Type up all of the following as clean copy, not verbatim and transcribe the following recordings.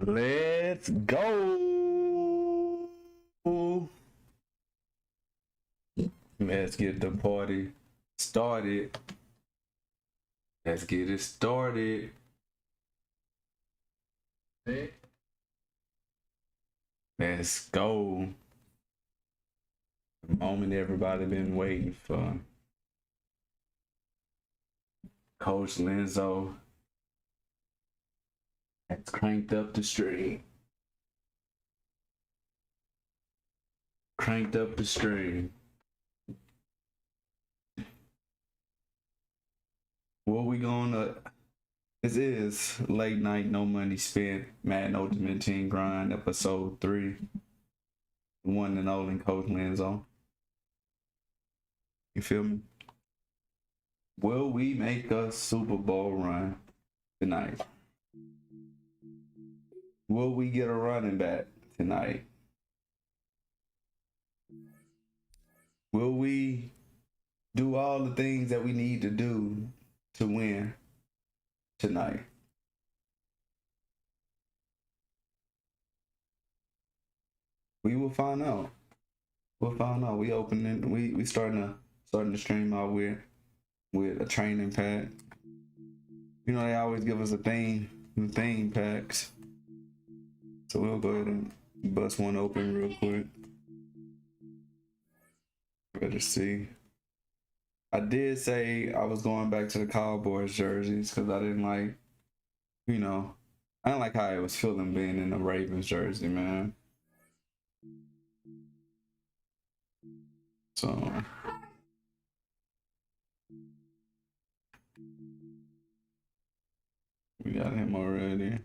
Let's go. Let's get the party started. Let's get it started. Let's go. The moment everybody been waiting for. Coach Lindso has cranked up the stream. Cranked up the stream. What we gonna? This is Late Night No Money Spent Madden Ultimate Team Grind episode 3. One and only Coach Lindso. You feel me? Will we make a Super Bowl run tonight? Will we get a running back tonight? Will we do all the things that we need to do to win tonight? We will find out. We'll find out. We opening. We starting to stream out with a training pack. You know they always give us a theme packs. So we'll go ahead and bust one open real quick. Better see. I did say I was going back to the Cowboys jerseys because I didn't like, I didn't like how it was feeling being in the Ravens jersey, man. So we got him already.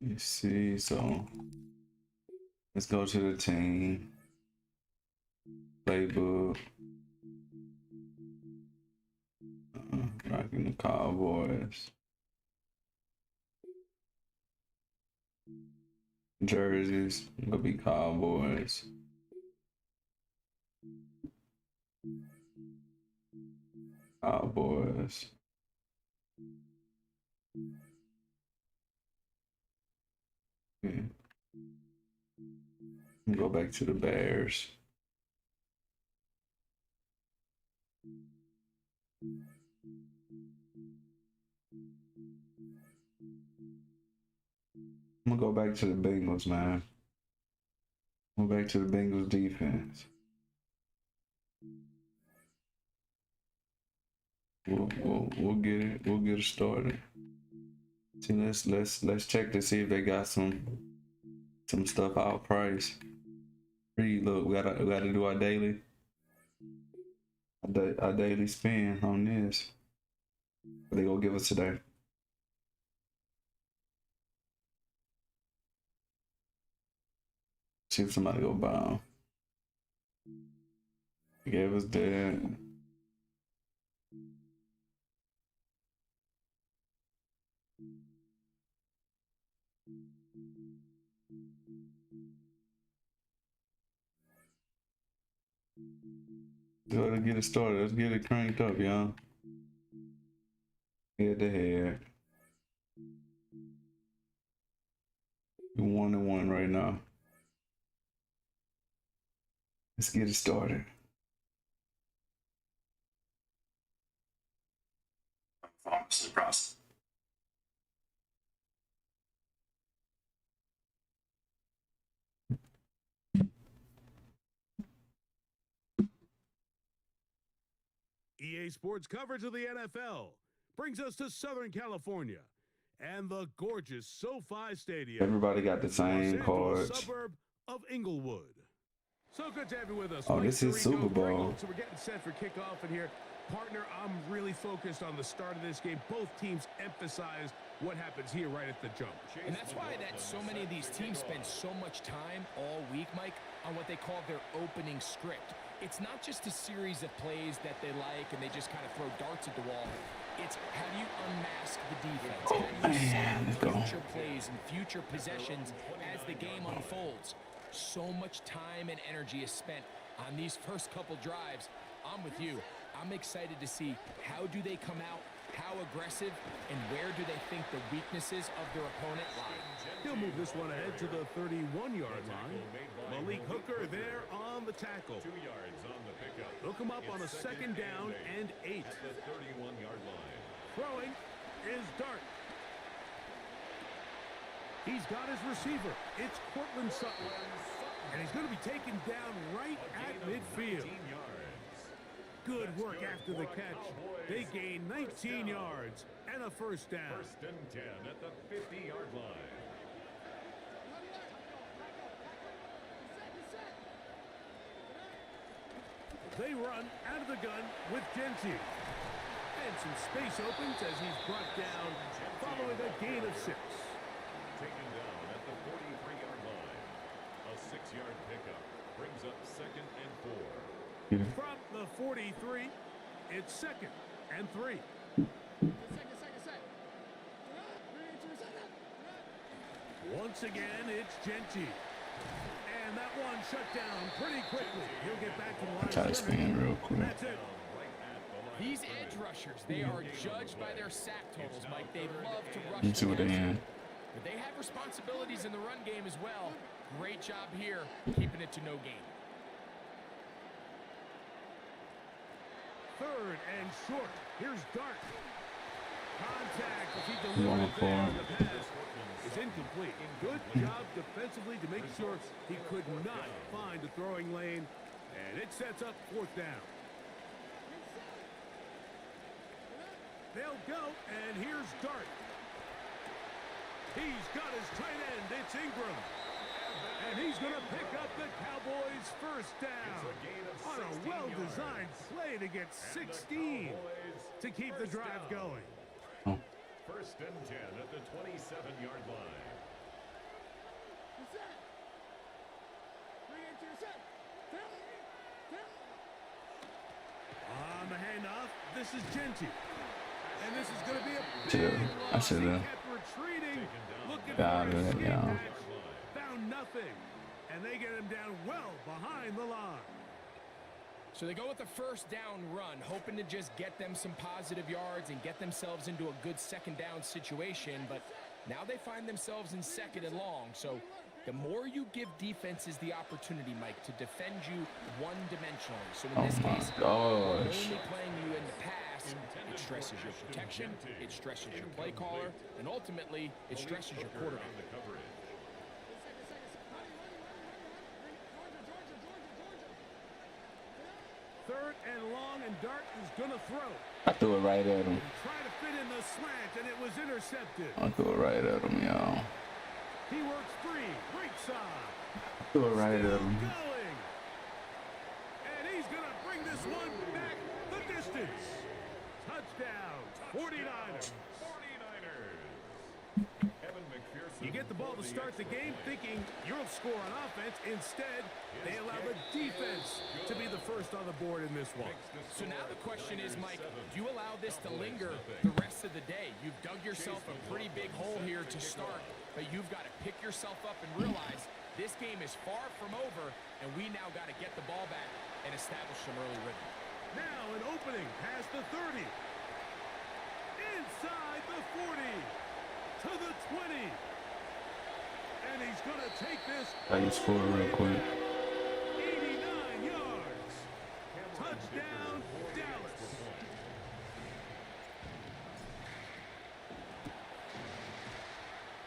Let's see, so let's go to the team playbook. Rocking the Cowboys jerseys. Gonna be Cowboys. Cowboys. Okay. Go back to the Bears. I'm gonna go back to the Bengals, man. Go back to the Bengals defense. We'll get it. We'll get it started. See, let's check to see if they got some stuff out price. Look, we gotta do our daily spin on this. What they gonna give us today? See if somebody go buy them. They gave us that. Let's get it started. Let's get it cranked up, y'all. Head to head. We're 1-1 right now. Let's get it started. This is the process. EA Sports coverage of the NFL brings us to Southern California and the gorgeous SoFi Stadium. Everybody got the same cards. Suburb of Inglewood. So good to have you with us. Oh, this is Super Bowl. So we're getting set for kickoff, and here, partner, I'm really focused on the start of this game. Both teams emphasize what happens here right at the jump. And that's why so many of these teams spend so much time all week, Mike, on what they call their opening script. It's not just a series of plays that they like and they just kind of throw darts at the wall. It's how do you unmask the defense? How do you save future plays and future possessions as the game unfolds? So much time and energy is spent on these first couple drives. I'm with you. I'm excited to see how do they come out, how aggressive, and where do they think the weaknesses of their opponent lie. He'll move this one ahead to the 31-yard line. Malik Hooker there on the tackle. 2 yards on the pickup. Hook him up on a second down and 8. At the 31-yard line. Throwing is Dart. He's got his receiver. It's Cortland Sutton. And he's going to be taken down right at midfield. Good work after the catch. They gain 19 yards and a first down. 1st and 10 at the 50-yard line. They run out of the gun with Genty. And some space opens as he's brought down following a gain of 6. Taken down at the 43-yard line. A 6-yard pickup brings up 2nd and 4. From the 43, it's 2nd and 3. Once again, it's Genty. And that one shut down pretty quickly. He'll get back to the line. Try to spin real quick. That's it. These edge rushers, they are judged by their sack totals, Mike. They love to rush. Let me see what they in. But they have responsibilities in the run game as well. Great job here, keeping it to no gain. 3rd and short. Here's Dart. Contact as he One delivered for there. The pass is incomplete. Good job defensively to make sure he could not find a throwing lane. And it sets up 4th down. They'll go, and here's Dart. He's got his tight end. It's Ingram. And he's going to pick up the Cowboys' first down on a well-designed play to get 16 to keep the drive going. 1st and 10 at the 27-yard line. On the handoff, this is Genty. And this is going to be a Should've- big I loss. He should've kept retreating, looking got for a it, sweep yeah. patch. Found nothing. And they get him down well behind the line. So they go with the first down run, hoping to just get them some positive yards and get themselves into a good second down situation. But now they find themselves in 2nd and long. So the more you give defenses the opportunity, Mike, to defend you one-dimensionally. So in Oh this my case, gosh. only playing you in the pass, it stresses your protection, it stresses your play caller, and ultimately, it stresses your quarterback. Third and long, and Dart is going to throw. I threw it right at him. Try to fit in the slant, and it was intercepted. I threw it right at him, y'all. He works free, right side. Threw it right at Still him. going. And he's going to bring this one back the distance. Touchdown, 49ers. 49ers. Evan McPherson. You get the ball to start the game thinking you'll score on offense. Instead, they allow the defense to be the first on the board in this one. So now the question is, Mike, do you allow this to linger the rest of the day? You've dug yourself a pretty big hole here to start, but you've got to pick yourself up and realize this game is far from over, and we now got to get the ball back and establish some early rhythm. Now an opening past the 30. Inside the 40. To the 20. And he's going to take this. I just scored real quick. 89 yards. Touchdown, Dallas.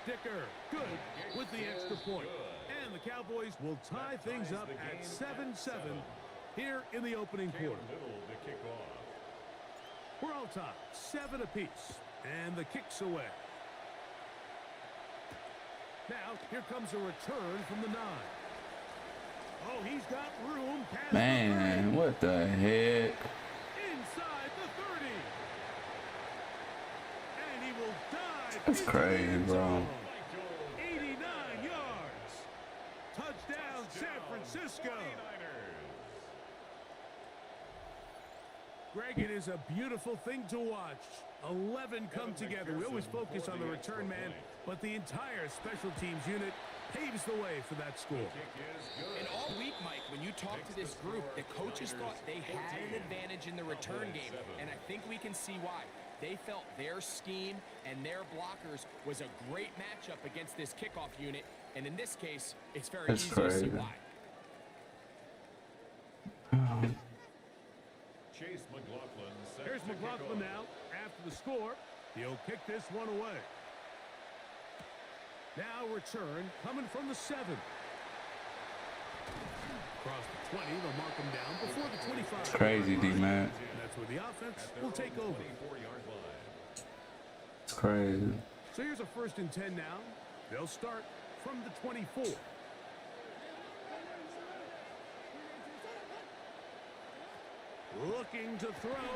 Dicker, good with the extra point. And the Cowboys will tie things up at 7-7 here in the opening quarter. We're all tied, 7 apiece, and the kick's away. Now, here comes a return from the 9. Oh, he's got room past Man, the 30. what the heck? Inside the 30. And he will dive. That's into crazy, the end bro. zone. 89 yards. Touchdown, San Francisco. Greg, it is a beautiful thing to watch. 11 come together. We always focus on the return man, but the entire special teams unit paves the way for that score. And all week, Mike, when you talk to this group, the coaches thought they had an advantage in the return game, and I think we can see why. They felt their scheme and their blockers was a great matchup against this kickoff unit, and in this case, it's very easy to see why. Chase McLaughlin. Here's McLaughlin now. After the score, he'll kick this one away. Now return coming from the 7. Across the 20, they'll mark him down before the 25. It's crazy, D-Man. That's where the offense will take over. It's crazy. So here's a 1st and 10 now. They'll start from the 24. Looking to throw.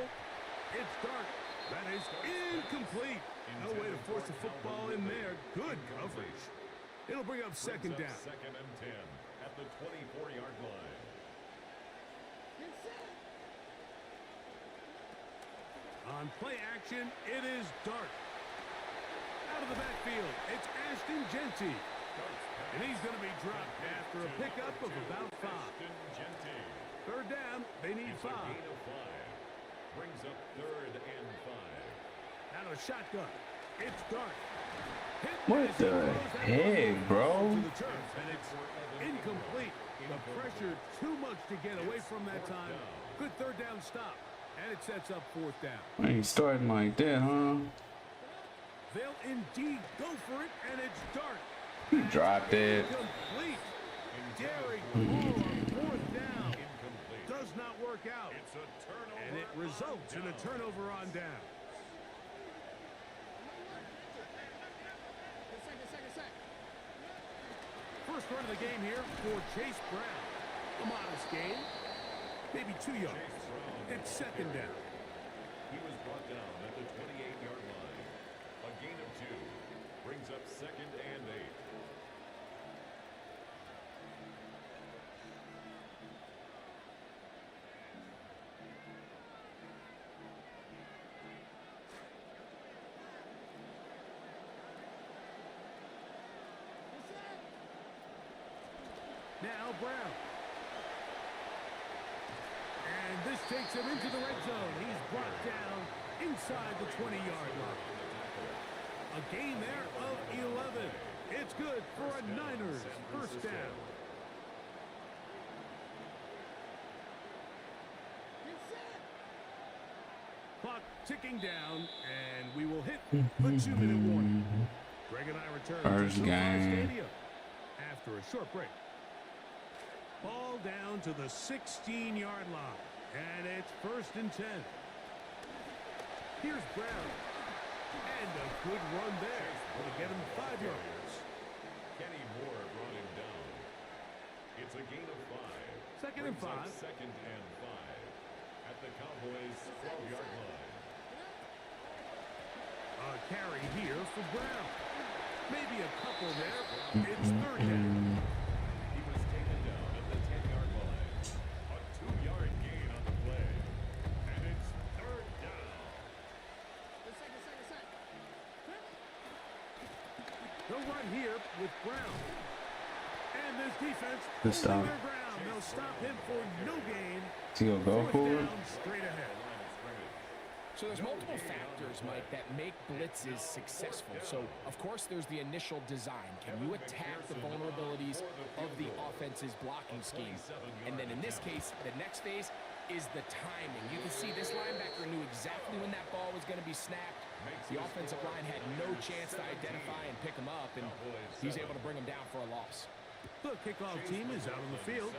It's dark. That is incomplete. No way to force the football in there. Good coverage. It'll bring up 2nd down. 2nd and 10 at the 24-yard line. On play action, it is Dart. Out of the backfield, it's Ashton Genty. And he's going to be dropped after a pickup of about 5. 3rd down, they need 5. Brings up 3rd and 5. Out of the shotgun, it's Dart. What the heck, bro? And it's incomplete. The pressure too much to get away from that time. Good 3rd down stop. And it sets up 4th down. Why you starting like that, huh? They'll indeed go for it, and it's Dart. He dropped it. Complete. Derek Moore on 4th down. Does not work out. And it results in a turnover on down. First run of the game here for Chase Brown. A modest gain. Maybe 2 yards. It's 2nd down. He was brought down at the 28-yard line. A gain of 2 brings up 2nd and 8. Now Brown. And this takes him into the red zone. He's brought down inside the 20-yard line. A gain there of 11. It's good for a Niners 1st down. Clock ticking down, and we will hit the 2-minute warning. Greg and I return to SoFi Stadium after a short break. Ball down to the 16-yard line, and it's 1st and 10. Here's Brown, and a good run there. Will get him 5 yards. Kenny Moore brought him down. It's a gain of 5. 2nd and 5. 2nd and 5 at the Cowboys' 12-yard line. A carry here for Brown. Maybe a couple there. It's 3rd down. He was taken down at the 10-yard line. A 2-yard gain on the play. And it's 3rd down. They'll run here with Brown. And this defense Good stop. holding their ground. They'll stop him for no gain. Is he gonna go 4th for it? down, straight ahead. So there's multiple factors, Mike, that make blitzes successful. So, of course, there's the initial design. Can you attack the vulnerabilities of the offense's blocking scheme? And then in this case, the next phase is the timing. You can see this linebacker knew exactly when that ball was going to be snapped. The offensive line had no chance to identify and pick him up, and he's able to bring him down for a loss. The kickoff team is out on the field,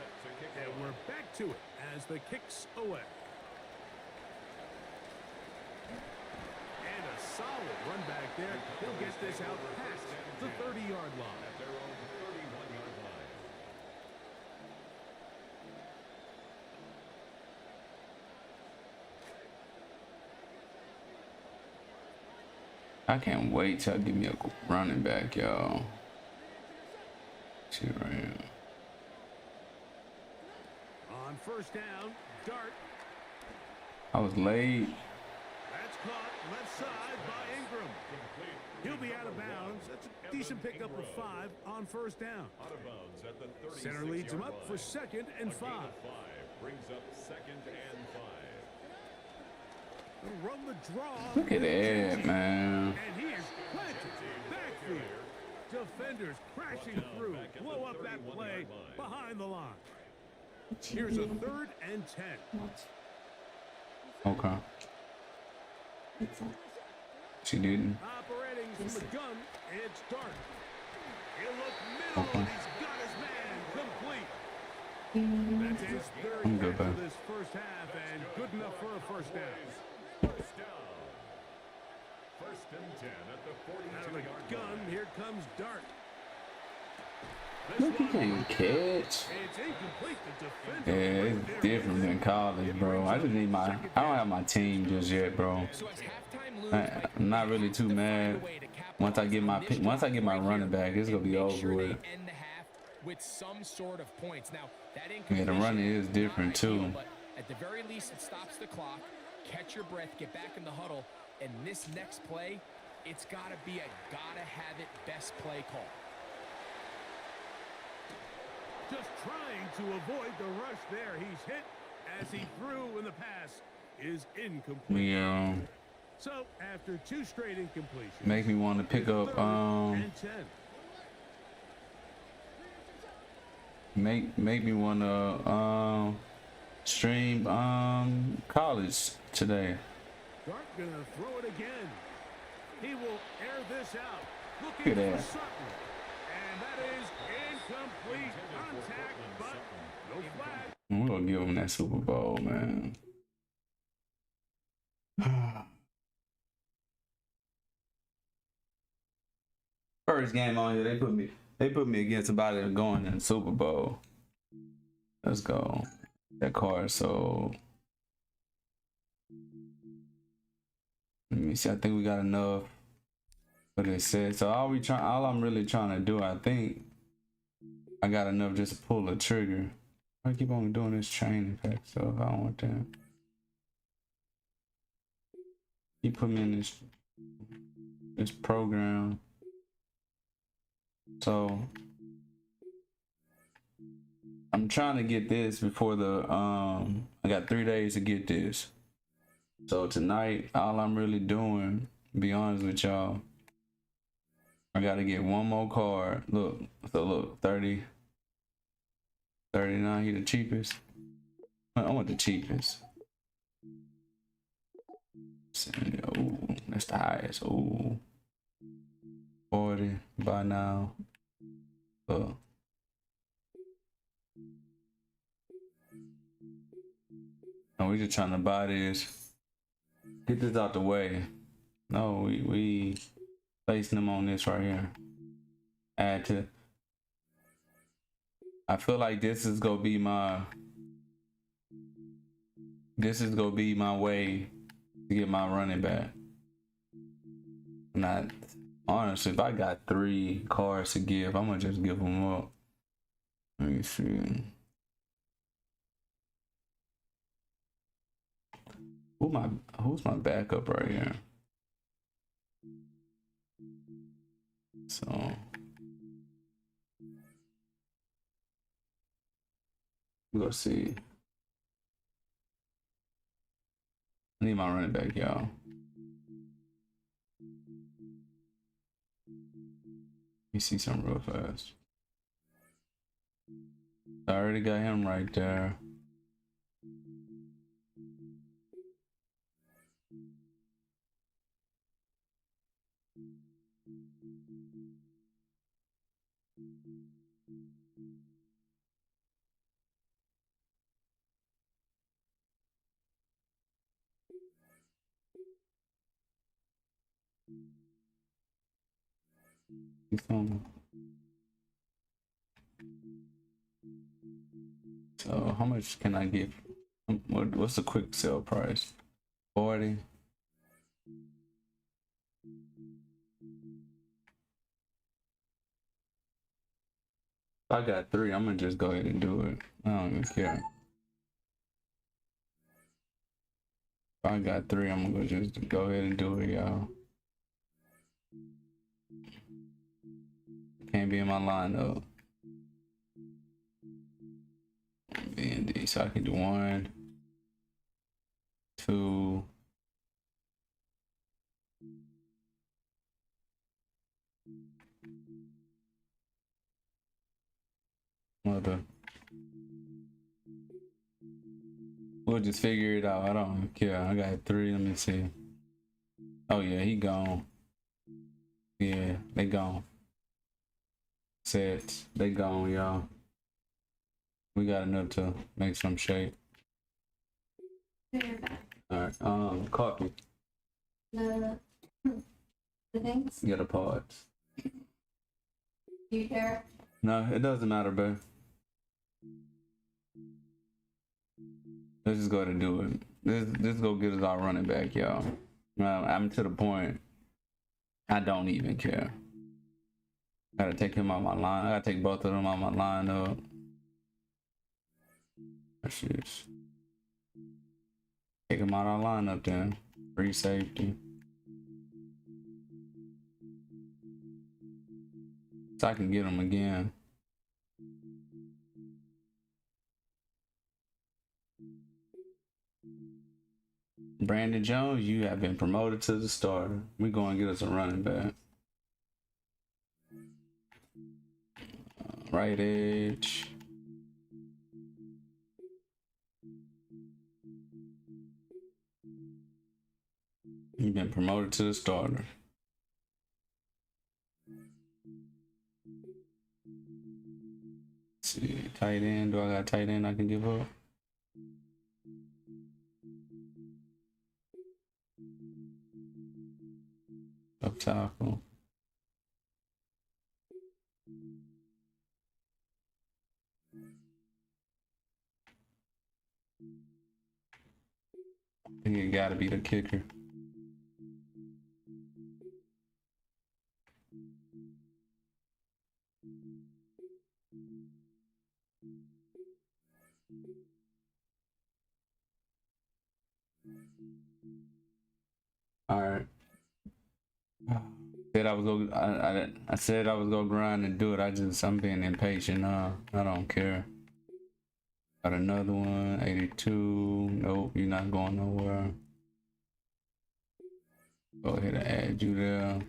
and we're back to it as the kick's away. And a solid run back there. He'll get this out past the 30-yard line. At their own 31-yard line. I can't wait till I give me a running back, y'all. See right here. On 1st down, Dart. I was late. That's caught left side by Ingram. He'll be out of bounds. That's a decent pickup of 5 on first down. Out of bounds at the 36 Center leads him up for 2nd and 5. Brings up 2nd and 5. Run the draw. Look at that, man. And he is planted. Backfield. Defenders crashing through. Blow up that play behind the line. Here's a 3rd and 10. Okay. She didn't. Operating from the gun, it's Dart. He'll look middle, Okay. and he's got his man complete. That's his 3rd I'm good, catch of man. this first half, and good enough for a first down. First down. 1st and 10 at the Out of the 42-yard gun, line. here comes Dart. Look, he can't catch. It's incomplete. The defender Yeah, right it's there different than college, bro. I just need my. I don't have my team just yet, bro. So as halftime looms, I'm not really too mad. Once I get my running back, it's gonna be Make over sure they with. end the half with some sort of points. Now, that Yeah, the running is incompletion, different not ideal, too. but at the very least, it stops the clock. Catch your breath, get back in the huddle, and this next play, it's got to be a gotta-have-it best play call. just trying to avoid the rush there. He's hit as he threw, and the pass is incomplete. Yeah. So after 2 straight incompletions, Make me want to pick up 3rd and 10. make me want to stream college today. Dart gonna throw it again. He will air this out. Look Looking at for that. Sutton. And that is incomplete. Contact, but no flag. We're gonna give him that Super Bowl, man. First game on here, they put me against somebody that's going in the Super Bowl. Let's go. That card, so let me see. I think we got enough for this set. So all I'm really trying to do, I think I got enough just to pull a trigger. I keep on doing this training pack, so if I don't want that, he put me in this program. So I'm trying to get this before the I got 3 days to get this. So tonight, all I'm really doing, to be honest with y'all, I gotta get one more card. Look, so look, 30, 39, he the cheapest. I want the cheapest. Oh, that's the highest. Oh, 40 by now. And we just trying to buy this. Get this out the way. No, we placing them on this right here. Add to. I feel like this is gonna be my. This is gonna be my way to get my running back. Not honestly, if I got 3 cards to give, I'm gonna just give them up. Let me see. Who's my backup right here? So we'll see. I need my running back, y'all. Let me see something real fast. I already got him right there. So how much can I get? What's the quick sale price? 40. If I got 3, I'm gonna just go ahead and do it. I don't even care. I got 3. I'm gonna just go ahead and do it, y'all. Can't be in my lineup. B and D, so I can do 1, 2. Mother. We'll just figure it out. I don't care. I got 3. Let me see. Oh yeah, he gone. Yeah, they gone. Sets, they gone, y'all. We got enough to make some shape. All right. Copy. The things. Get the pods. Do you care? No, it doesn't matter, babe. Let's just go ahead and do it. Let's go get us our running back, y'all. I'm to the point. I don't even care. Gotta take him out my line. I gotta take both of them out my lineup. That's just take him out our lineup then. Free safety. So I can get him again. Brandon Jones, you have been promoted to the starter. We're going to get us a running back. Right edge. You've been promoted to the starter. Let's see, tight end. Do I got a tight end I can give up? Up tackle. I think it gotta be the kicker. All right. Said I was gonna. I said I was gonna grind and do it. I'm being impatient. I don't care. Got another one. 82. Nope, you're not going nowhere. Go ahead and add you there.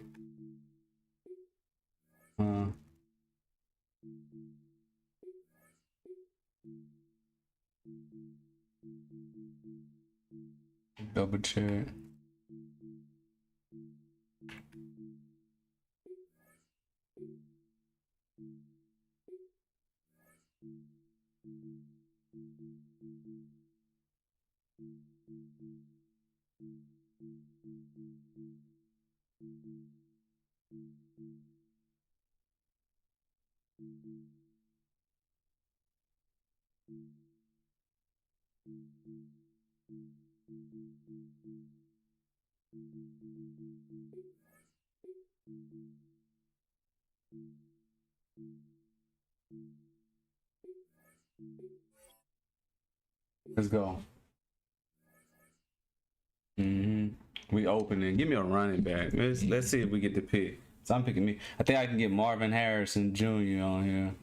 Double check. Let's go. We opening. Give me a running back. Let's see if we get the pick. So I'm picking me. I think I can get Marvin Harrison Jr. on here.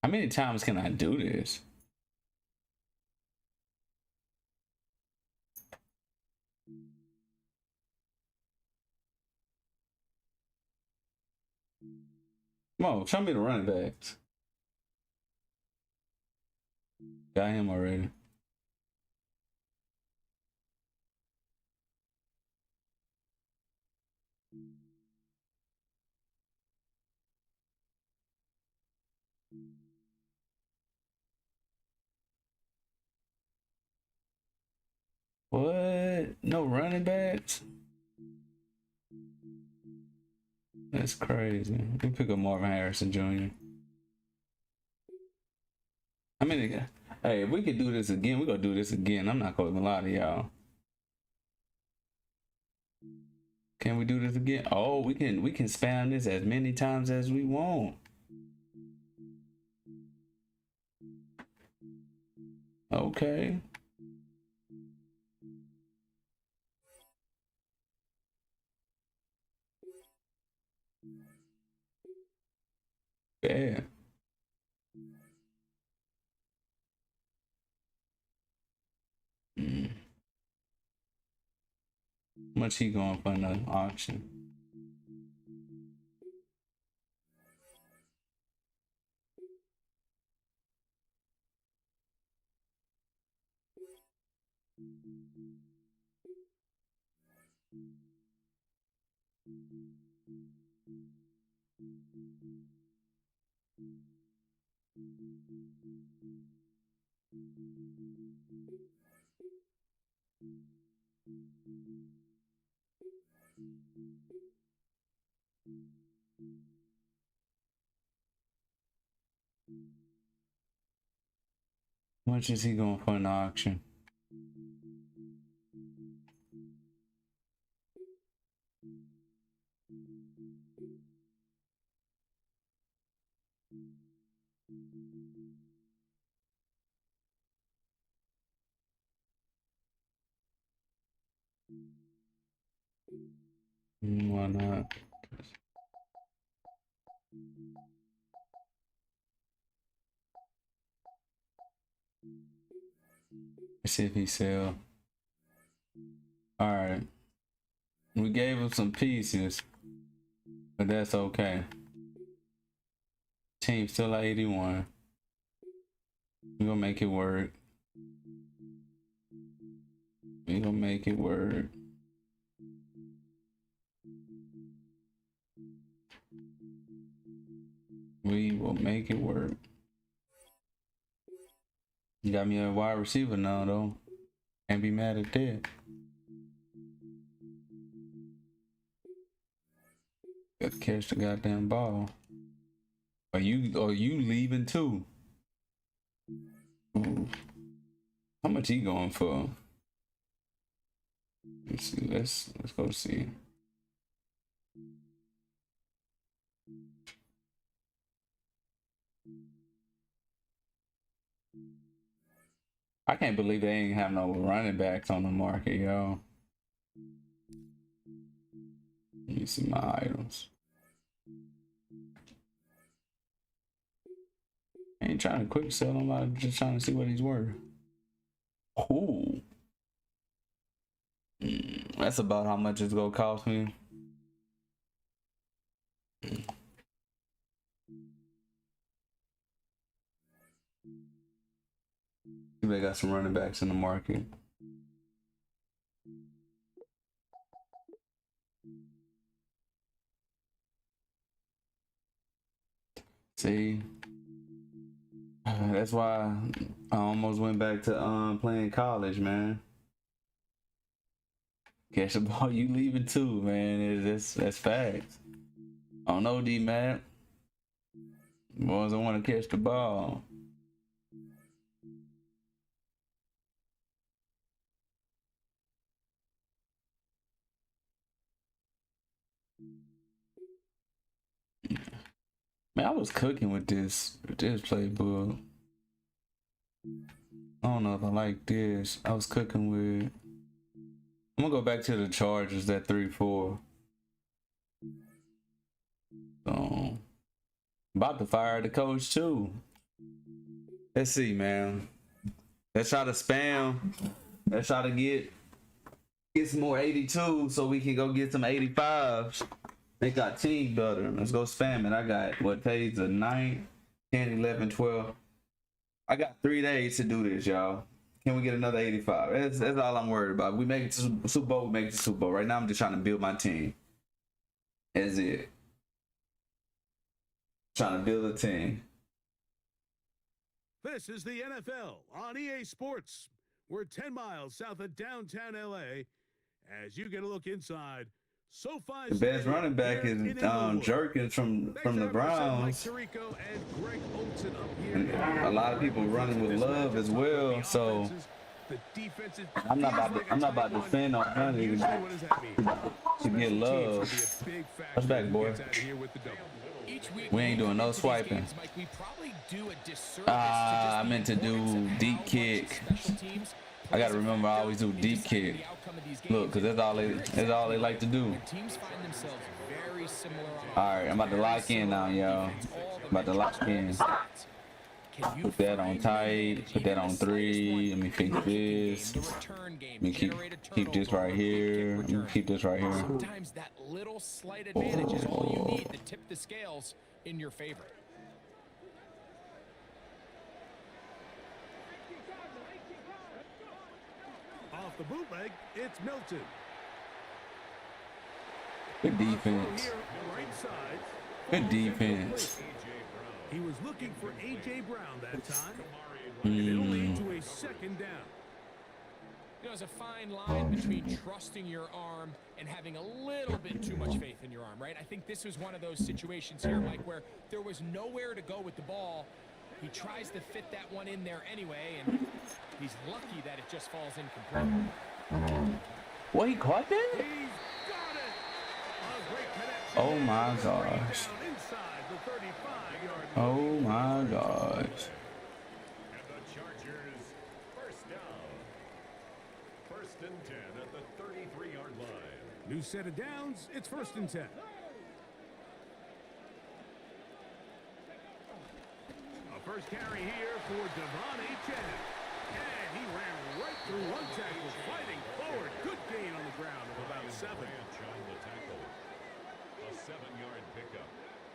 How many times can I do this? Come on, show me the running backs. Got him already. What? No running backs? That's crazy. We pick up Marvin Harrison Jr. I mean, hey, if we could do this again, we're gonna do this again. I'm not gonna lie to y'all. Can we do this again? Oh, we can spam this as many times as we want. Okay. Yeah. How much he going for in the auction? How much is he going for in the auction? Why not? Let's see if he sell. All right. We gave him some pieces, but that's okay. Team still at 81. We're gonna make it work. We're gonna make it work. We will make it work. You got me a wide receiver now, though. Can't be mad at that. Got to catch the goddamn ball. Are you leaving too? Ooh. How much he going for? Let's see. Let's go see. I can't believe they ain't have no running backs on the market, yo. Let me see my items. I ain't trying to quick sell them. I'm just trying to see what he's worth. Ooh. That's about how much it's gonna cost me. They got some running backs in the market. See, that's why I almost went back to playing college, man. Catch the ball, you leaving too, man. That's facts. I don't know, D-Mac. Boys, I want to catch the ball. Man, I was cooking with this playbook. I don't know if I like this. I was cooking with. I'm gonna go back to the Chargers, that 3-4. So, about to fire the coach too. Let's see, man. Let's try to spam. Let's try to get some more 82 so we can go get some 85s. Make our team better. Let's go spam it. I got what pays the 9, 10, 11, 12. I got 3 days to do this, y'all. Can we get another 85? That's all I'm worried about. We make it to Super Bowl, we make it to Super Bowl. Right now I'm just trying to build my team. That's it. Trying to build a team. This is the NFL on EA Sports. We're 10 miles south of downtown LA. As you get a look inside, SoFi The best running back is Jerkins from the Browns. And a lot of people running with Love as well. So I'm not about to defend on none to get Love. Touch back, boy. Each week We ain't doing no into these swiping. games, Mike, we probably do a disservice I to meant just to the importance do of deep how much kick. special teams I plays gotta a remember I factor always do in deep deciding kick. the outcome of these Look, games. cause that's all they like to do. When teams find themselves very similar on All right, I'm about to offense, lock very in now, similar on y'all. defense, all the About to lock metrics, all the in. stats. Can you Put that on find an tight. advantage, Put that even on the slightest 3. one, Let me in fix the kicking game, this. the return game, Let me generate a keep this turnover, right or big kick here. Let me return? keep this right here. Sometimes that little slight advantage is all you need to tip the scales in your favor. Off the bootleg, it's Milton. Good defense. Here, right side. Good defense. He was looking for A.J. Brown that time. And it'll lead to a second down. You know, there's a fine line between trusting your arm and having a little bit too much faith in your arm, right? I think this was one of those situations here, Mike, where there was nowhere to go with the ball. He tries to fit that one in there anyway, and he's lucky that it just falls incomplete. What, he caught that? He's got it. A great connection. Oh my Right gosh. down inside the 35-yard line. Oh my gosh. And the Chargers first down. First and 10 at the 33-yard line. New set of downs. It's first and 10. A first carry here for Devon Achane. And he ran right through one tackle, fighting forward. Good gain on the ground of about 7. Branch on the tackle. A 7-yard pickup.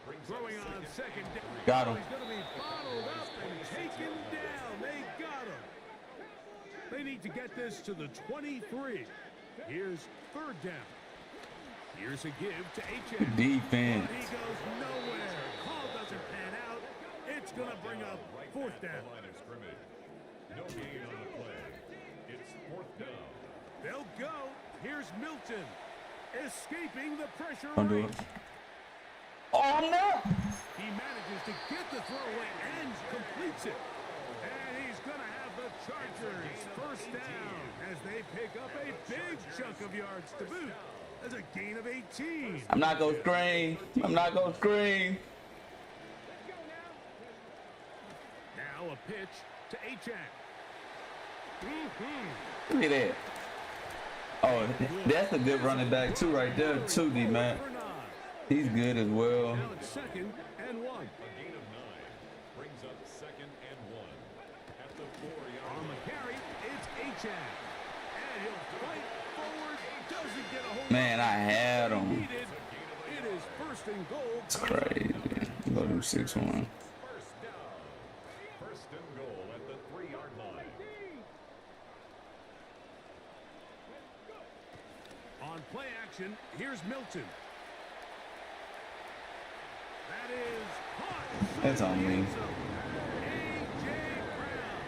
Brings up Throwing on second down. Got him. He's going to be bottled up and taken down. They got him. They need to get this to the 23. Here's third down. Here's a give to H.A. Defense. He goes nowhere. Call doesn't pan out. It's going to bring up fourth at down. the line of scrimmage. No gain on the play. It's fourth down. They'll go. Here's Milton. Escaping the pressure. Don't do right. it. Oh no! He manages to get the throwaway and completes it. And he's going to have the Chargers first down as they pick up a big chunk of yards to boot. As a gain of 18. I'm not gonna scream. I'm not gonna scream. Now a pitch to Achane. Look at that. Oh, that's a good running back too, right there, too, D-Mac. He's good as well. Now it's second and 1. A gain of 9 brings up second and 1 at the 4-yard On line. the carry, it's Achane. And he'll fight forward. Doesn't get a hold Man, of I had him. it. It is first and goal. It's crazy. Go do 6-1. First down. First and goal at the 3-yard line. On play action, here's Milton. That is caught. That's on me. A.J. Brown.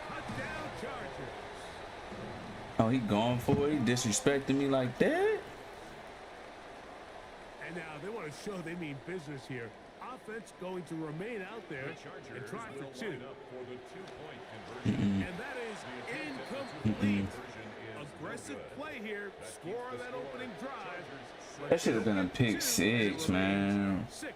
Touchdown Chargers. Oh, he going for it? He disrespecting me like that? And now they want to show they mean business here. Offense going to remain out there The and Chargers try will for 2. line up for the 2-point conversion. And that is The incomplete. conversion is Aggressive no good. play here. Score on that opening drive. That should have been a pick 6, man. 6-0.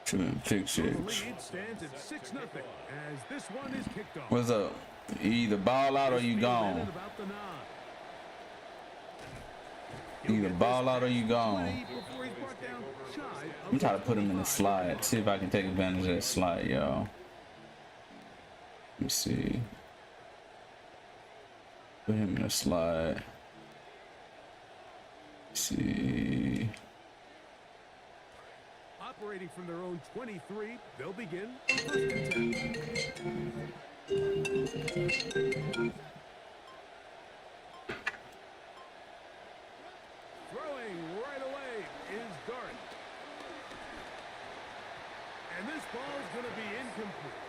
Should have been pick So the 6. lead stands at 6-0 as this one is kicked off. What's up? You either ball out or you gone. About the 9. Either ball out or you gone. Before he's brought down shy of I'm trying to put him in the slide. See if I can take advantage of that slide, y'all. Let me see. Put him in the slide. See. operating from their own 23. They'll begin first and 10. Throwing right away is Dart. And this ball is going to be incomplete.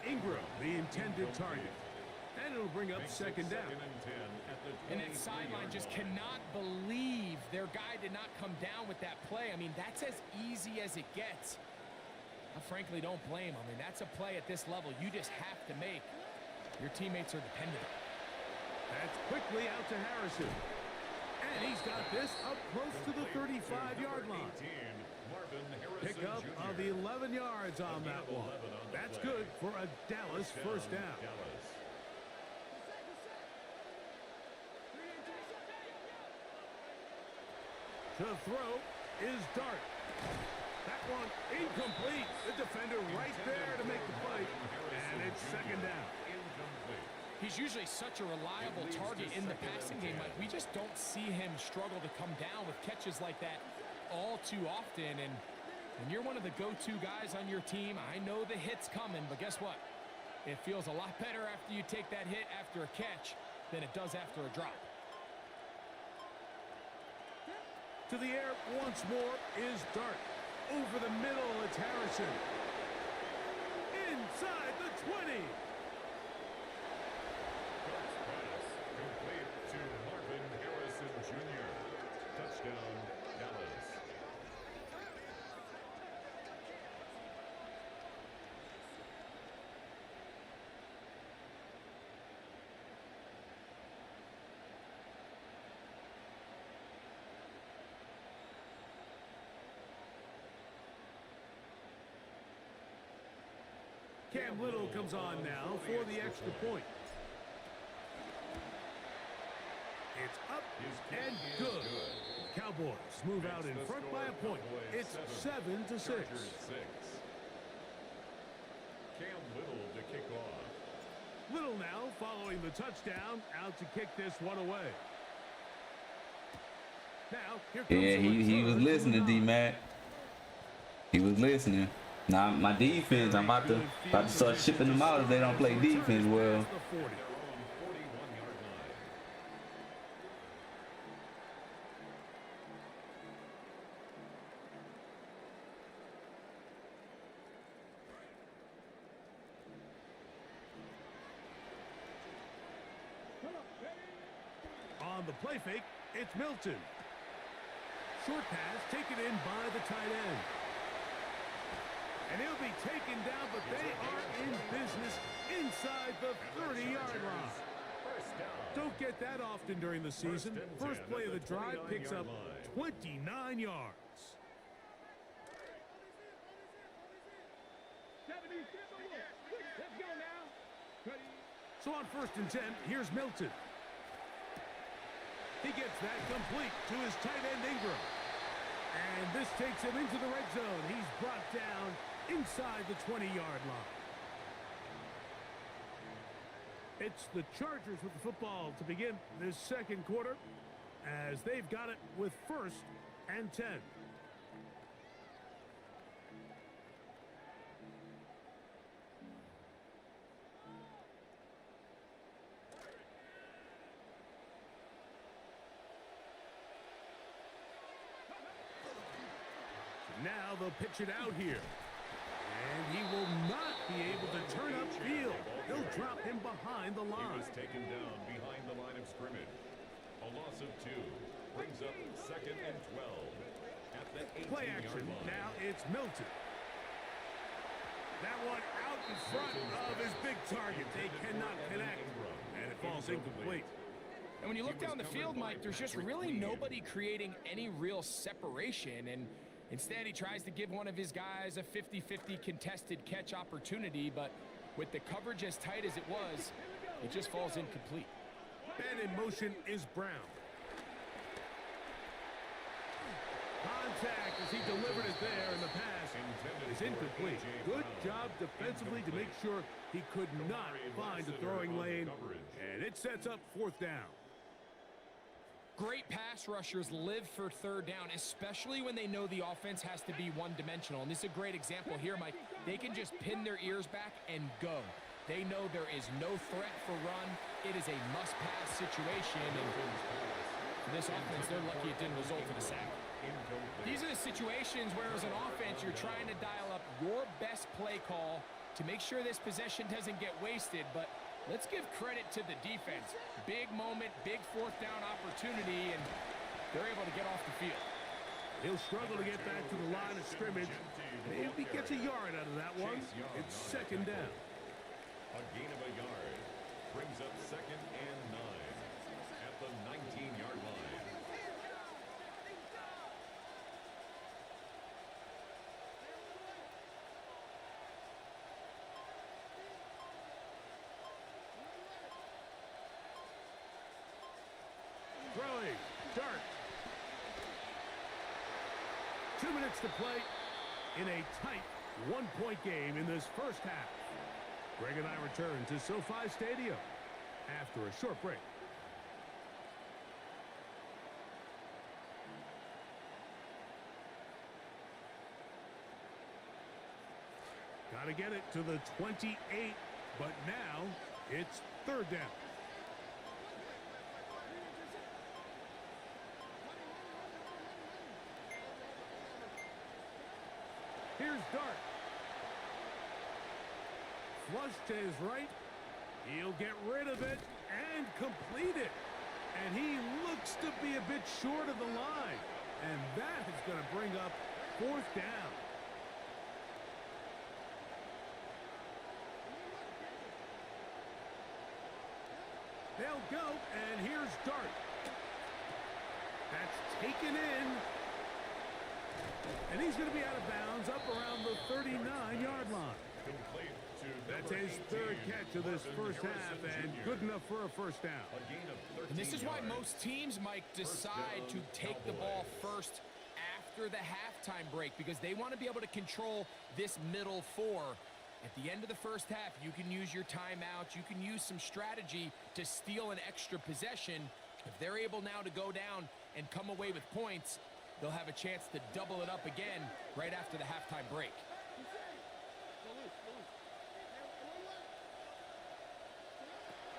Ingram, the intended target. And it'll bring up second down. And that sideline just cannot believe their guy did not come down with that play. I mean, that's as easy as it gets. I frankly don't blame him. I mean, that's a play at this level you just have to make. Your teammates are dependent on it. That's quickly out to Harrison. And he's got this up close to the 35-yard line. Pick up of 11 yards on that one. That's good for a Dallas first down. To throw is Dart. That one incomplete. The defender right there to make the play. And it's second down. He's usually such a reliable target in the passing game, Mike. We just don't see him struggle to come down with catches like that all too often. And you're one of the go-to guys on your team. I know the hit's coming, but guess what? It feels a lot better after you take that hit after a catch than it does after a drop. To the air once more is Dart. Over the middle, it's Harrison. Inside the 20. Complete to Marvin Harrison Jr. Touchdown, Dallas. Cam Little comes on now for the extra point. It's up and good. Cowboys move out in front by a point. It's 7-6. Cam Little to kick off. Little now following the touchdown, out to kick this one away. Now, here comes Yeah, he was listening, D-Mac. He was listening. Now my defense, I'm about to start shipping them out if they don't play defense well. On the play fake, it's Milton. Short pass taken in by the tight end. And he'll be taken down, but they are in business inside the 30-yard line. Don't get that often during the season. First play of the drive picks up 29 yards. So on 1st and 10, here's Milton. He gets that complete to his tight end Ingram. And this takes him into the red zone. He's brought down inside the 20-yard line. It's the Chargers with the football to begin this second quarter as they've got it with 1st and 10. Now they'll pitch it out here. And he will not be able to turn upfield. They'll drop him behind the line. He was taken down behind the line of scrimmage. A loss of 2 brings up 2nd and 12 at the 18-yard Play action. line. Now it's Milton. That one out in front of his big target. They cannot connect. And it falls incomplete. And when you look down the field, Mike, there's just really nobody creating any real separation. And instead, he tries to give one of his guys a 50-50 contested catch opportunity, but with the coverage as tight as it was, it just falls incomplete. And in motion is Brown. Contact as he delivered it there, and the pass is incomplete. Good job defensively to make sure he could not find the throwing lane, and it sets up 4th down. Great pass rushers live for 3rd down, especially when they know the offense has to be one-dimensional. And this is a great example here, Mike. They can just pin their ears back and go. They know there is no threat for run. It is a must-pass situation. And for this offense, they're lucky it didn't result in a sack. These are the situations where, as an offense, you're trying to dial up your best play call to make sure this possession doesn't get wasted. But let's give credit to the defense. Big moment, big 4th down opportunity, and they're able to get off the field. He'll struggle to get back to the line of scrimmage. Maybe gets a yard out of that one. It's second down. A gain of a yard brings up second and 9 at the 19-yard line. Throwing, Dart. 2 minutes to play in a tight one-point game in this first half. Greg and I return to SoFi Stadium after a short break. Got to get it to the 28, but now it's third down. Here's Dart. Flush to his right. He'll get rid of it and complete it. And he looks to be a bit short of the line. And that is going to bring up fourth down. They'll go, and here's Dart. That's taken in. And he's going to be out of bounds up around the 39-yard line. That's his third catch of this first half, and good enough for a first down. And this is why most teams, Mike, decide to take the ball first after the halftime break, because they want to be able to control this middle four. At the end of the first half, you can use your timeout. You can use some strategy to steal an extra possession. If they're able now to go down and come away with points, they'll have a chance to double it up again right after the halftime break.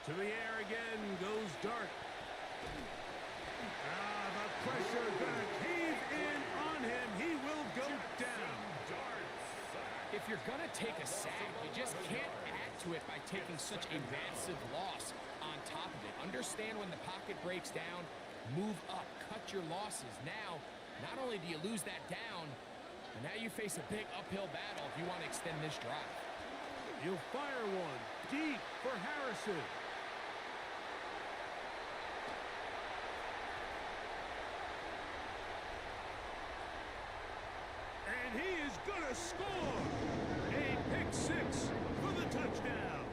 To the air again goes Dart. The pressure gonna cave in on him. He will go down. If you're gonna take a sack, you just can't add to it by taking such a massive loss on top of it. Understand when the pocket breaks down, move up, cut your losses. Now, not only do you lose that down, but now you face a big uphill battle if you want to extend this drive. He'll fire one deep for Harrison. And he is going to score. A pick six for the touchdown.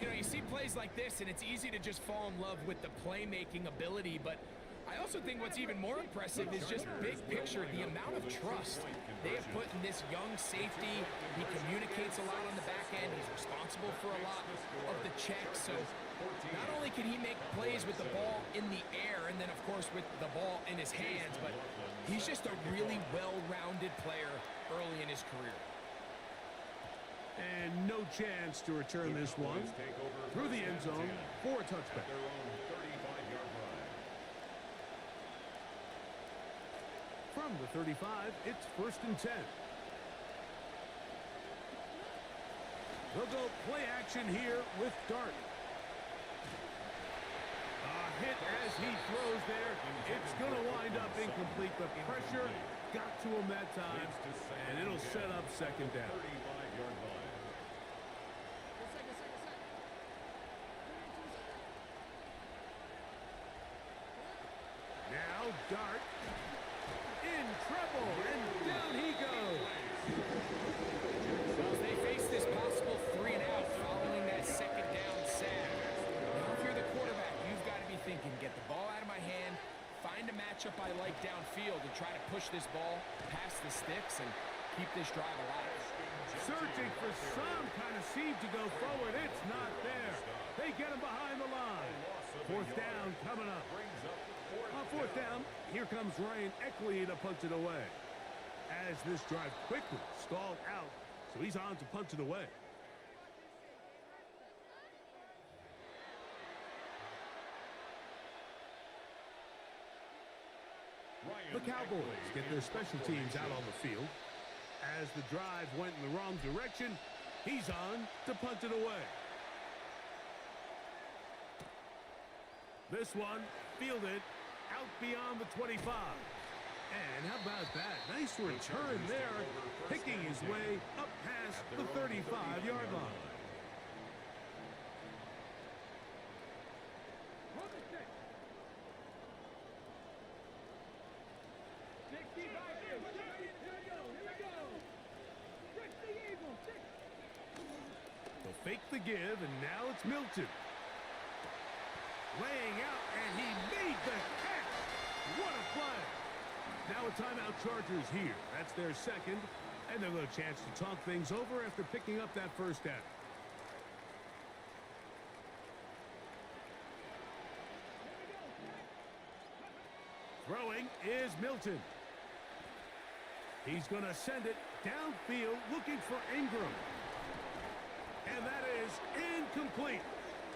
You know, you see plays like this, and it's easy to just fall in love with the playmaking ability, but I also think what's even more impressive is just big picture, the amount of trust they have put in this young safety. He communicates a lot on the back end. He's responsible for a lot of the checks. So not only can he make plays with the ball in the air and then, of course, with the ball in his hands, but he's just a really well-rounded player early in his career. And no chance to return this one through the end zone for a touchback. From the 35, it's first and 10. They'll go play action here with Dart. A hit as he throws there. It's going to wind up incomplete. The pressure got to him that time, and it'll set up second down. Now Dart in trouble, and down he goes. Well, they face this possible 3 and out following that second down sack. Now, if you're the quarterback, you've got to be thinking, get the ball out of my hand, find a matchup I like downfield, and try to push this ball past the sticks and keep this drive alive. Searching for some kind of seed to go forward. It's not there. They get him behind the line. Fourth down coming up. On fourth down, here comes Ryan Eckley to punt it away. As this drive quickly stalled out, so he's on to punt it away. The Cowboys get their special teams out on the field. As the drive went in the wrong direction, he's on to punt it away. This one fielded out beyond the 25. And how about that? Nice return there, picking his way up past the 35-yard line. They'll fake the give, and now it's Milton. Laying out, and he made the catch. What a play. Now a timeout Chargers here. That's their second, and they'll get a chance to talk things over after picking up that first down. Throwing is Milton. He's going to send it downfield looking for Ingram. And that is incomplete.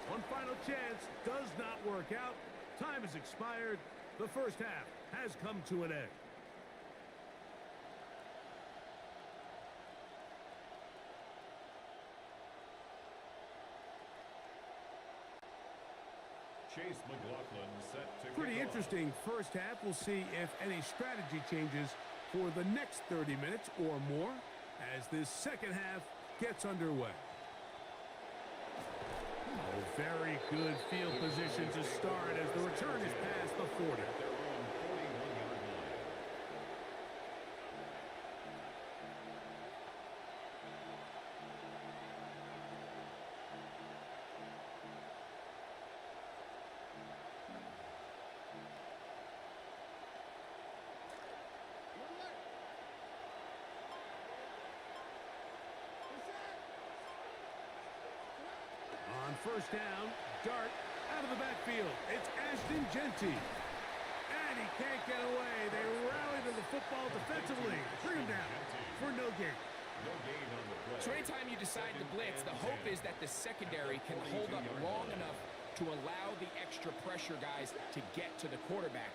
One final chance does not work out. Time has expired. The first half has come to an end. Chase McLaughlin set to Pretty kick off. interesting first half. We'll see if any strategy changes for the next 30 minutes or more as this second half gets underway. Oh, very good field position to start as the return is past the 40. At their own 41-yard line. On first down, Dart out of the backfield. It's Ashton Genty. And he can't get away. They rally to the football defensively. Bring him down for no gain. No gain on the play. So anytime you decide to blitz, the hope is that the secondary can hold up long enough to allow the extra pressure guys to get to the quarterback.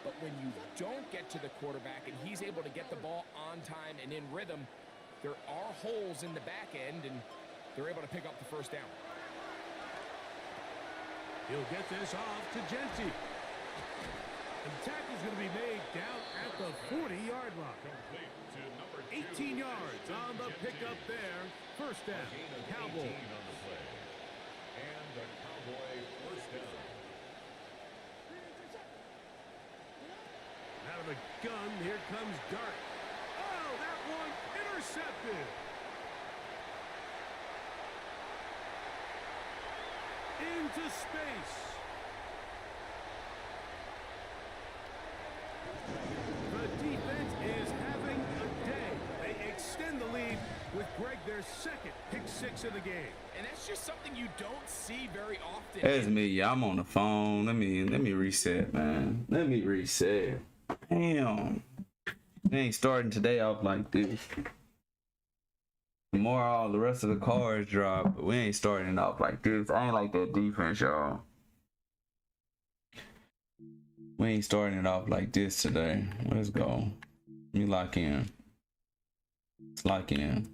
But when you don't get to the quarterback and he's able to get the ball on time and in rhythm, there are holes in the back end, and they're able to pick up the first down. He'll get this off to Genty. And the tackle's going to be made down at the 40-yard line. Complete to number 2. 18 yards on the pickup there. First down, Gain of 18 Cowboy. on the play. And the Cowboy first down. Out of the gun, here comes Dart. Oh, that one intercepted. Into space. The defense is having a day. They extend the lead with Greg their second pick six of the game. And that's just something you don't see very often. That's me. Yeah, I'm on the phone. Let me reset, man. Let me reset. Damn. They ain't starting today off like this. More all the rest of the cards drop, but we ain't starting off like this. I ain't like that defense, y'all. We ain't starting it off like this today. Let's go. Let me lock in. Let's lock in.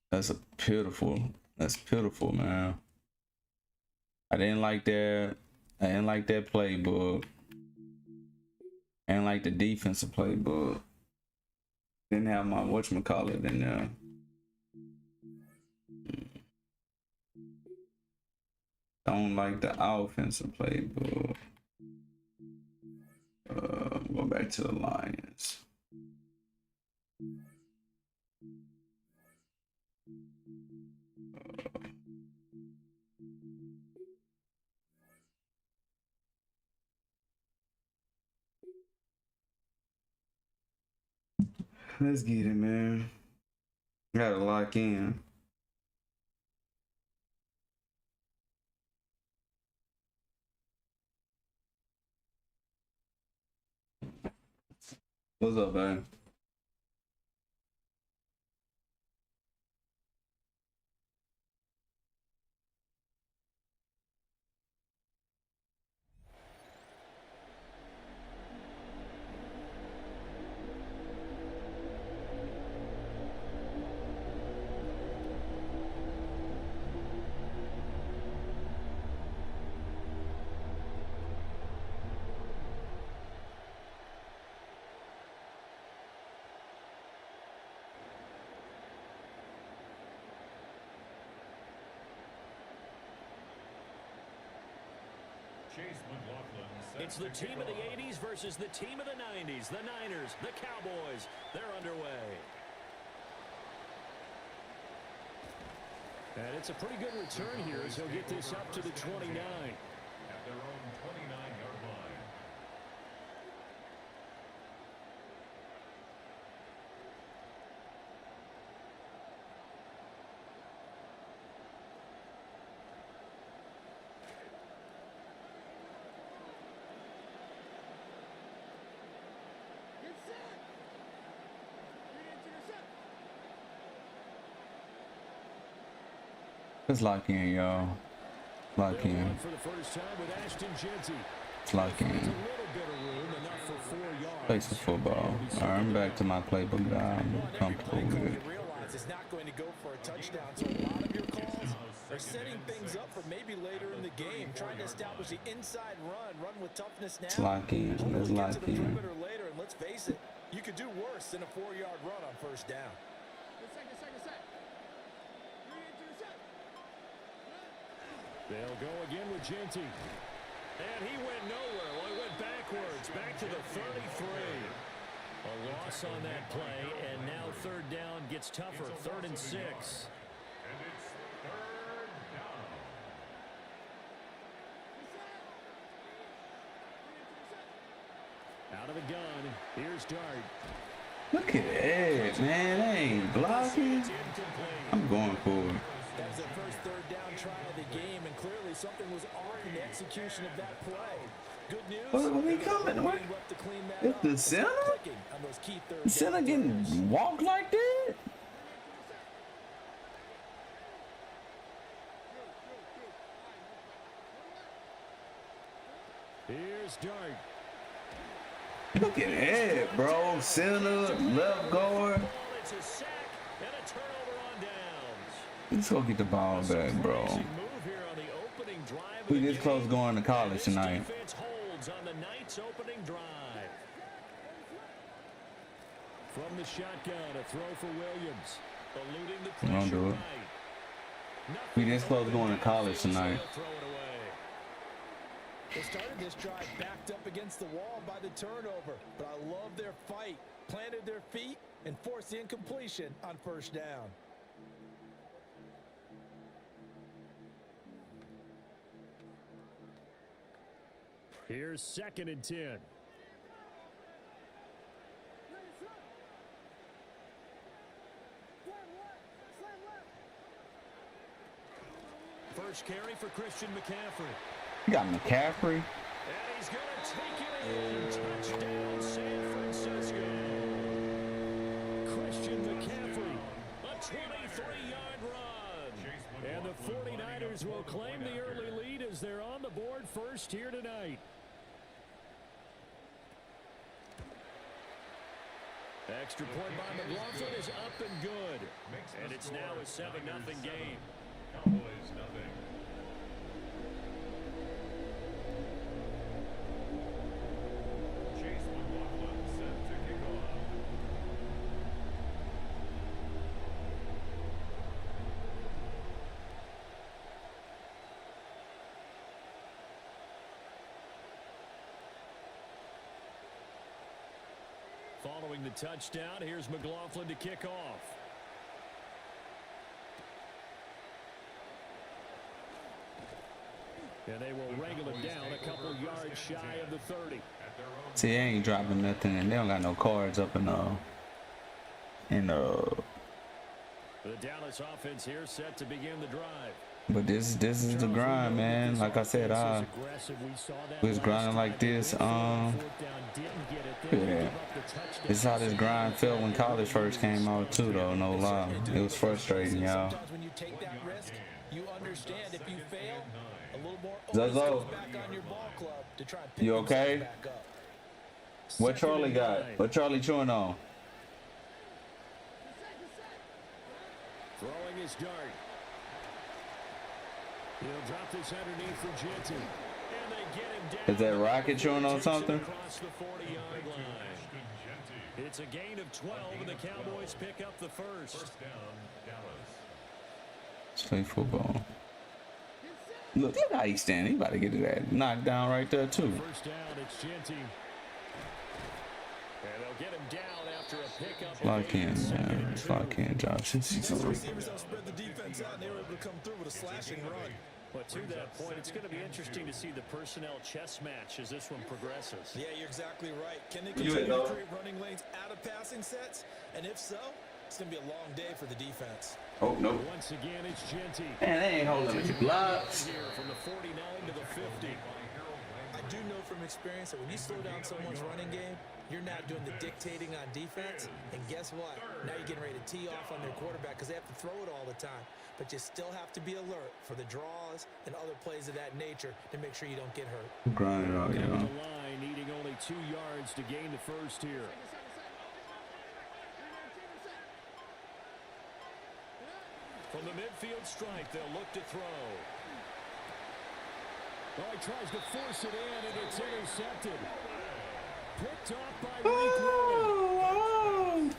That's pitiful, man. I didn't like that playbook. I didn't like the defensive playbook. Didn't have my whatchamacallit in there. Don't like the offensive playbook. Go back to the Lions. Let's get it, man. Gotta lock in. What's up, man? It's the team of the 80s versus the team of the 90s. The Niners, the Cowboys, they're underway. And it's a pretty good return here as he'll get this up to the 29. At their own 29-yard line. It's lock in, y'all. Lock in. For the first time with Ashton Genty. It's lock in. Play some football. Alright, I'm back to my playbook that I'm comfortable with. It's not going to go for a touchdown, so a lot of your calls are setting things up for maybe later in the game, trying to establish the inside run with toughness now. Let's lock in. Let's lock in. Later, and let's face it, you could do worse than a 4-yard run on first down. They'll go again with Genty. And he went nowhere. Well, he went backwards, back to the 33. A loss on that play, and now third down gets tougher. 3rd and 6. And it's 3rd down. Out of the gun. Here's Dart. Look at it, man. They ain't blocking. I'm going for it. That was the first 3rd down try of the game, and clearly something was off in the execution of that play. Good news. What are we coming? What? It's the center? The center getting walked like that? Here's Dart. Look at that, bro. Center, left guard. It's a sack and a turnover on downs. Let's go get the ball back, bro. We this close going to college tonight. Defense holds on the Knights' opening drive. From the shotgun, a throw for Williams. Eluding the pressure. Don't do it. We this close going to college tonight. They started this drive backed up against the wall by the turnover, but I love their fight. Planted their feet and forced the incompletion on first down. Here's 2nd and 10. First carry for Christian McCaffrey. You got McCaffrey. And he's going to take it in. Touchdown, San Francisco. Christian McCaffrey, a 23-yard run. And the 49ers will claim the early lead as they're on the board first here tonight. Extra point by McLaughlin is up and good. And it's now a 7-0 game. Cowboys nothing. Chase McLaughlin set to kick off. Following the touchdown, here's McLaughlin to kick off. And they will wrangle it down a couple yards shy of the 30. See, they ain't dropping nothing, and they don't got no cards up in the The Dallas offense here set to begin the drive. But this is the grind, man. Like I said, we was grinding like this. Yeah. This is how this grind felt when college first came out too, though. No lie, it was frustrating, y'all. When you take that risk, you understand if you fail, a little more Zazo, back on your ball club to try and pick you okay? back up. What Charlie got? What Charlie chewing on? Throwing his dart. He'll drop this underneath for Genty. And they get him down. Is that Rocket chewing on something? Across the 40-yard line. It's a gain of 12, and the Cowboys pick up the first. First down, Dallas. Let's play football. Look how he's standing. He about to get that knocked down right there too. First down, it's Genty. And they'll get him down after a pickup. Lock in, man. Lock in, Josh. Receivers don't spread the defense out, and they were able to come through with a slashing run. But to that point, it's going to be interesting to see the personnel chess match as this one progresses. Yeah, you're exactly right. Can they continue to create running lanes out of passing sets? And if so, it's going to be a long day for the defense. Oh, no. Once again, it's Genty. Man, they ain't holding the blocks. Here from the 49 to the 50. I do know from experience that when you slow down someone's running game, you're not doing the dictating on defense. And guess what? Now you're getting ready to tee off on their quarterback because they have to throw it all the time. But you still have to be alert for the draws and other plays of that nature to make sure you don't get hurt. Grind it out, The yeah. line needing only 2 yards to gain the first here. From the midfield stripe, they'll look to throw. Oh, he tries to force it in, and it's intercepted. Picked off by Mike Williams.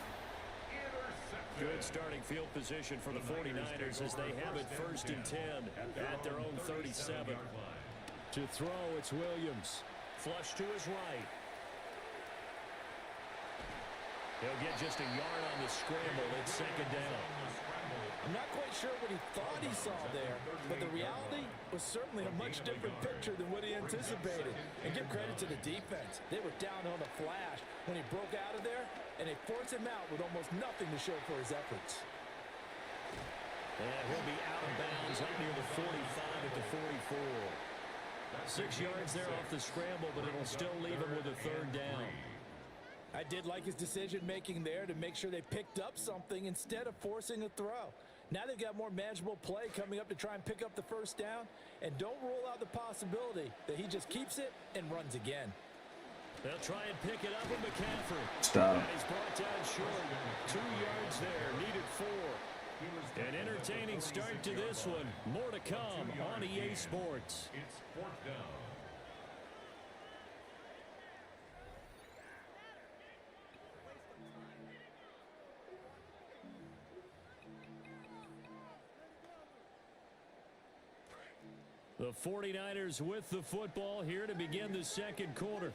Good starting field position for the 49ers as they have it 1st and 10 at their own 37. To throw, it's Williams. Flush to his right. He'll get just a yard on the scramble. It's 2nd down. I'm not quite sure what he thought he saw there, but the reality was certainly a much different picture than what he anticipated. And give credit to the defense. They were down on the flash when he broke out of there, and they forced him out with almost nothing to show for his efforts. And he'll be out of bounds up near the 45 at the 44. 6 yards there off the scramble, but it'll still leave him with a 3rd down. I did like his decision-making there to make sure they picked up something instead of forcing a throw. Now they've got more manageable play coming up to try and pick up the 1st down, and don't rule out the possibility that he just keeps it and runs again. They'll try and pick it up with McCaffrey. Stop. And he's brought down short. 2 yards there, needed 4. An entertaining start to this one. More to come on EA Sports. It's 4th down. The 49ers with the football here to begin the 2nd quarter.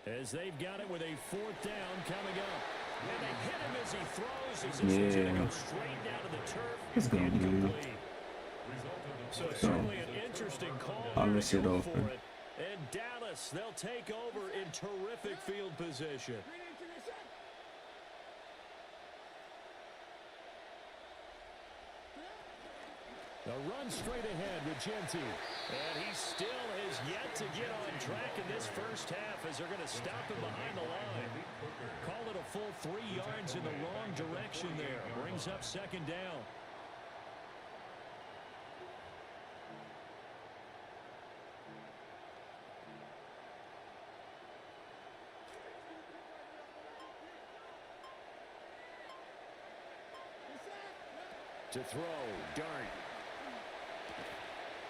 As they've got it with a 4th down coming up. And they hit him as he throws. As this one's going to go straight down to the turf. It's going to be. So certainly an interesting call. I'll miss it open. And Dallas, they'll take over in terrific field position. A run straight ahead with Genty. And he still has yet to get on track in this first half as they're going to stop him behind the line. Call it a full 3 yards in the wrong direction there. Brings up 2nd down. To throw, Dart.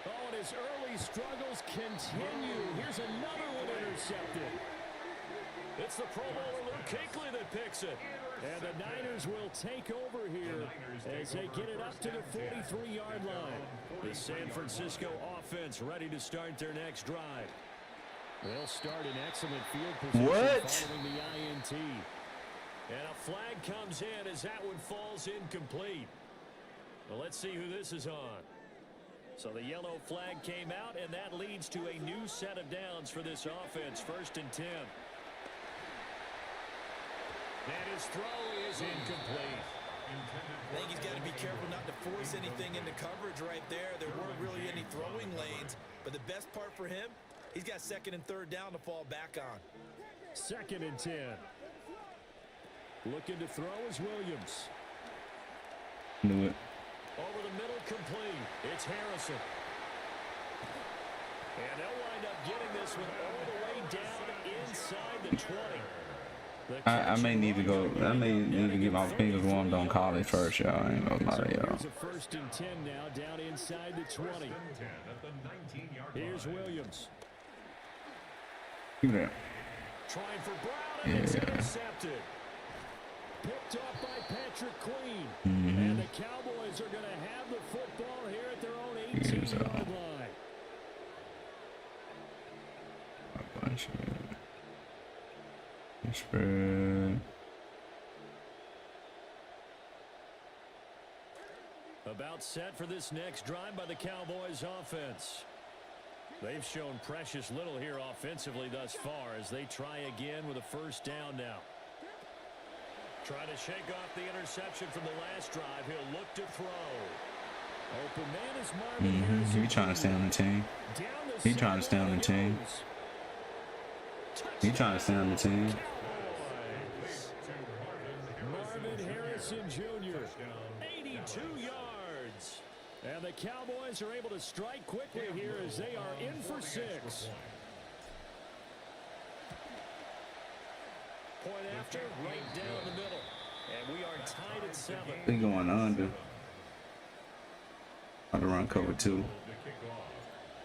Oh, and his early struggles continue. Here's another one intercepted. It's the Pro Bowler Luke Kuechly that picks it. And the Niners will take over here as they get it up to the 43-yard line. The San Francisco offense ready to start their next drive. They'll start in excellent field position following the INT. And a flag comes in as that one falls incomplete. Well, let's see who this is on. So the yellow flag came out, and that leads to a new set of downs for this offense. 1st and 10. And his throw is incomplete. I think he's got to be careful not to force anything into coverage right there. There weren't really any throwing lanes, but the best part for him, he's got 2nd and 3rd down to fall back on. 2nd and 10. Looking to throw is Williams. Knew it. Over the middle, complete. It's Harrison. And they'll wind up getting this one all the way down inside the 20. I may need to go. I may need to get my fingers warmed on college first, y'all. I ain't gonna lie to y'all. Here's a 1st and 10 now, down inside the 20. Here's Williams. Keep it there. Trying for Brown, and it's intercepted. Picked off by Patrick Queen. And the Cowboys are going to have the football here at their own 18-yard line. Spread. About set for this next drive by the Cowboys offense. They've shown precious little here offensively thus far as they try again with a first down now. Trying to shake off the interception from the last drive. He'll look to throw. Open man is Marvin Harrison. He trying to stay on the team. He trying to stay on the team. He trying to stay on the team. Marvin Harrison Jr. 82 yards. And the Cowboys are able to strike quickly here as they are in for 6. Point after, right down the middle. And we are tied at 7. They going under. On the run cover 2.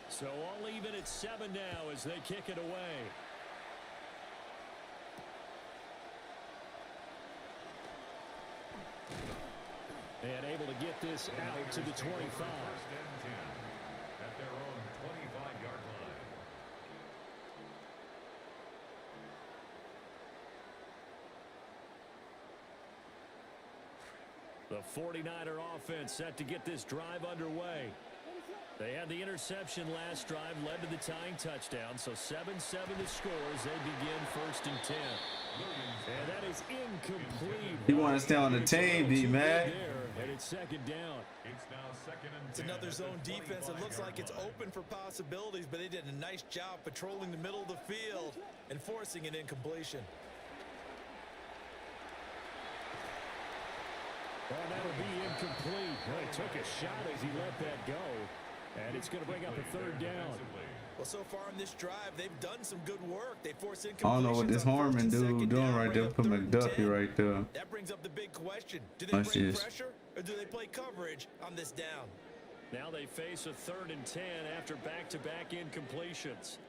So all even at 7 now as they kick it away. And able to get this out to the 25. At their own 25-yard line. The 49er offense set to get this drive underway. They had the interception last drive, led to the tying touchdown, so 7-7 the score as they begin 1st and 10. And that is incomplete. He want to stay on the team, D-Mac. And it's 2nd down. It's now 2nd and 10. It's another zone defense. It looks like it's open for possibilities, but they did a nice job patrolling the middle of the field and forcing an incompletion. Well, that'll be incomplete. Well, he took a shot as he let that go. And it's going to bring up a 3rd down. Well, so far in this drive, they've done some good work. They forced incompletions. I don't know what this Harmon dude doing right there. Put McDuffie right there. That brings up the big question. Do they bring pressure or do they play coverage on this down? Now they face a 3rd and 10 after back-to-back incompletions.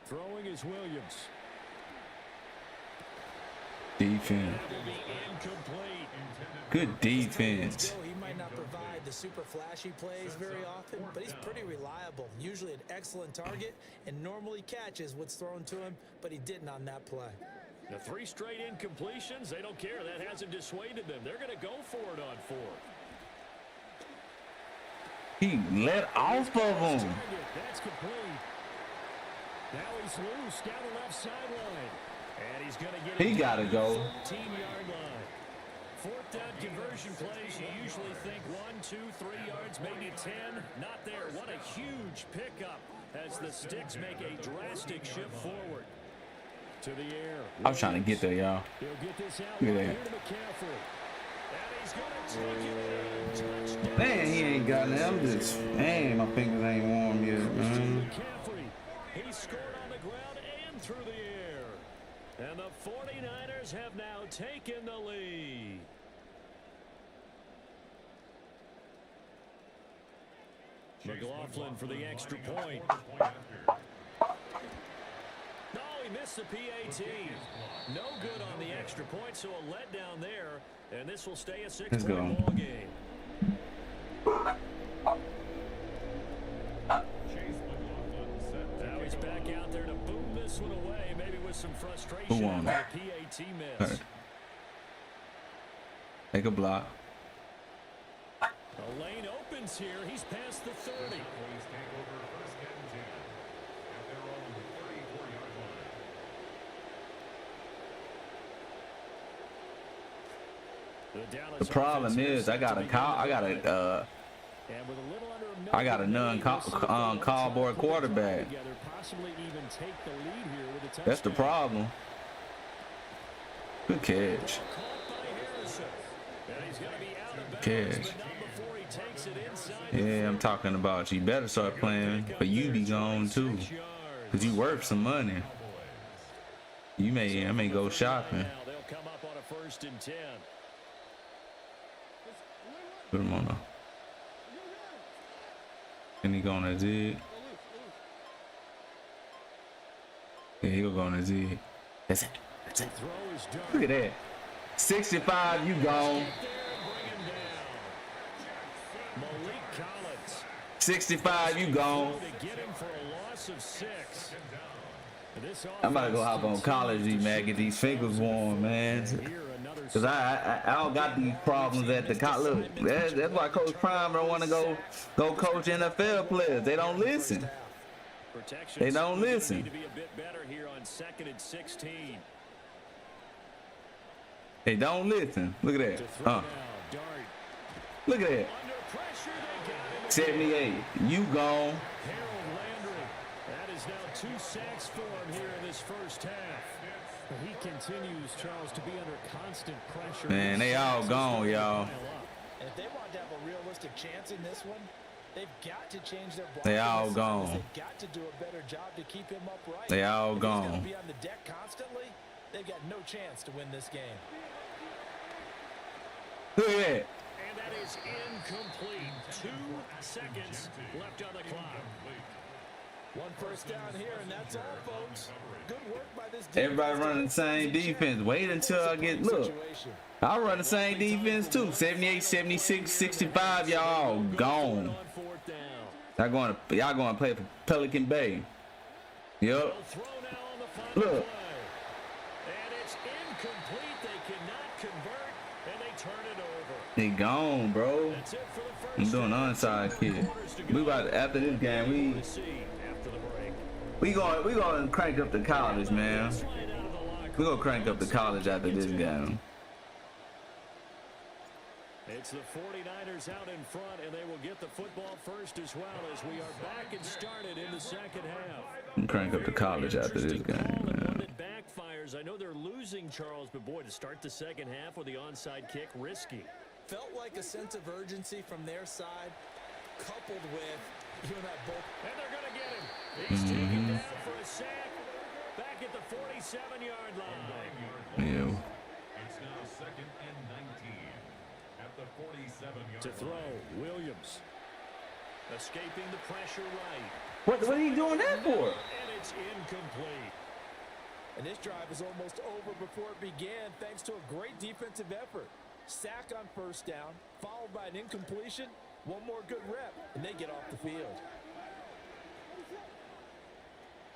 Throwing is Williams. Defense. Good defense. He might not provide the super flashy plays very often, but he's pretty reliable. Usually an excellent target and normally catches what's thrown to him, but he didn't on that play. The 3 straight incompletions, they don't care. That hasn't dissuaded them. They're going to go for it on 4th. He let off of him. That's complete. Now he's loose down the left sideline. And he's going to get He got to go. 14-yard line. 4th down conversion plays, you usually think 1, 2, 3 yards, maybe 10. Not there. What a huge pickup as the Sticks make a drastic shift forward. To the air. I was trying to get there, y'all. He'll get this out Look at right that. here to McCaffrey. And he's going to take it in. Touchdown. Man, he ain't got it. I'm just, man, my fingers ain't warm yet, man. McCaffrey. He scored on the ground and through the air. And the 49ers have now taken the lead. McLaughlin for the extra point. No, he missed the PAT. No good on the extra point, so a letdown there. And this will stay a 6-point ball game. Now he's back out there to boom this one away, maybe with some frustration. Who won? The PAT miss. Take a block. A lane opens here. He's past the 30. The problem is I got a non-cardboard quarterback. That's the problem. Good catch. Catch. Yeah, I'm talking about you better start playing, but you be gone too, cause you worth some money. I may go shopping. They'll come up on a 1st and 10. Put him on. And he go on a zig. Yeah, he'll go on a zig. That's it. That's it. Look at that. 65, you gone. 65, you gone. To get him for a loss of 6. I'm about to go hop on college, man. Get these fingers warm, man. Cause I don't got these problems at the college. Look, that's why Coach Prime don't want to go coach NFL players. They don't listen. They don't listen. Need to be a bit better here on 2nd and 16. They don't listen. Look at that. Look at that. 78. You gone. That is now 2 sacks for him here in this first half. He continues, Charles, to be under constant pressure. Man, they all gone, y'all. And if they want to have a realistic chance in this one, they've got to change their block. They all gone. They've got to do a better job to keep him upright. They all if gone. He's going to be on the deck constantly. They've got no chance to win this game. Look at that. And that is incomplete. 2 seconds left on the clock. 1 first down here, and that's all, folks. Good work by this defense. Everybody running the same defense. Wait until I get, look. I run the same defense too. 78, 76, 65, y'all gone. Y'all going to play for Pelican Bay. Yep. Look. And it's incomplete. They cannot convert, and they turn it over. They gone, bro. I'm doing onside kick. We about to, after this game, we gonna crank up the college, man. We gonna crank up the college after this game. It's the 49ers out in front, and they will get the football first as well as we are back and started in the second half. And crank up the college after this game, man. It backfires. I know they're losing, Charles, but boy, to start the second half with the onside kick, risky. Felt like a sense of urgency from their side, coupled with you and I both. And they're going to get him. He's taken down for a sack back at the 47-yard line. Yeah. It's now 2nd and 19 at the 47-yard To throw, Williams. Escaping the pressure right. What are you doing that for? And it's incomplete. And this drive is almost over before it began, thanks to a great defensive effort. Sack on first down, followed by an incompletion. One more good rep, and they get off the field.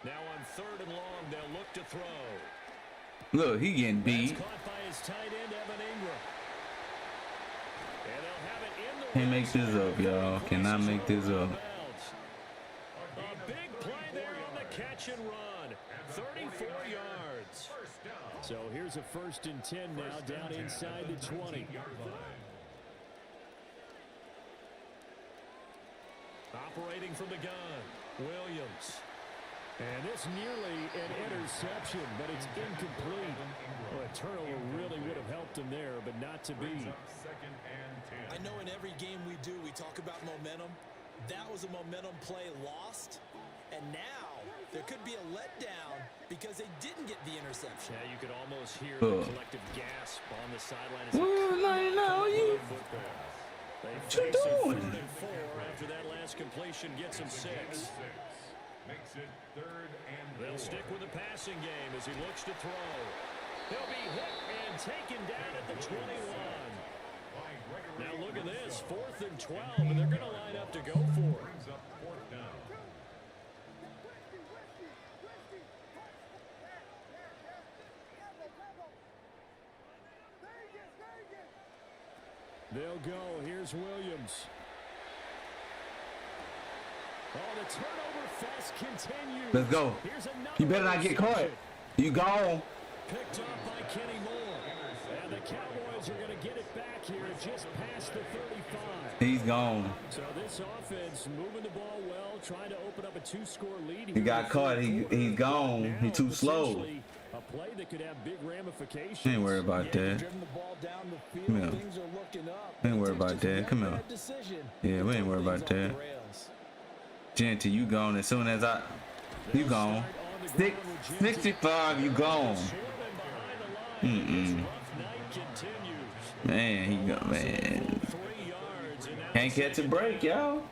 Now on 3rd and long, they'll look to throw. Look, he getting beat. That's caught by his tight end, Evan Ingram. And they'll have it in the Can't make this up, y'all. Cannot make this up. A big play there on the catch and run. 34 yards. So here's a 1st and 10 now, down inside the 20. Operating from the gun, Williams. And it's nearly an interception, but it's incomplete. Well, a turnover really would have helped him there, but not to be. I know in every game we do, we talk about momentum. That was a momentum play lost. And now there could be a letdown because they didn't get the interception. Yeah, you could almost hear the collective gasp on the sideline. What you doing? 3rd and 4 after that last completion gets him 6. Makes it 3rd and 4. They'll stick with the passing game as he looks to throw. He'll be hit and taken down at the 21. Now look at this, 4th and 12, and they're going to line up to go for it. Brings up 4th down. They'll go. Here's Williams. Oh, the turnover fest continues. Let's go. You better not get caught. You gone. Picked up by Kenny Moore. And the Cowboys are going to get it back here just past the 35. He's gone. So this offense moving the ball well, trying to open up a 2-score lead. He got caught. He's gone. He's too slow. A play that could have big ramifications. Ain't worried about that. Come here. Ain't worried about that. Come here. Yeah, we ain't worried about that. Genty, you gone as soon as you gone. 65, you gone. Man, he gone, man. Can't catch a break, y'all.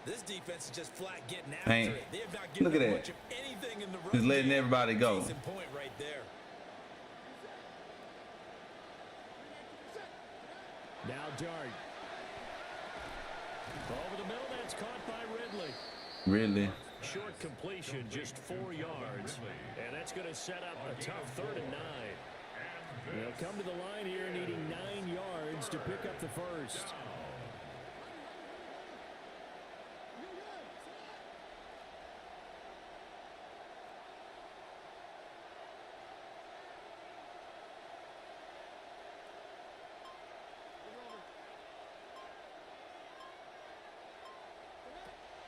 This defense is just flat getting after it. They have not given Look at much that. of anything in the run Just letting game. everybody go. Case in point right there. Now Dart. Over the middle, that's caught by Ridley. Really? Short completion, just 4 yards. And that's going to set up a tough 3rd and 9. They'll come to the line here needing 9 yards to pick up the first.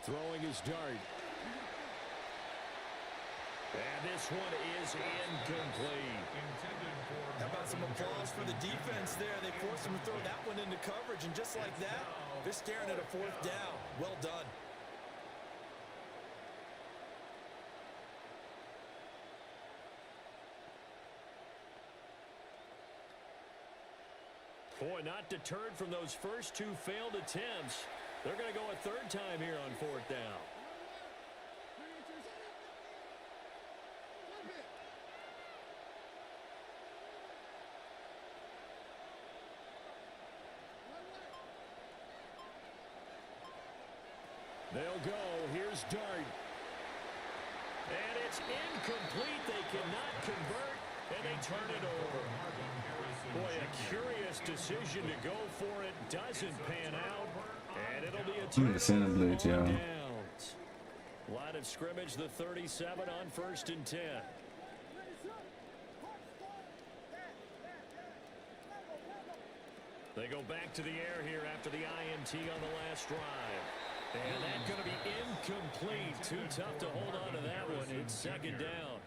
Throwing his dart. And this one is incomplete. How about some applause for the defense there? They forced him to throw that one into coverage, and just like that, they're staring at a 4th down. Well done. Boy, not deterred from those first 2 failed attempts. They're going to go a 3rd time here on 4th down. They'll go. Here's Dart. And it's incomplete. They cannot convert, and they turn it over. Boy, a curious decision to go for it. Doesn't pan out. And it'll be a turnover on downs. Line of scrimmage, the 37 on 1st and 10. They go back to the air here after the INT on the last drive. And that's going to be incomplete. Too tough to hold on to that one. It's 2nd down.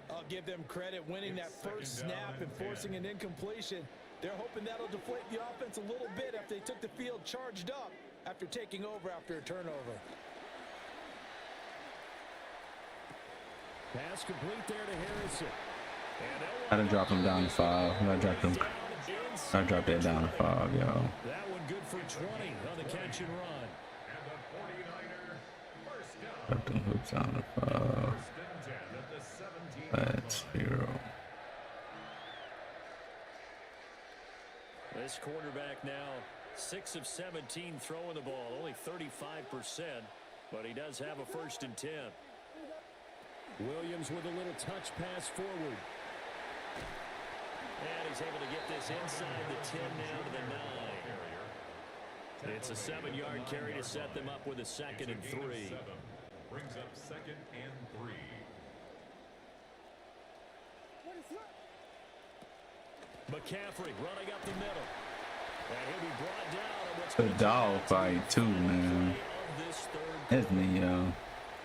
I'll give them credit winning that first snap and forcing an incompletion. They're hoping that'll deflate the offense a little bit after they took the field charged up after taking over after a turnover. Pass complete there to Harrison. I done dropped him down to 5. I dropped that down to 5, yo. That one good for 20 on the catch and run. Drop them hooks down to 5. That's 0. This quarterback now 6 of 17 throwing the ball, only 35%, but he does have a 1st and 10. Williams with a little touch pass forward. And he's able to get this inside the 10 now to the 9. It's a 7-yard carry to set them up with a 2nd and 3. Brings up 2nd and 3. McCaffrey running up the middle. And he'll be brought down. The dog fight too, man. That's me, yo.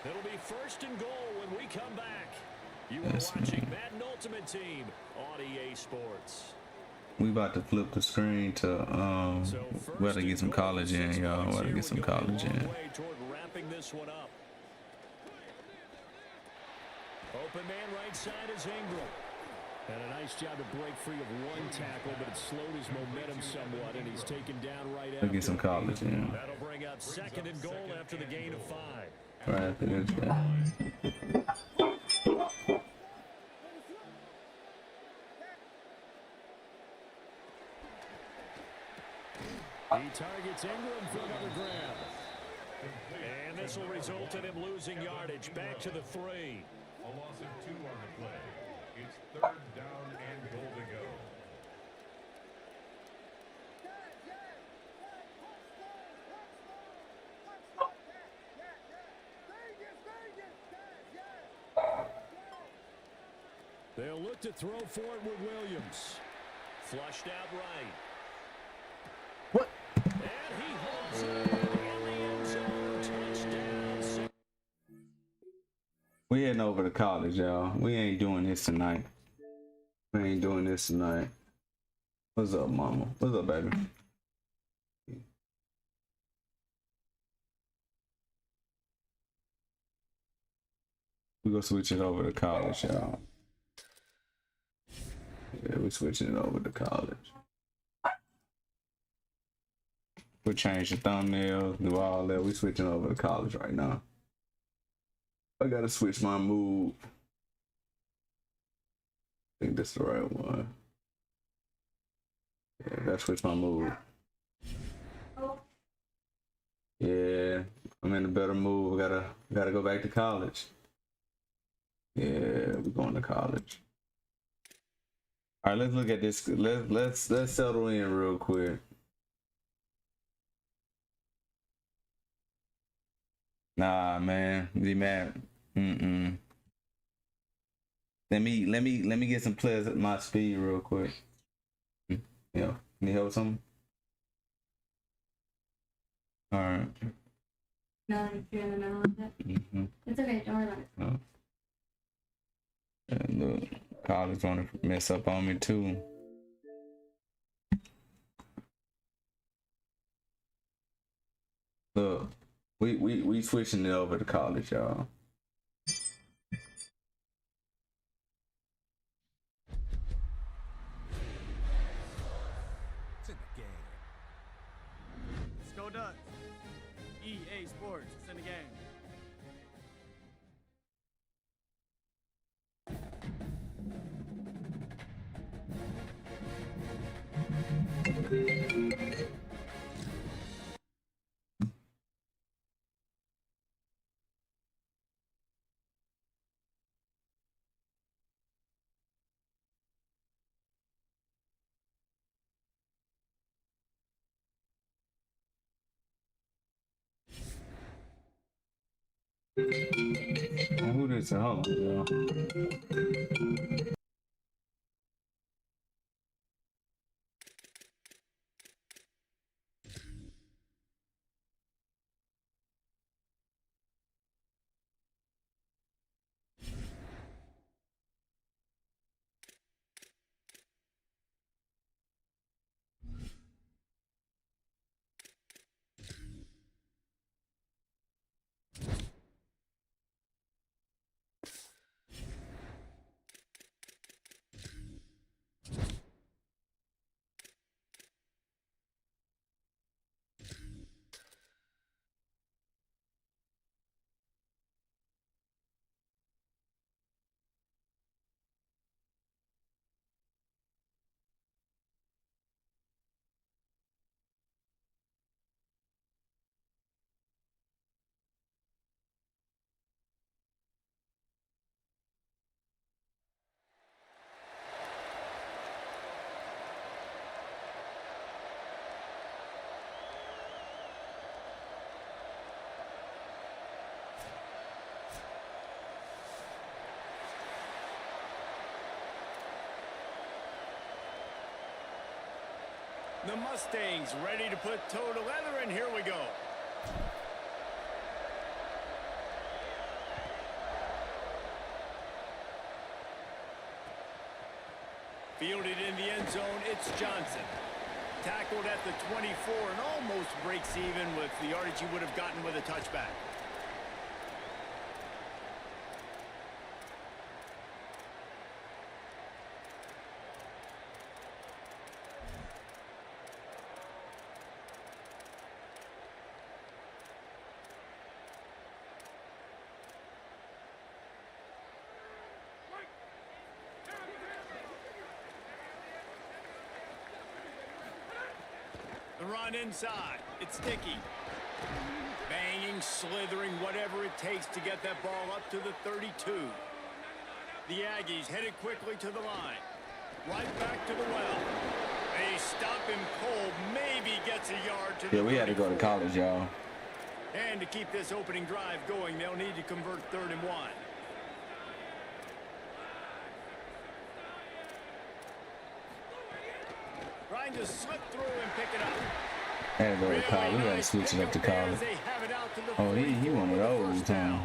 It'll be 1st and goal when we come back. You are watching Madden Ultimate Team on EA Sports. We about to flip the screen to we gotta get some college in, y'all. We gotta get some college in. Wrapping this one up. Open man right side is Ingram. And a nice job to break free of one tackle, but it slowed his momentum somewhat, and he's taken down right after. Get some college in. That'll bring up 2nd and goal after the gain of 5. Right after this guy. He targets Ingram for another grab. And this will result in him losing yardage. Back to the 3. A loss of 2 on the play. It's 3rd down and goal to go. They'll look to throw for it with Williams. Flushed out right. What? And he holds it in the end zone. Touchdown. We heading over to college, y'all. We ain't doing this tonight. We ain't doing this tonight. What's up, mama? What's up, baby? We gonna switch it over to college, y'all. Yeah, we switching it over to college. We'll change the thumbnails, do all that. We switching over to college right now. I gotta switch my mood. I think that's the right one. Yeah, I gotta switch my mood. Yeah, I'm in a better mood. Gotta go back to college. Yeah, we're going to college. All right, let's look at this. Let's settle in real quick. Nah, man, Z-Man. Let me get some players at my speed real quick. Yeah, need help with something? All right. No, if you're in the middle of it. It's okay, don't worry about it. And look, college want to mess up on me too. Look, we switching it over to college, y'all. It's in the game. Let's go Ducks. EA Sports, it's in the game. Who this? Hold on, y'all. The Mustangs ready to put toe to leather, and here we go. Fielded in the end zone, it's Johnson. Tackled at the 24 and almost breaks even with the yardage he would have gotten with a touchback. The run inside. It's sticky. Banging, slithering, whatever it takes to get that ball up to the 32. The Aggies headed quickly to the line. Right back to the well. They stop him cold. Maybe gets a yard to the 34. We had to go to college, y'all. And to keep this opening drive going, they'll need to convert 3rd and 1. Trying to slip through and pick it up. Had to go to college. We gotta switch it up to college. Oh, he one of those, huh?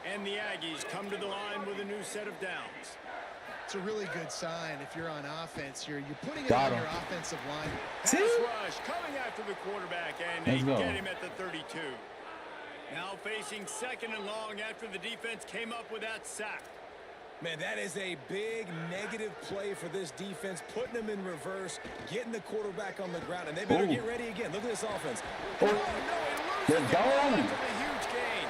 And the Aggies come to the line with a new set of downs. It's a really good sign if you're on offense. You're putting it on your offensive line. Pass rush coming after the quarterback, and they get him at the 32. Now facing 2nd and long after the defense came up with that sack. Man, that is a big negative play for this defense, putting them in reverse, getting the quarterback on the ground, and they better get ready again. Look at this offense. Oh, no, he loses it. A huge gain.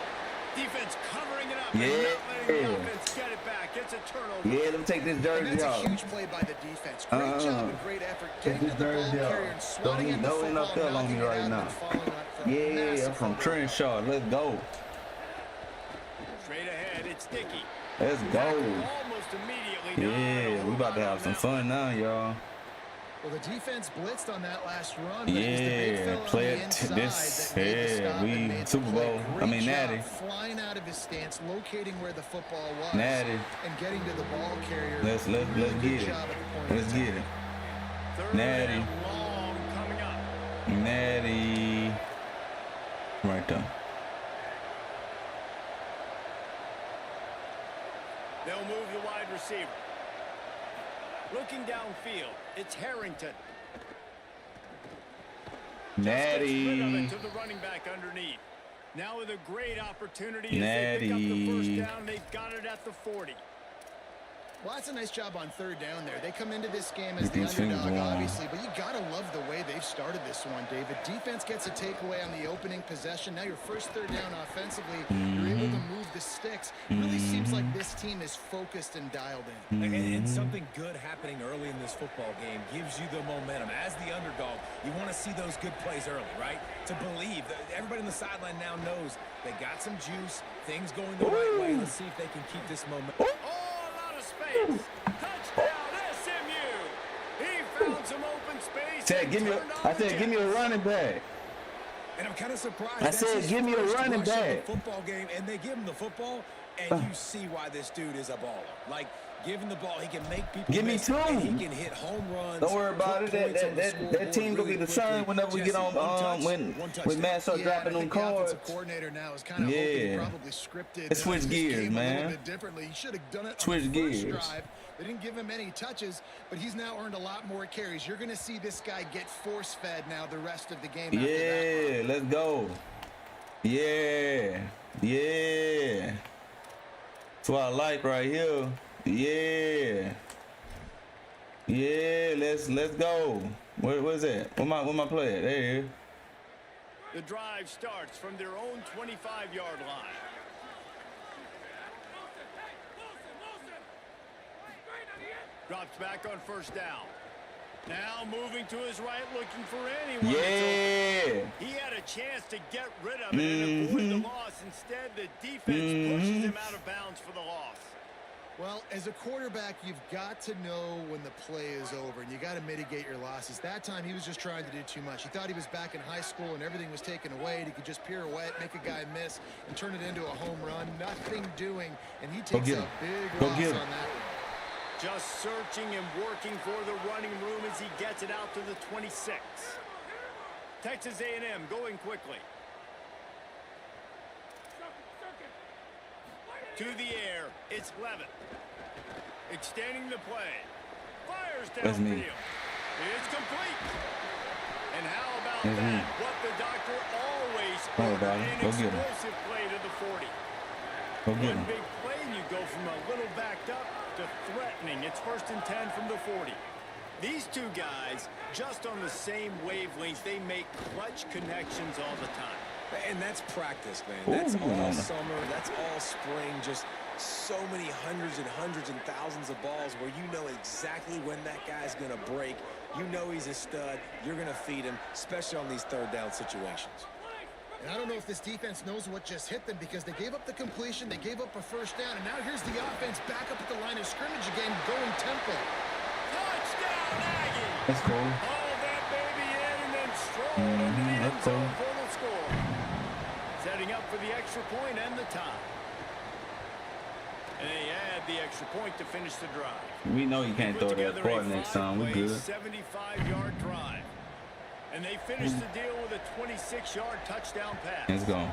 Defense covering it up and not letting the offense get it back. It's a turnover. Yeah, let me take this jersey off. That's a huge play by the defense. Great job and great effort getting to the ball carrier and swatting at the football, knocking it out, and for a Yeah, massive from fumble recovery. Crenshaw. Let's go. Straight ahead, it's Dickey. Let's go. Almost immediately. Yeah, we about to have some fun now, y'all. Well, the defense blitzed on that last run, but it was the big Yeah, fella play on the it. inside This, that made the stop and we made the Super play. Bowl. Great I mean, job Natty. flying out of his stance, locating where the football was, Natty. and getting to the ball carrier. Let's Really get good it. job at the point of Let's attack. get it. Third Natty. and long coming up. Natty. Right there. They'll move the wide receiver. Looking downfield, it's Harrington. Natty. To the running back underneath. Now with a great opportunity as they pick up the first Natty. down. They've got it at the 40. Well, that's a nice job on third down there. They come into this game as Get the these things underdog, going. obviously, but you got to love the way they've started this one, David. Defense gets a takeaway on the opening possession. Now your first third down offensively, you're able to move the sticks. It really seems like this team is focused and dialed in. And something good happening early in this football game gives you the momentum. As the underdog, you want to see those good plays early, right? To believe. Everybody on the sideline now knows they got some juice, things going the right way. Let's see if they can keep this momentum. Oh, a lot of space. Touchdown, SMU. He found some open space. Said, give me a running back. And I'm kind of surprised. I That's said, his give me a first running rush of the back. football game, and they give him the football, and you see why this dude is a baller. Like, give him the ball, he can make people Give me miss, two. and he can hit home runs. Don't worry about it. put points on the That scoreboard team gonna really be the same quickly. whenever we get Jesse, on when touchdown. Matt start dropping I them think the cards. offensive coordinator now is kind of hoping he Yeah. probably scripted Let's switch this gears, game a man. little bit differently. He should have done it Switch on the first gears. drive. They didn't give him any touches, but he's now earned a lot more carries. You're going to see this guy get force-fed now the rest of the game after that. Yeah, let's go. Yeah, yeah. That's what I like right here. Yeah, yeah. Let's go. Where's that? Where my play at? There it is. The drive starts from their own 25-yard line. Drops back on first down. Now moving to his right, looking for anyone. Yeah. He had a chance to get rid of it and avoid the loss. Instead, the defense pushes him out of bounds for the loss. Well, as a quarterback, you've got to know when the play is over, and you got to mitigate your losses. That time, he was just trying to do too much. He thought he was back in high school and everything was taken away, and he could just pirouette, make a guy miss, and turn it into a home run. Nothing doing, and he takes a big loss on that one. Just searching and working for the running room as he gets it out to the 26. Texas A&M going quickly. To the air, it's Levitt. Extending the play. Fires That's me. downfield. It's complete. And how about That's that? me. What the doctor always Oh, ordered, God. an Go get him. explosive play to the 40. Go get One him. big play and you go from a little backed up to threatening. It's 1st and 10 from the 40. These two guys, just on the same wavelength, they make clutch connections all the time. And that's practice, man. That's Ooh. all summer. That's all spring. Just so many hundreds and thousands of balls where you know exactly when that guy's going to break. You know he's a stud. You're going to feed him, especially on these third down situations. And I don't know if this defense knows what just hit them because they gave up the completion, they gave up a first down, and now here's the offense back up at the line of scrimmage again, going tempo. Touchdown, Aggie! That's cool. Hauled that baby in and then strolled into the end that's zone cool. for the score. Setting up for the extra point and the tie. And they add the extra point to finish the drive. We know you can't Put throw that together ball a next time. We five-play, good. 75-yard drive. And they finish the deal with a 26-yard touchdown pass. Let's go.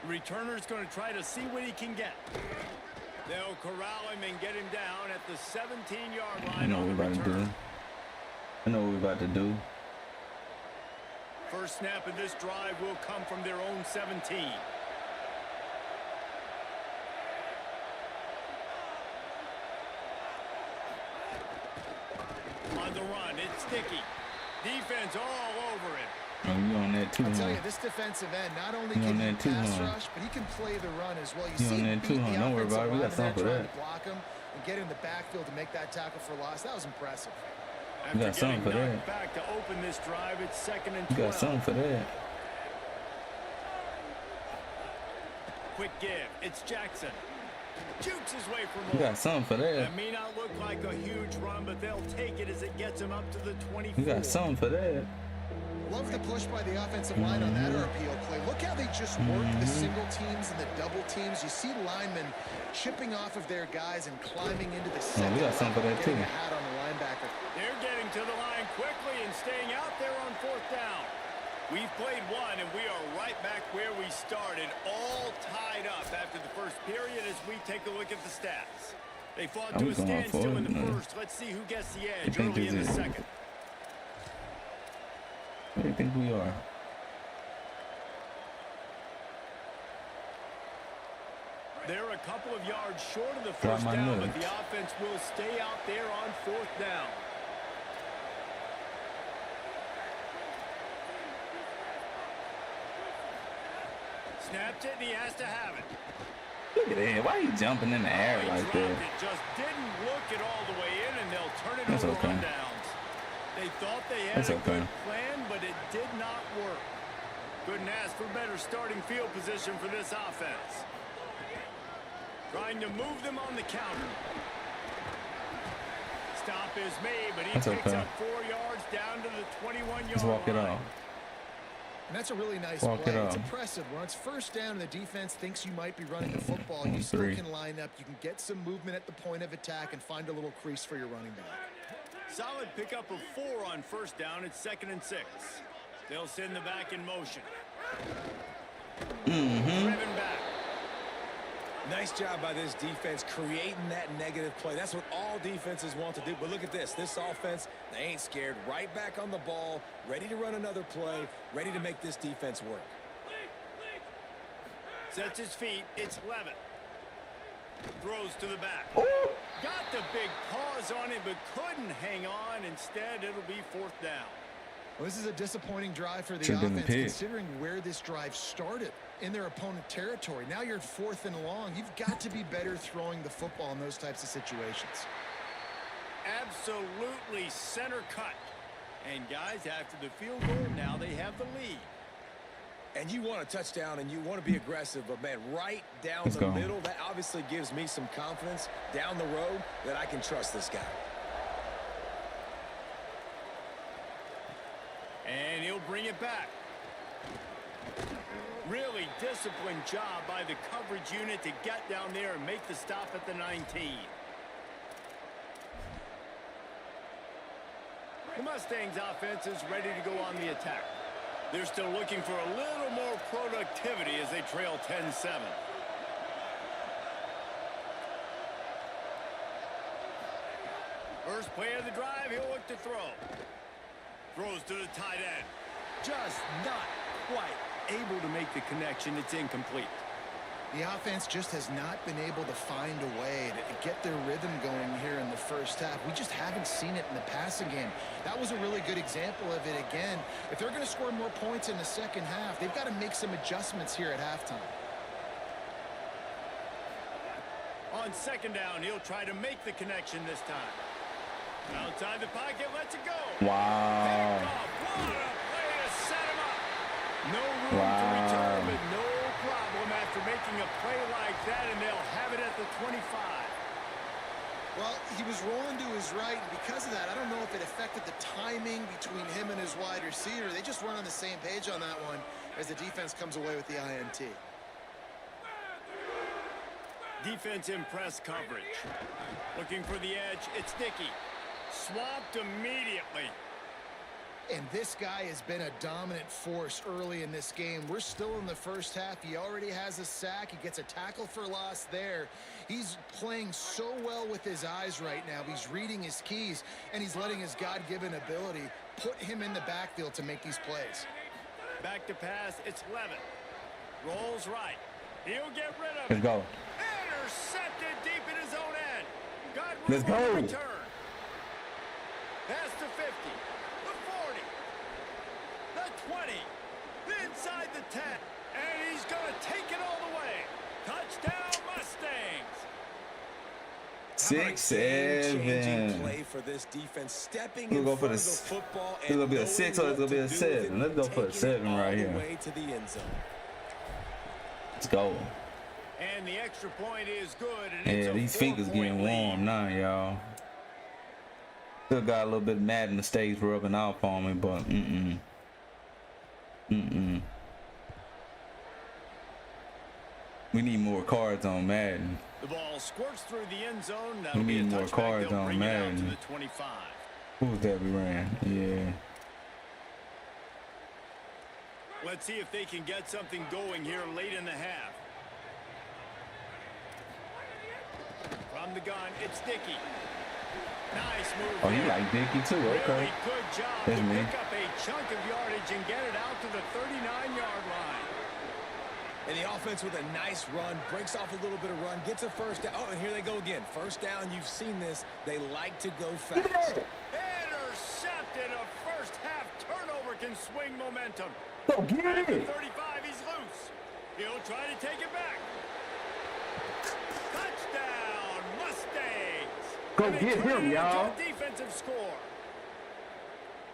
Returner's going to try to see what he can get. They'll corral him and get him down at the 17-yard line. I know what we're about to do. I know what we're about to do. First snap of this drive will come from their own 17. On the run, it's Dickey. Defense all over it. Oh, you on that too, I'll tell huh? you, this defensive end, not only You on can he that too, pass huh? rush, but he can play the run as well. You You see on him that too, beat huh? the Don't worry offensive about it. We got lineman something for trying that. to block him and get in the backfield to make that tackle for loss. That was impressive. You got something for that. Back to open this drive, it's 2nd and 12. You got something for that. Quick give. It's Jackson. Jukes his way for You more. got something for that. That may not look like a huge run, but they'll take it as it gets him up to the 24. You got something for that. Love the push by the offensive line on that RPO play. Look how they just work the single teams and the double teams. You see linemen chipping off of their guys and climbing into the second. We got something for that too. Getting a hat on the linebacker. They're getting to the line quickly and staying out there on 4th down. We've played one, and we are right back where we started, all tied up after the first period as we take a look at the stats. They fought to a standstill in the first. Let's see who gets the edge early in the second. What do you think we are? They're a couple of yards short of the first down, but the offense will stay out there on 4th down. Snapped it, and he has to have it. Look at that. Why are you jumping in the air like that? It just didn't look it all the way in, and they'll turn it over on downs. They thought they had a good plan, but it did not work. Couldn't ask for better starting field position for this offense. Trying to move them on the counter. Stop is made, but he picks up 4 yards down to the 21-yard line. Let's walk it off. And that's a really nice play. It's impressive. When it's 1st down and the defense thinks you might be running the football, you still can line up. You can get some movement at the point of attack and find a little crease for your running back. Solid pickup of 4 on 1st down. It's 2nd and 6. They'll send the back in motion. Driven back. Nice job by this defense creating that negative play. That's what all defenses want to do. But look at this. This offense, they ain't scared. Right back on the ball, ready to run another play, ready to make this defense work. Sets his feet. It's Levitt. Throws to the back. Ooh. Got the big pause on it, but couldn't hang on. Instead, it'll be 4th down. Well, this is a disappointing drive for the offense, considering where this drive started in their opponent territory. Now you're 4th and long. You've got to be better throwing the football in those types of situations. Absolutely center cut. And guys, after the field goal, now they have the lead. And you want a touchdown and you want to be aggressive, but man, right down the middle, that obviously gives me some confidence down the road that I can trust this guy. And he'll bring it back. Really disciplined job by the coverage unit to get down there and make the stop at the 19. The Mustangs offense is ready to go on the attack. They're still looking for a little more productivity as they trail 10-7. First play of the drive, he'll look to throw. Throws to the tight end. Just not quite able to make the connection. It's incomplete. The offense just has not been able to find a way to get their rhythm going here in the first half. We just haven't seen it in the passing game. That was a really good example of it again. If they're going to score more points in the second half, they've got to make some adjustments here at halftime. On 2nd down, he'll try to make the connection this time. Outside the pocket, lets it go. Wow. What a play to set him up. No room to return, but no problem after making a play like that, and they'll have it at the 25. Well, he was rolling to his right, and because of that, I don't know if it affected the timing between him and his wide receiver. They just weren't on the same page on that one as the defense comes away with the INT. Defense in press coverage. Looking for the edge. It's Dickey. Swamped immediately. And this guy has been a dominant force early in this game. We're still in the first half. He already has a sack. He gets a tackle for loss there. He's playing so well with his eyes right now. He's reading his keys, and he's letting his God-given ability put him in the backfield to make these plays. Back to pass. It's Levitt. Rolls right. He'll get rid of it. Let's go. Intercepted deep in his own end. Got room Let's go. to return. Past the 50. The 40. The 20. Inside the 10. And he's going to take it all the way. Touchdown, Mustangs. game-changing play for this defense, stepping in front of the football. It's gonna be a 6 or it's gonna be a 7. Let's go for a 7 right here. Way to the end zone. Let's go. And the extra point is good. And these fingers getting warm now, y'all. Still got a little bit of Madden the stage rubbing off on me, but we need more cards on Madden. The ball squirts through the end zone. We need more cards on Madden. Who was that we ran? Yeah. Let's see if they can get something going here late in the half. From the gun, it's Dickey. Nice move. Oh, you like Dickey too? Okay. Really good job That's to me. pick up a chunk of yardage and get it out to the 39-yard line. And the offense with a nice run, breaks off a little bit of run, gets a first down. Oh, and here they go again. First down, you've seen this. They like to go fast. Intercepted. A first half turnover can swing momentum. Go get At the it. 35, he's loose. He'll try to take it back. Touchdown, Mustangs. Go And they get turn him, it into y'all. a defensive score.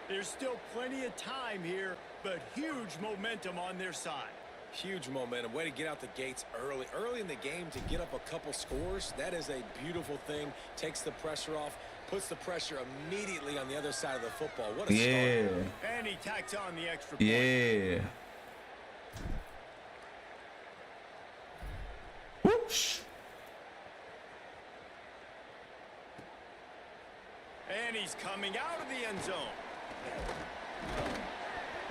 There's still plenty of time here, but huge momentum on their side. Huge momentum. Way to get out the gates early. Early in the game to get up a couple scores. That is a beautiful thing. Takes the pressure off. Puts the pressure immediately on the other side of the football. What a start. And he tacks on the extra point. Yeah. Whoosh. And he's coming out of the end zone.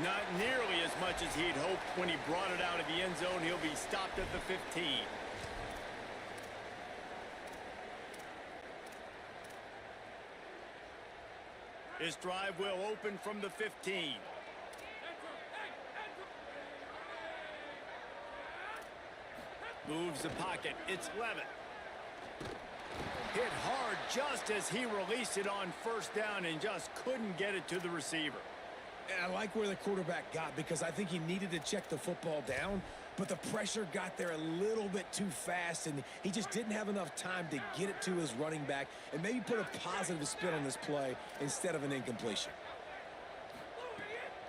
Not nearly as much as he'd hoped when he brought it out of the end zone. He'll be stopped at the 15. This drive will open from the 15. Moves the pocket. It's Levitt. Hit hard just as he released it on first down and just couldn't get it to the receiver. And I like where the quarterback got because I think he needed to check the football down, but the pressure got there a little bit too fast, and he just didn't have enough time to get it to his running back and maybe put a positive spin on this play instead of an incompletion.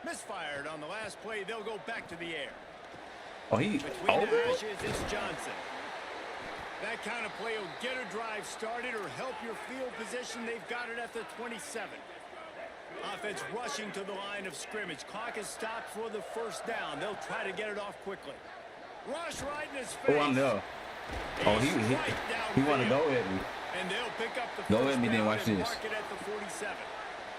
Misfired on the last play. They'll go back to the air. Oh, he Between the hashes, it's Johnson. That kind of play will get a drive started or help your field position. They've got it at the 27. Offense rushing to the line of scrimmage. Clock is stopped for the first down. They'll try to get it off quickly. Rush right in his face. Oh, I'm there. Oh, he want to go at me. And they'll pick up the Go first at me then, down watch and this. mark it at the 47.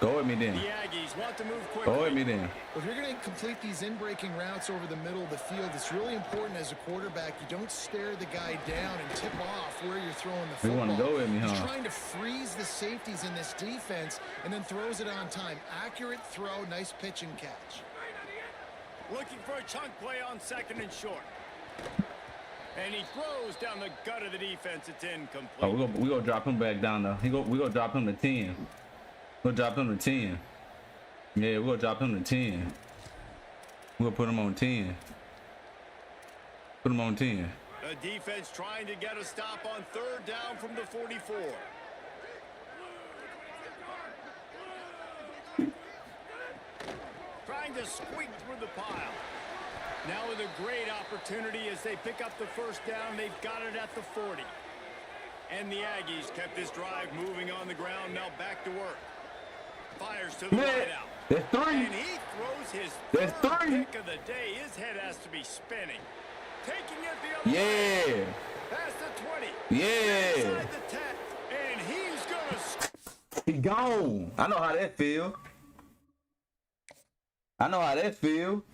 Go at me then. The Aggies want to move quickly. Go at me then. If you're going to complete these in-breaking routes over the middle of the field, it's really important as a quarterback you don't stare the guy down and tip off where you're throwing the football. You want to go at me, He's huh? trying to freeze the safeties in this defense and then throws it on time. Accurate throw, nice pitch and catch. Looking for a chunk play on second and short. And he throws down the gut of the defense. It's incomplete. Oh, we gonna drop him back down there. We gonna drop him to 10. We'll drop him to 10. Yeah, we're gonna drop him to 10. We'll put him on 10. Put him on 10. The defense trying to get a stop on third down from the 44. Trying to squeak through the pile. Now with a great opportunity as they pick up the first down. They've got it at the 40. And the Aggies kept this drive moving on the ground. Now back to work. Fires to the wideout. That's 3. And he throws his That's third 3. pick of the day. His head has to be spinning. Taking it the other way. Yeah. Past the 20. Yeah. Inside the 10. And he's going to He gone. I know how that feel. I know how that feel.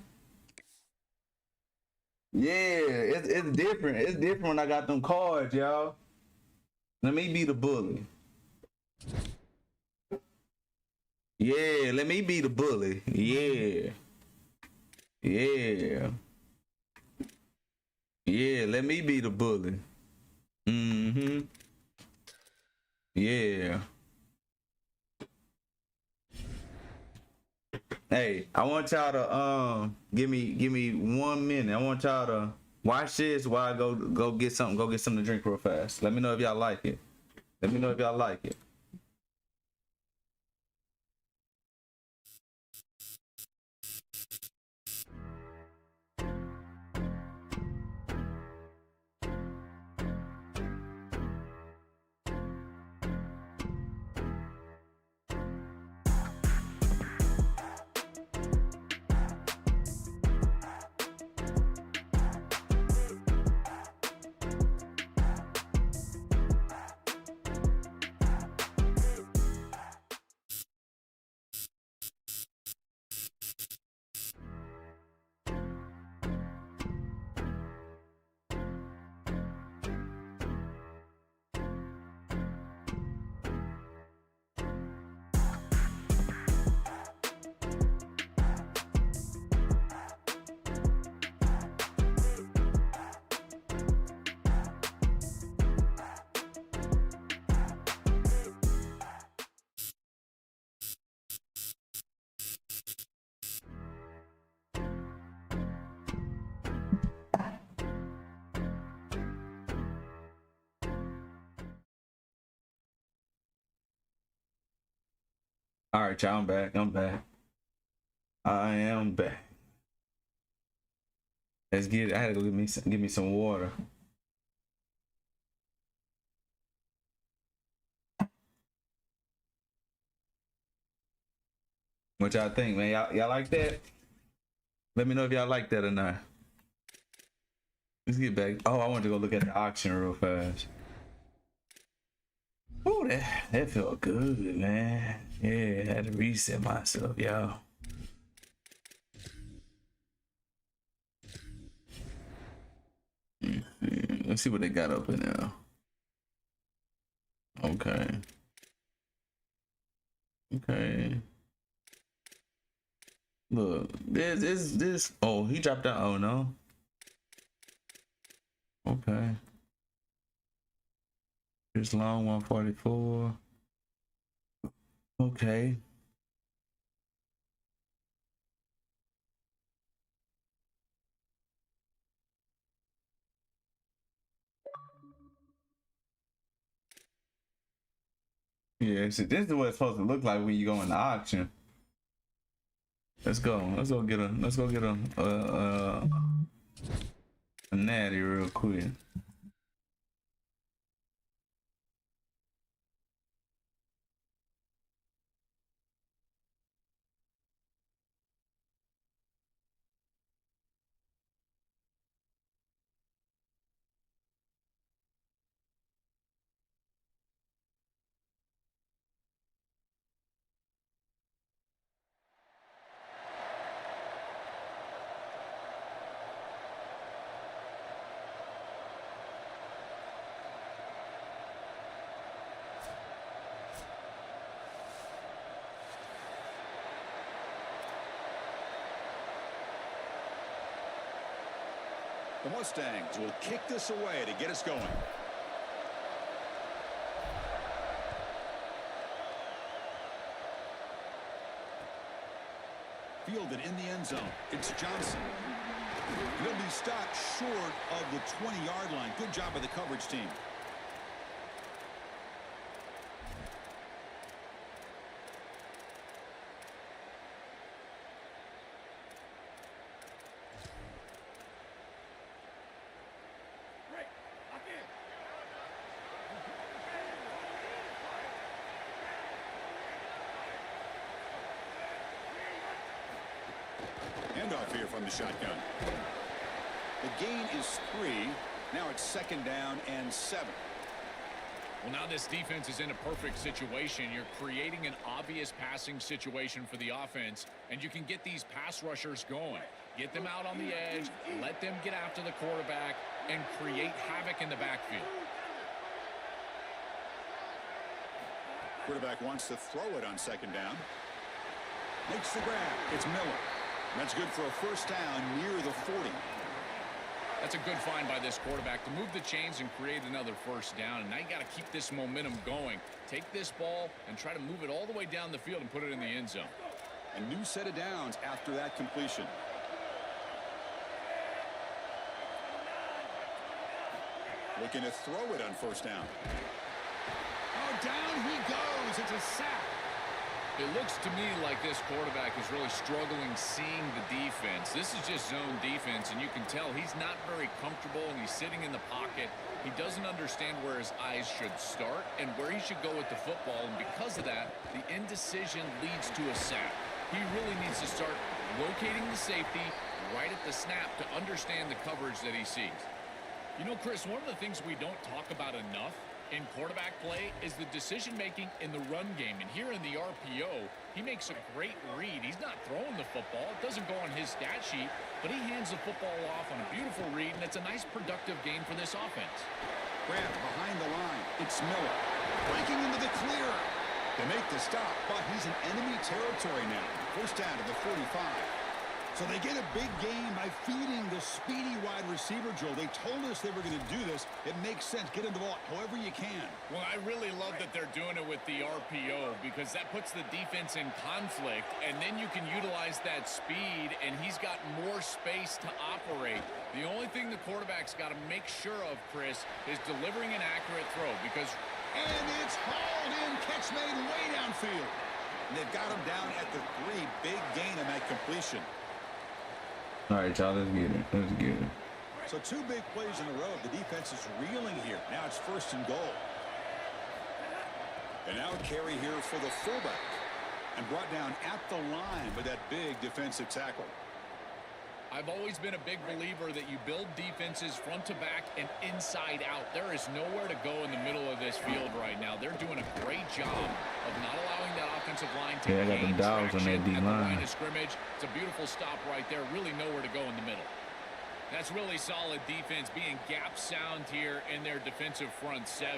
Yeah, it's different. It's different when I got them cards, y'all. Let me be the bully. Yeah, let me be the bully. Yeah. Yeah. Yeah, let me be the bully. Mm-hmm. Yeah. Hey, I want y'all to give me 1 minute. I want y'all to watch this while I go get something to drink real fast. Let me know if y'all like it. Let me know if y'all like it. All right, y'all, I'm back. I am back. Let's get it. I had to go give me some water. What y'all think, man? Y'all like that? Let me know if y'all like that or not. Let's get back. Oh, I wanted to go look at the auction real fast. Ooh, that felt good, man. Yeah, I had to reset myself, y'all. Let's see what they got up in there. Okay. Look, this. Oh, he dropped out. Oh no. Okay. Here's long 144. Okay. Yeah, see, this is what it's supposed to look like when you go in the auction. Let's go get a natty real quick. The Mustangs will kick this away to get us going. Fielded in the end zone. It's Johnson. He'll be stopped short of the 20-yard line. Good job by the coverage team. Handoff here from the shotgun. The gain is 3. Now it's 2nd down and 7. Well, now this defense is in a perfect situation. You're creating an obvious passing situation for the offense, and you can get these pass rushers going. Get them out on the edge, let them get after the quarterback, and create havoc in the backfield. Quarterback wants to throw it on 2nd down. Makes the grab. It's Miller. That's good for a first down near the 40. That's a good find by this quarterback to move the chains and create another first down. And now you got to keep this momentum going. Take this ball and try to move it all the way down the field and put it in the end zone. A new set of downs after that completion. Looking to throw it on first down. down he goes. It's a sack. It looks to me like this quarterback is really struggling seeing the defense. This is just zone defense, and you can tell he's not very comfortable, and he's sitting in the pocket. He doesn't understand where his eyes should start and where he should go with the football, and because of that, the indecision leads to a sack. He really needs to start locating the safety right at the snap to understand the coverage that he sees. You know, Chris, one of the things we don't talk about enough in quarterback play is the decision-making in the run game. And here in the RPO, he makes a great read. He's not throwing the football. It doesn't go on his stat sheet, but he hands the football off on a beautiful read, and it's a nice productive game for this offense. Grant behind the line. It's Miller. Breaking into the clear. They make the stop, but he's in enemy territory now. First down to the 45. So they get a big gain by feeding the speedy wide receiver, Joe. They told us they were going to do this. It makes sense. Get him the ball however you can. Well, I really love that they're doing it with the RPO because that puts the defense in conflict, and then you can utilize that speed, and he's got more space to operate. The only thing the quarterback's got to make sure of, Chris, is delivering an accurate throw because... And it's hauled in. Catch made way downfield. And they've got him down at the 3. Big gain on that completion. All right, y'all, let's get it. Let's get it. So 2 big plays in a row. The defense is reeling here. Now it's 1st and goal. And now a carry here for the fullback. And brought down at the line with that big defensive tackle. I've always been a big believer that you build defenses front to back and inside out. There is nowhere to go in the middle of this field right now. They're doing a great job of not allowing that offensive line to gain traction on that line of scrimmage. It's a beautiful stop right there. Really nowhere to go in the middle. That's really solid defense, being gap sound here in their defensive front 7.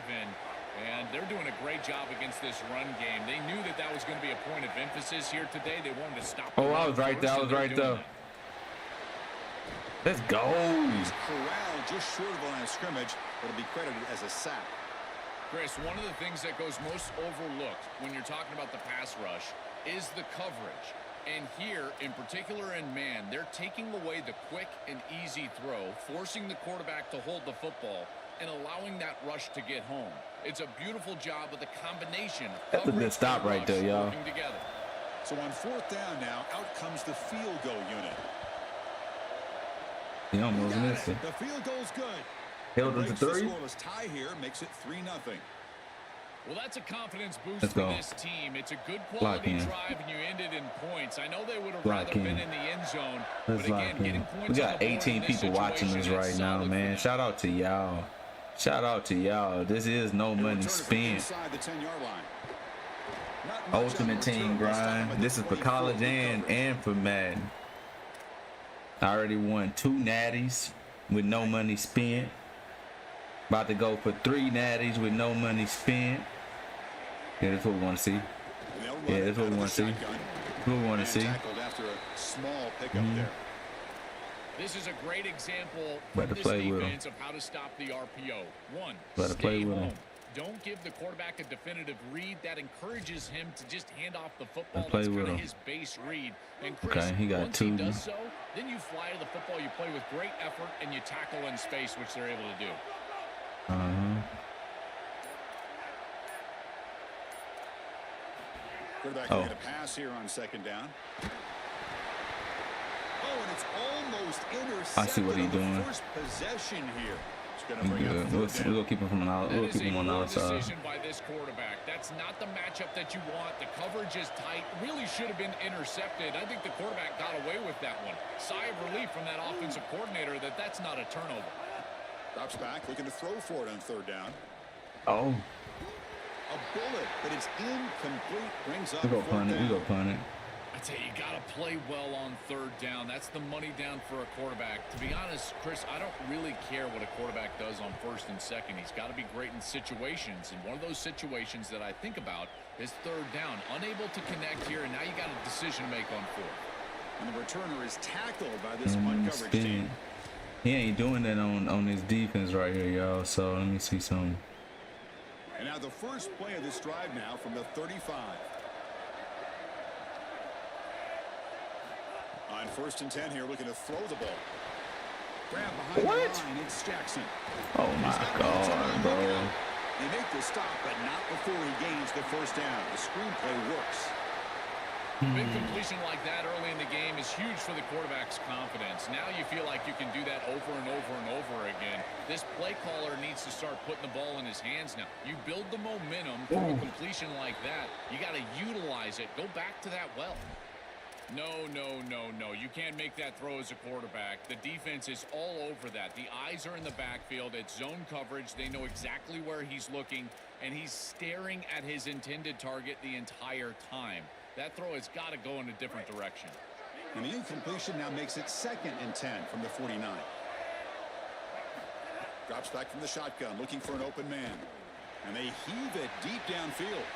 And they're doing a great job against this run game. They knew that that was going to be a point of emphasis here today. They wanted to stop. Oh, I was right there. I was right there. Let's go. He's corralled just short of the line of scrimmage, but it'll be credited as a sack. Chris, one of the things that goes most overlooked when you're talking about the pass rush is the coverage. And here, in particular in man, they're taking away the quick and easy throw, forcing the quarterback to hold the football, and allowing that rush to get home. It's a beautiful job with a combination of That's a good stop right there, y'all. So on 4th down now, out comes the field goal unit. He almost missed it. The field goal's good. Held him to 3. The scoreless tie here makes it 3-0. Well, that's a confidence boost for this team. It's a good quality drive, and you ended in points. I know they would have rather been in the end zone, but again, getting points. We got 18 people watching this right now, man. Shout out to y'all. Shout out to y'all. This is no money spent. Ultimate team grind. This is for college and for Madden. I already won 2 natties with no money spent. About to go for 3 natties with no money spent. Yeah, that's what we want to see. Yeah, that's what we want to see. That's what we want to see. After a small pickup there. This is a great example of this defense of how to stop the RPO. 1, stay home. Don't give the quarterback a definitive read. That encourages him to just hand off the football. That's kind of his base read. And Chris, he got once 2. He does so, then you fly to the football, you play with great effort, and you tackle in space, which they're able to do. Quarterback can get a pass here on 2nd down. Oh, and it's almost intercepted. I see what he's doing. First possession here. We'll keep him from the outside. We'll keep him on the outside. Decision by this quarterback. That's not the matchup that you want. The coverage is tight. Really should have been intercepted. I think the quarterback got away with that one. Sigh of relief from that offensive coordinator that that's not a turnover. Drops back, looking to throw for it on 3rd down. Oh. A bullet, but it's incomplete. Brings up. We go punt it. We go punt it. I tell you, you got to play well on 3rd down. That's the money down for a quarterback. To be honest, Chris, I don't really care what a quarterback does on 1st and 2nd. He's got to be great in situations. And one of those situations that I think about is 3rd down. Unable to connect here, and now you got a decision to make on 4th. And the returner is tackled by this one coverage team. He ain't doing that on his defense right here, y'all. So let me see something. And now the first play of this drive now from the 35. On 1st and 10 here, looking to throw the ball. Grab behind the line, it's Jackson. Oh my God, bro. They make the stop, but not before he gains the first down. The screenplay works. Big completion like that early in the game is huge for the quarterback's confidence. Now you feel like you can do that over and over and over again. This play caller needs to start putting the ball in his hands now. You build the momentum through a completion like that. You got to utilize it. Go back to that well. No, no, no, no. You can't make that throw as a quarterback. The defense is all over that. The eyes are in the backfield. It's zone coverage. They know exactly where he's looking, and he's staring at his intended target the entire time. That throw has got to go in a different direction. And the incompletion now makes it 2nd and 10 from the 49. Drops back from the shotgun, looking for an open man. And they heave it deep downfield.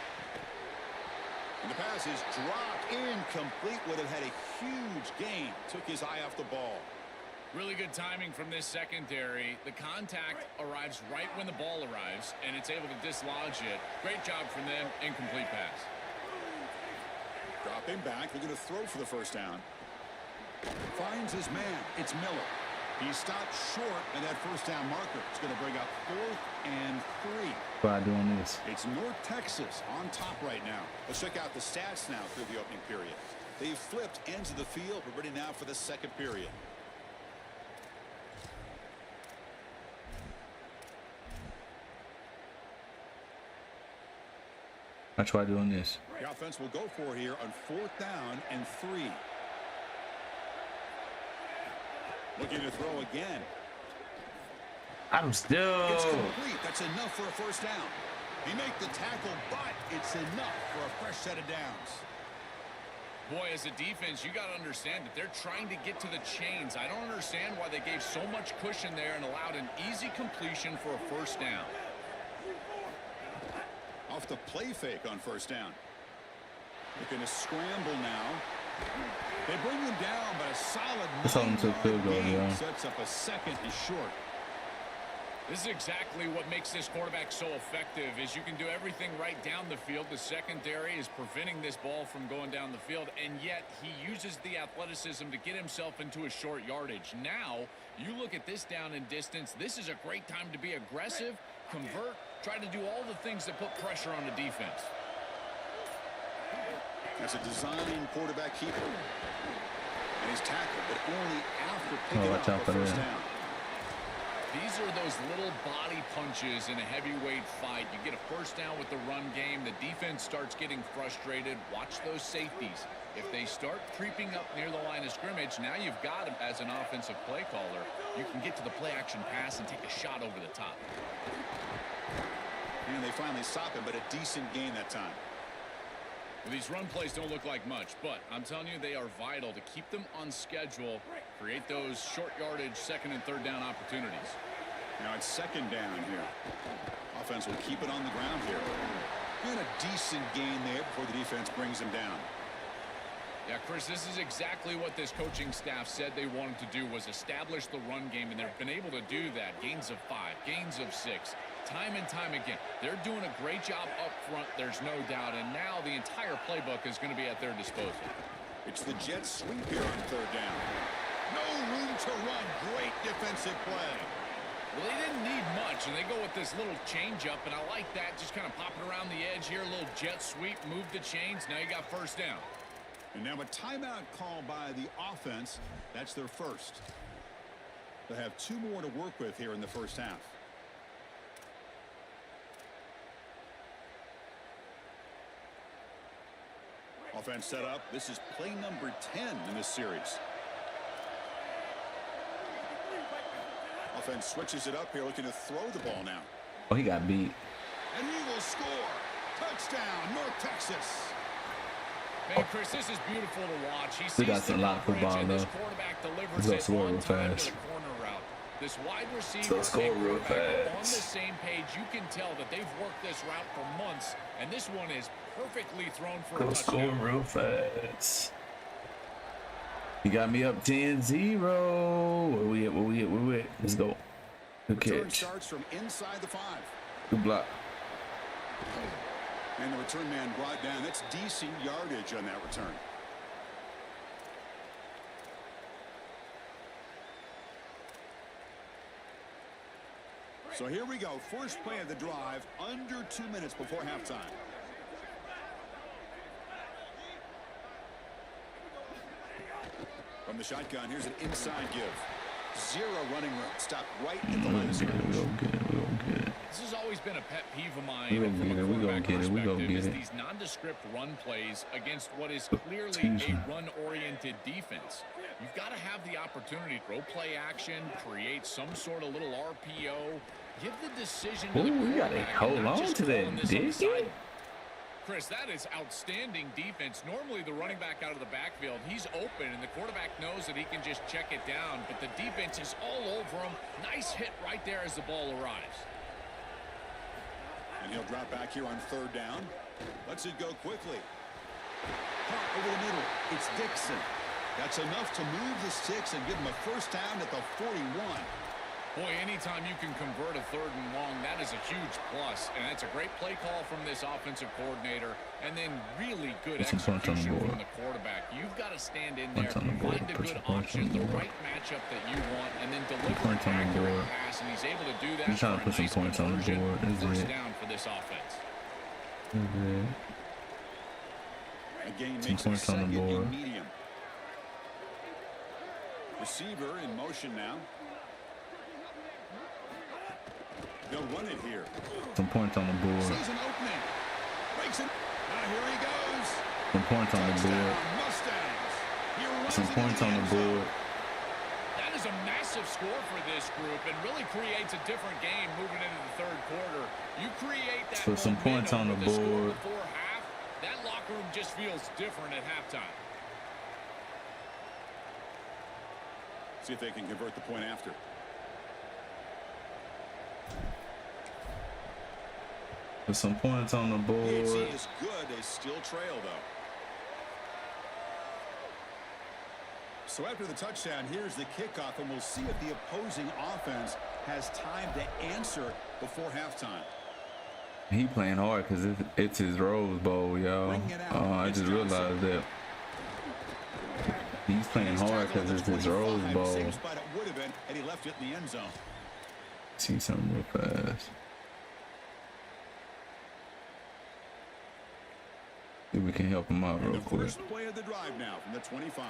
And the pass is dropped, incomplete. Would have had a huge gain. Took his eye off the ball. Really good timing from this secondary. The contact arrives right when the ball arrives, and it's able to dislodge it. Great job from them. Incomplete pass. Dropping back, looking to throw for the first down. Finds his man. It's Miller. He stopped short of that first down marker. It's going to bring up 4th and 3. By doing this. It's North Texas on top right now. Let's check out the stats now through the opening period. They've flipped ends of the field. We're ready now for the second period. I try doing this. The offense will go for here on 4th down and 3. Looking to throw again. I'm still. It's complete. That's enough for a first down. He made the tackle, but it's enough for a fresh set of downs. Boy, as a defense, you got to understand that they're trying to get to the chains. I don't understand why they gave so much cushion there and allowed an easy completion for a first down. Off the play fake on first down. Looking to scramble now. They bring them down, but a solid 9-yard gain sets up a 2nd and short. This is exactly what makes this quarterback so effective is you can do everything right down the field. The secondary is preventing this ball from going down the field, and yet he uses the athleticism to get himself into a short yardage. Now, you look at this down and distance, this is a great time to be aggressive, convert, try to do all the things that put pressure on the defense. That's a design quarterback keeper. And he's tackled, but only after picking up the first down. These are those little body punches in a heavyweight fight. You get a first down with the run game. The defense starts getting frustrated. Watch those safeties. If they start creeping up near the line of scrimmage, now you've got them as an offensive play caller. You can get to the play-action pass and take a shot over the top. And they finally stop him, but a decent gain that time. Well, these run plays don't look like much, but I'm telling you they are vital to keep them on schedule, create those short yardage 2nd and 3rd down opportunities. Now it's 2nd down here. Offense will keep it on the ground here. And a decent gain there before the defense brings him down. Yeah, Chris, this is exactly what this coaching staff said they wanted to do, was establish the run game, and they've been able to do that. Gains of 5, gains of 6, time and time again. They're doing a great job up front, there's no doubt, and now the entire playbook is going to be at their disposal. It's the Jets sweep here on 3rd down. No room to run. Great defensive play. Well, they didn't need much, and they go with this little change-up, and I like that, just kind of popping around the edge here, a little jet sweep, move the chains, now you got first down. And now a timeout call by the offense. That's their first. They'll have 2 more to work with here in the first half. Offense set up. This is play number 10 in this series. Offense switches it up here, looking to throw the ball now. Oh, he got beat. And he will score. Touchdown, North Texas. Man, Chris, this is beautiful to watch. He We got sees some the lot of football, coverage, and this though. quarterback delivers Let's go it score on real time fast. to the corner route. This wide receiver So score and real quarterback are on the fast. same page. You can tell that they've worked this route for months, and this one is perfectly thrown for a Go score touchdown. real fast. You got me up 10-0. Where we at? Where we at? Let's go. Good Return catch. starts from inside the 5. Good block. And the return man brought down. That's decent yardage on that return. So here we go. First play of the drive, under 2 minutes before halftime. From the shotgun, here's an inside give. Zero running room. Stop right at the line of scrimmage. This has always been a pet peeve of mine from a quarterback perspective, is these nondescript run plays against what is clearly a run-oriented defense. You've got to have the opportunity to throw play action, create some sort of little RPO, give the decision to the quarterback. Hold on to that, Dickie. Chris, that is outstanding defense. Normally, the running back out of the backfield, he's open, and the quarterback knows that he can just check it down, but the defense is all over him. Nice hit right there as the ball arrives. And he'll drop back here on third down. Lets it go quickly. Caught over the middle. It's Dixon. That's enough to move the sticks and give him a first down at the 41. Boy, anytime you can convert a third and long, that is a huge plus. And that's a great play call from this offensive coordinator. And then really good execution from the quarterback. You've got to stand in there, find a good option, the right matchup that you want, and then deliver an accurate pass. And he's able to do that. He's trying to put some points on the board. First down for this offense. Again, makes a second in medium. Receiver in motion now. They'll run it here. Some points on the board. Sees an opening. Breaks it. Now here he goes. Some points on the board. Some points on the board. That is a massive score for this group and really creates a different game moving into the third quarter. You create that So some points on the board. Before half, that locker room just feels different at halftime. See if they can convert the point after. With some points on the board. The AC is good. They still trail, though. So after the touchdown, here's the kickoff, and we'll see if the opposing offense has time to answer before halftime. He playing hard because it's his Rose Bowl, y'all. I just realized that. He's playing hard because it's his Rose Bowl. Same spot it would have been, and he left it in the end zone. See something real fast. See if we can help him out real quick. First play of the drive now from the 25.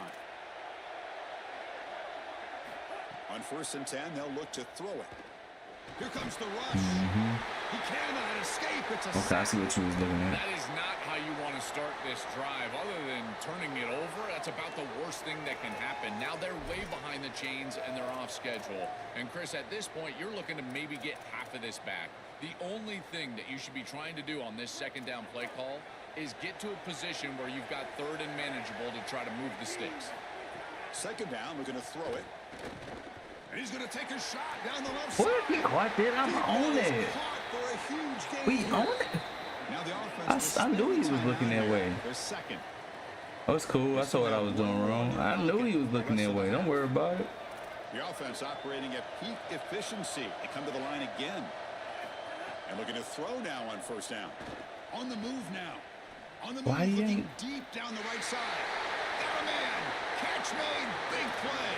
On 1st and 10, they'll look to throw it. Here comes the rush. He cannot escape. It's a okay, I see what you was looking at. That is not how you want to start this drive. Other than turning it over, that's about the worst thing that can happen. Now they're way behind the chains and they're off schedule. And Chris, at this point, you're looking to maybe get half of this back. The only thing that you should be trying to do on this second down play call is get to a position where you've got third and manageable to try to move the sticks. Second down, we're going to throw it. And he's going to take a shot down the left side. What? He caught that? I'm on it. We on it? Now the offense I knew he was looking that way. Second. Oh, it's cool. I saw what I was doing wrong. I knew he was looking that way. Don't worry about it. The offense operating at peak efficiency. They come to the line again. And looking to throw now on 1st down. On the move now. On the move, looking deep down the right side. Got a man. Catch made. Big play.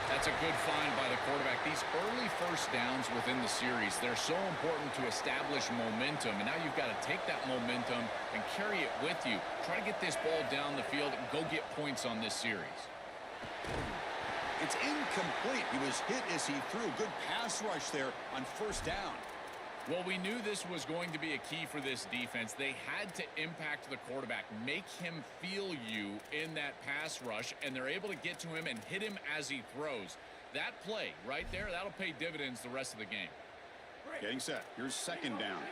That's a good find by the quarterback. These early first downs within the series, they're so important to establish momentum. And now you've got to take that momentum and carry it with you. Try to get this ball down the field and go get points on this series. It's incomplete. He was hit as he threw. Good pass rush there on 1st down. Well, we knew this was going to be a key for this defense. They had to impact the quarterback, make him feel you in that pass rush, and they're able to get to him and hit him as he throws. That play right there, that'll pay dividends the rest of the game. Getting set. Here's 2nd down.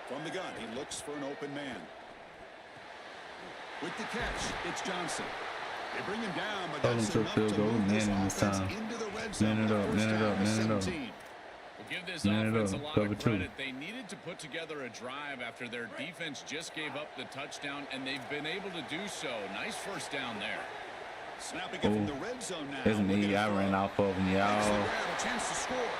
From the gun, he looks for an open man. With the catch, it's Johnson. They bring him down, but that's enough to move this offense into the red zone. Man it up. We'll give this offense a lot of credit. They needed to put together a drive after their defense just gave up the touchdown, and they've been able to do so. Nice first down there. Snapping it from the red zone now. It's me. I ran off of him, y'all. A chance to score.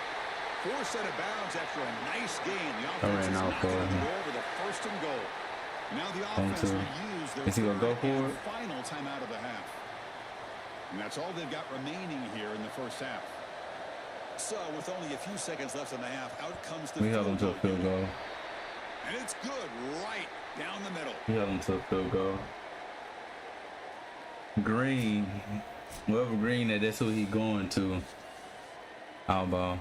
4 set of bounds after a nice game. The offense is not going to go over the 1st and goal. Now the offense will use their is he gonna go for it? final timeout of the half. And that's all they've got remaining here in the first half. So with only a few seconds left in the half, out comes the We held them to a field goal. And it's good right down the middle. We held them to a field goal. Green, whoever Green that's who he going to. Our ball.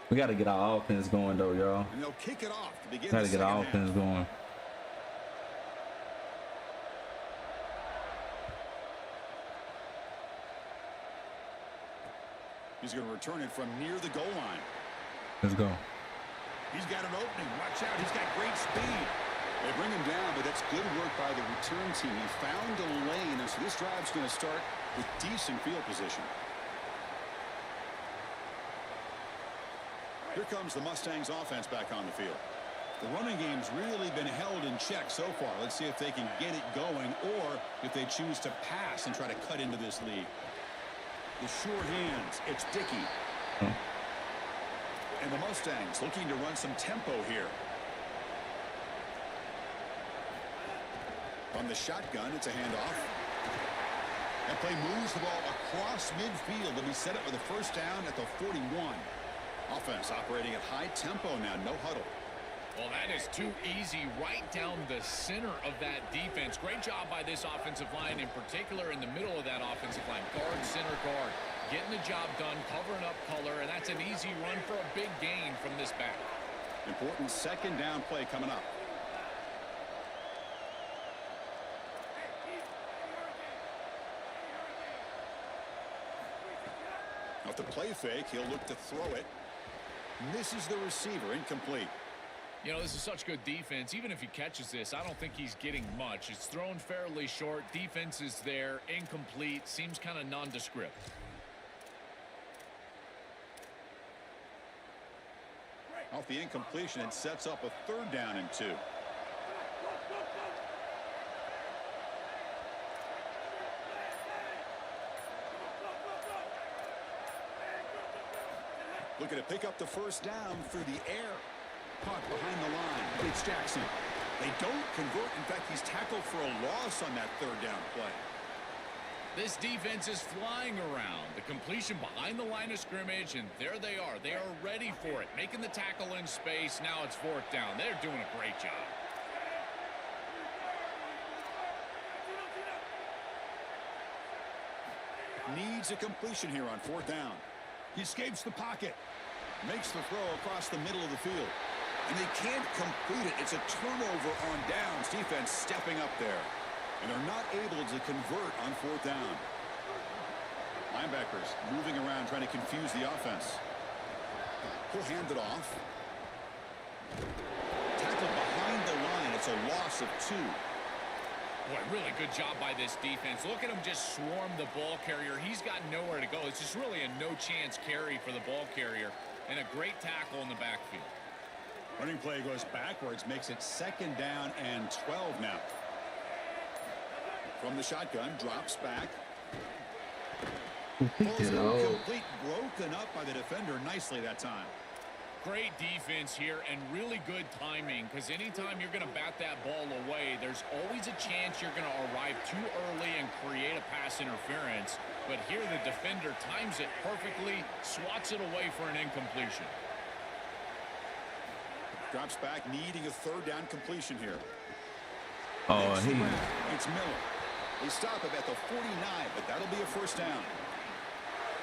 We got to get our offense going though, y'all. And they'll kick it off to begin Got to the get our second half. offense going. He's going to return it from near the goal line. Let's go. He's got an opening. Watch out. He's got great speed. They bring him down, but that's good work by the return team. He found a lane, and so this drive's going to start with decent field position. Here comes the Mustangs offense back on the field. The running game's really been held in check so far. Let's see if they can get it going or if they choose to pass and try to cut into this lead. The sure hands, it's Dickey. And the Mustangs looking to run some tempo here. From the shotgun, it's a handoff. That play moves the ball across midfield to be set up with a first down at the 41. Offense operating at high tempo now, no huddle. Well, that is too easy right down the center of that defense. Great job by this offensive line, in particular in the middle of that offensive line. Guard, center, guard. Getting the job done, covering up color, and that's an easy run for a big gain from this back. Important second down play coming up. Off the play fake, he'll look to throw it. Misses the receiver, incomplete. You know, this is such good defense. Even if he catches this, I don't think he's getting much. It's thrown fairly short. Defense is there, incomplete, seems kind of nondescript. Off the incompletion, it sets up a third down and 2. Looking to pick up the first down through the air. Caught behind the line. It's Jackson. They don't convert. In fact, he's tackled for a loss on that third down play. This defense is flying around. The completion behind the line of scrimmage, and there they are. They are ready for it. Making the tackle in space. Now it's fourth down. They're doing a great job. Needs a completion here on fourth down. He escapes the pocket. Makes the throw across the middle of the field. And they can't complete it. It's a turnover on downs. Defense stepping up there. And they're not able to convert on fourth down. Linebackers moving around trying to confuse the offense. He'll hand it off. Tackled behind the line. It's a loss of 2. Boy, really good job by this defense. Look at him just swarm the ball carrier. He's got nowhere to go. It's just really a no-chance carry for the ball carrier. And a great tackle in the backfield. Running play goes backwards, makes it second down and 12 now. From the shotgun, drops back. Pulls it complete, broken up by the defender nicely that time. Great defense here and really good timing, because anytime you're going to bat that ball away, there's always a chance you're going to arrive too early and create a pass interference. But here the defender times it perfectly, swats it away for an incompletion. Drops back, needing a third down completion here. Oh, It's Miller. They stop him at the 49, but that'll be a first down.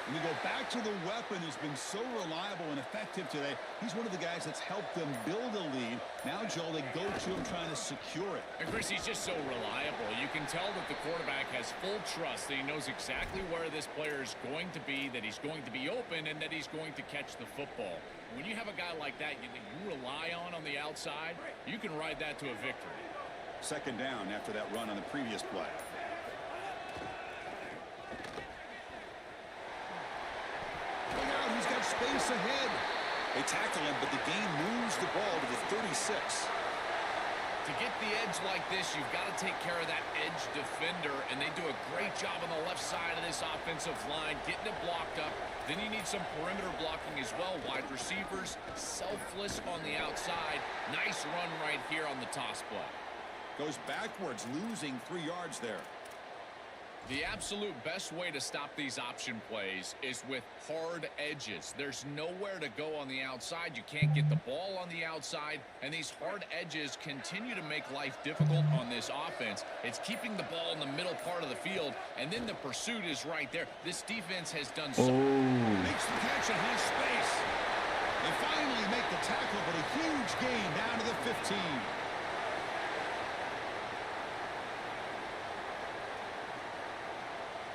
And we go back to the weapon who's been so reliable and effective today. He's one of the guys that's helped them build a lead. Now, Joel, they go to him trying to secure it. And Chris, he's just so reliable. You can tell that the quarterback has full trust that he knows exactly where this player is going to be, that he's going to be open, and that he's going to catch the football. When you have a guy like that you rely on the outside, you can ride that to a victory. Second down after that run on the previous play. He's got space ahead. They tackle him, but the game moves the ball to the 36. To get the edge like this, you've got to take care of that edge defender, and they do a great job on the left side of this offensive line, getting it blocked up. Then you need some perimeter blocking as well. Wide receivers, selfless on the outside. Nice run right here on the toss play. Goes backwards, losing 3 yards there. The absolute best way to stop these option plays is with hard edges. There's nowhere to go on the outside. You can't get the ball on the outside, and these hard edges continue to make life difficult on this offense. It's keeping the ball in the middle part of the field, and then the pursuit is right there. This defense has done so. Makes the catch and has space. They finally make the tackle, but a huge gain down to the 15.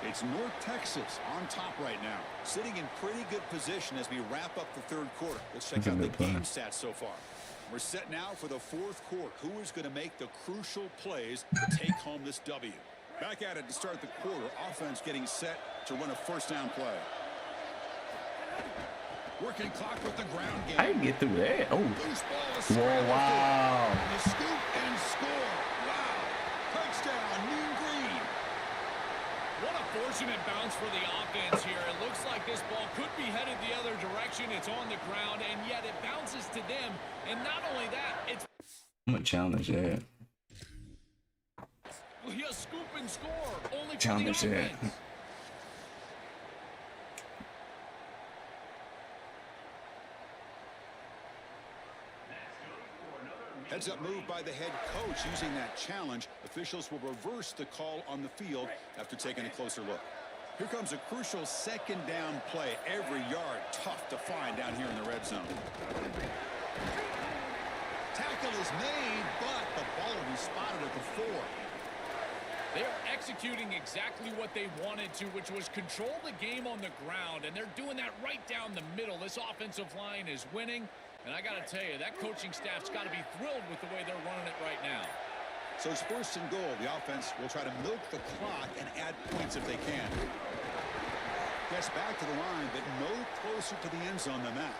It's North Texas on top right now, sitting in pretty good position as we wrap up the third quarter. Let's check out the game stats so far. We're set now for the fourth quarter. Who is going to make the crucial plays to take home this W? Back at it to start the quarter. Offense getting set to run a first down play. Working clock with the ground game. I can get through that. Oh. Whoa, wow. The scoop and score. Wow. Touchdown, Mean Green. What a fortunate bounce for the offense here. It looks like this ball could be headed the other direction. It's on the ground, and yet it bounces to them. And not only that, it's... I'm going to challenge that. A scoop and score. Only Challenge for the that. offense. Heads up move by the head coach using that challenge. Officials will reverse the call on the field after taking a closer look. Here comes a crucial second down play. Every yard tough to find down here in the red zone. Tackle is made, but the ball will be spotted at the 4. They are executing exactly what they wanted to, which was control the game on the ground, and they're doing that right down the middle. This offensive line is winning. And I got to tell you, that coaching staff's got to be thrilled with the way they're running it right now. So it's first and goal. The offense will try to milk the clock and add points if they can. Gets back to the line, but no closer to the end zone than that.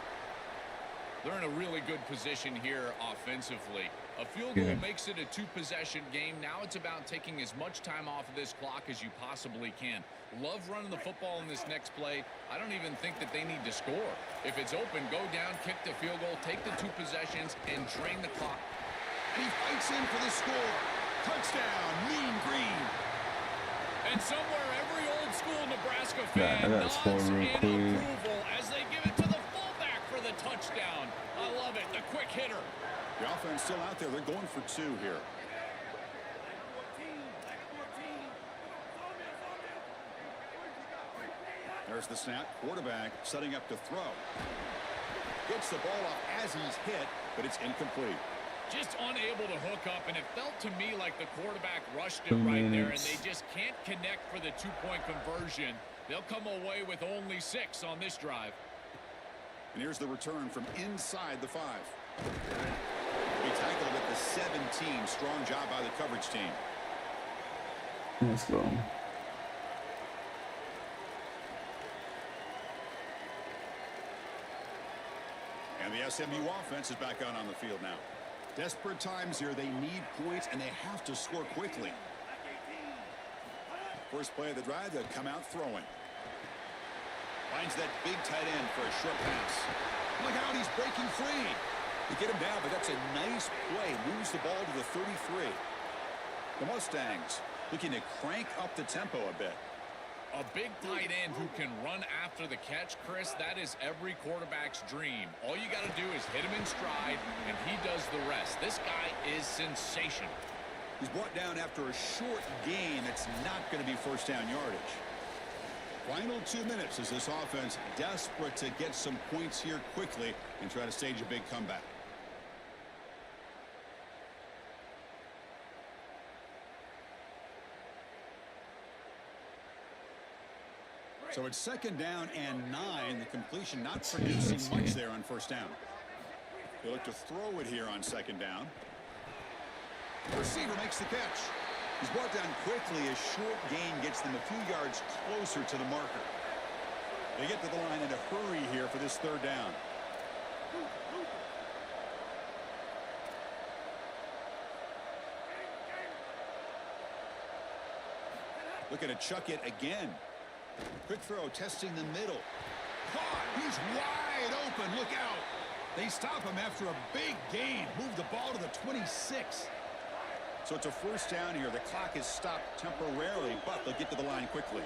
They're in a really good position here offensively. A field goal makes it a 2-possession game. Now it's about taking as much time off of this clock as you possibly can. Love running the football in this next play. I don't even think that they need to score. If it's open, go down, kick the field goal, take the 2 possessions, and drain the clock. And he fights in for the score. Touchdown, Mean Green. And somewhere every old school Nebraska fan nods in approval as they give it to the fullback for the touchdown. I love it, the quick hitter. The offense still out there. They're going for 2 here. There's the snap. Quarterback setting up to throw. Gets the ball off as he's hit, but it's incomplete. Just unable to hook up, and it felt to me like the quarterback rushed it right there, and they just can't connect for the 2-point conversion. They'll come away with only 6 on this drive. And here's the return from inside the 5. He tackled at the 17. Strong job by the coverage team. Let's go. And the SMU offense is back out on the field now. Desperate times here. They need points, and they have to score quickly. First play of the drive, they'll come out throwing. Finds that big tight end for a short pass. Look out, he's breaking free. They get him down, but that's a nice play. Moves the ball to the 33. The Mustangs looking to crank up the tempo a bit. A big tight end who can run after the catch, Chris, that is every quarterback's dream. All you got to do is hit him in stride, and he does the rest. This guy is sensational. He's brought down after a short gain. It's not going to be first down yardage. Final 2 minutes as this offense desperate to get some points here quickly and try to stage a big comeback. So it's second down and 9. The completion not producing much there on first down. They look to throw it here on second down. The receiver makes the catch. He's brought down quickly. A short gain gets them a few yards closer to the marker. They get to the line in a hurry here for this third down. Looking to chuck it again. Quick throw, testing the middle. Caught. He's wide open. Look out. They stop him after a big gain. Move the ball to the 26. So it's a first down here. The clock is stopped temporarily, but they'll get to the line quickly.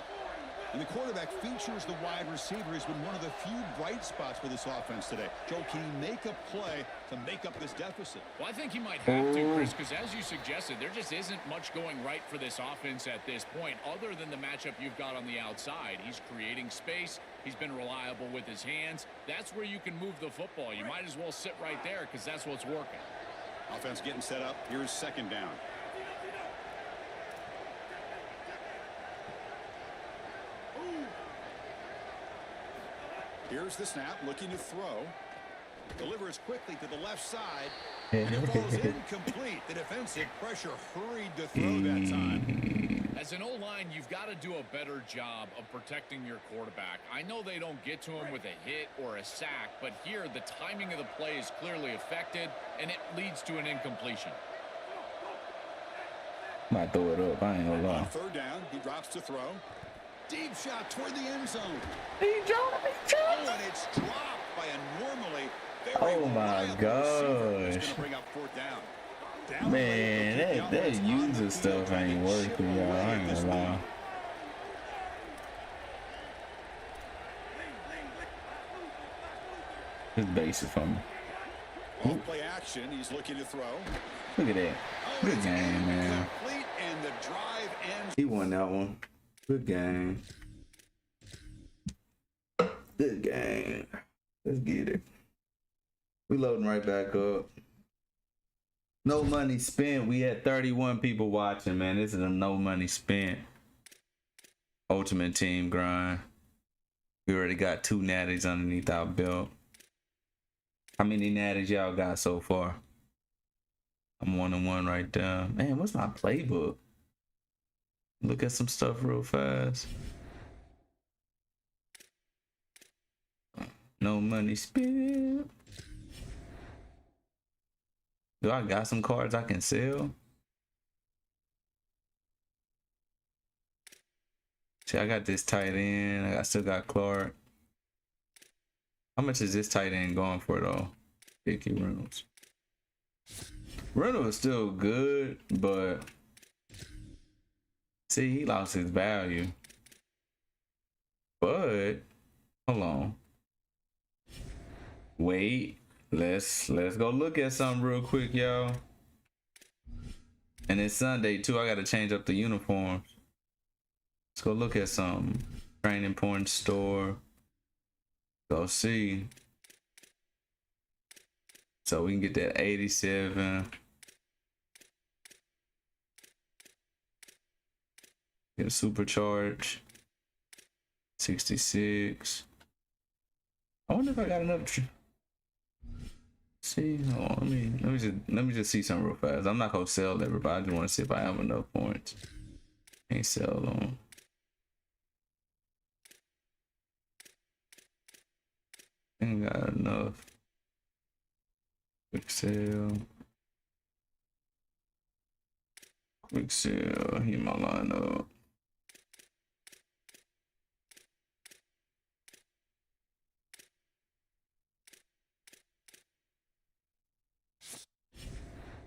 And the quarterback features the wide receiver. Has been one of the few bright spots for this offense today. Joe, can he make a play to make up this deficit? Well, I think he might have to, Chris, because as you suggested, there just isn't much going right for this offense at this point, other than the matchup you've got on the outside. He's creating space. He's been reliable with his hands. That's where you can move the football. You might as well sit right there because that's what's working. Offense getting set up. Here's second down. Here's the snap, looking to throw. Delivers quickly to the left side. And it falls incomplete. The defensive pressure hurried to throw that time. As an O-line, you've got to do a better job of protecting your quarterback. I know they don't get to him with a hit or a sack, but here the timing of the play is clearly affected, and it leads to an incompletion. Might throw it up. I ain't gonna lie. On third down, he drops to throw. Deep shot toward the end zone. Oh, and it's dropped by a normally very oh my gosh. It's gonna bring up fourth down. Man, that user stuff ain't working, y'all. I ain't gonna lie. It's basic for me. Off play action, he's looking to throw. Look at that. Good game, man. And the drive ends. He won that one. Good game. Good game. Let's get it. We loading right back up. No money spent. We had 31 people watching, man. This is a no money spent ultimate team grind. We already got 2 natties underneath our belt. How many natties y'all got so far? I'm 1-1 right there. Man, what's my playbook? Look at some stuff real fast. No money spent. Do I got some cards I can sell? See, I got this tight end. I still got Clark. How much is this tight end going for though? Dickie Reynolds. Reynolds is still good, but see, he lost his value. But hold on. Wait. Let's go look at something real quick, y'all. And it's Sunday too. I gotta change up the uniforms. Let's go look at something. Training point store. Go see. So we can get that 87. Get a supercharge. 66. I wonder if I got enough. See, hold on, let me just see something real fast. I'm not gonna sell everybody. I just want to see if I have enough points. Ain't sell them. Ain't got enough. Quick sale. Quick sale. Here my lineup.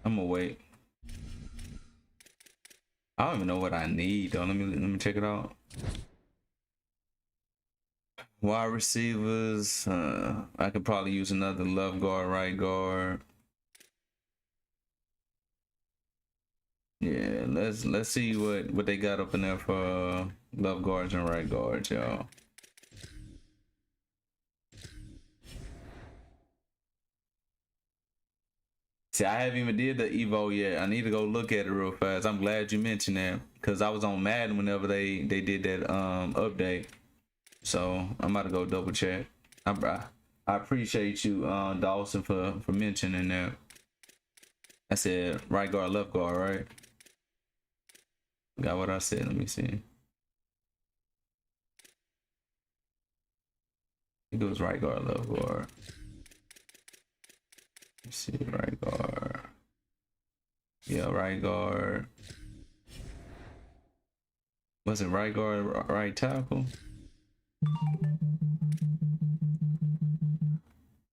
I'm gonna wait. I don't even know what I need though. Let me check it out. Wide receivers. I could probably use another left guard, right guard. Yeah, let's see what they got up in there for left guards and right guards, y'all. See, I haven't even did the Evo yet. I need to go look at it real fast. I'm glad you mentioned that because I was on Madden whenever they did that update. So I'm about to go double check. I appreciate you, Dawson, for mentioning that. I said right guard, left guard, right? Got what I said. Let me see. It goes right guard, left guard. Let's see, right guard. Yeah, right guard. Was it right guard, right tackle?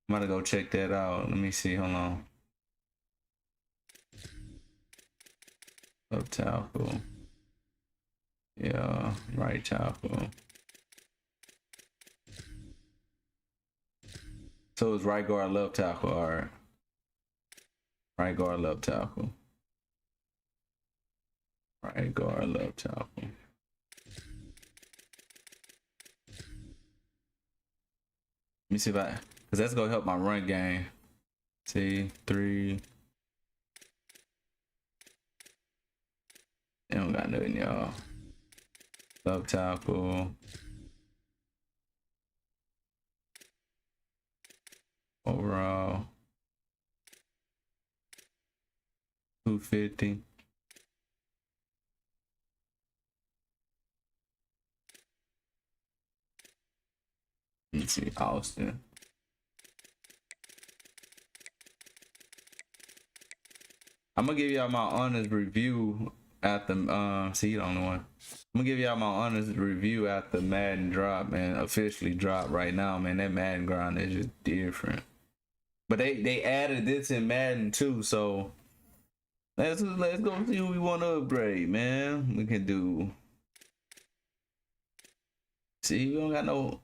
I'm gonna go check that out. Let me see. Hold on. Left tackle. Yeah, right tackle. So it's right guard, left tackle. All right. Right guard, left tackle. Right guard, left tackle. Let me see if I, cause that's gonna help my run game. See, 3. They don't got nothing, y'all. Left tackle. Overall. 250. Let me see, Austin. I'm gonna give y'all my honest review at the see, you don't know one. I'm gonna give y'all my honest review at the Madden drop, man. Officially dropped right now, man. That Madden grind is just different. But they added this in Madden too, so let's go see who we want to upgrade, man. We can do. See, we don't got no.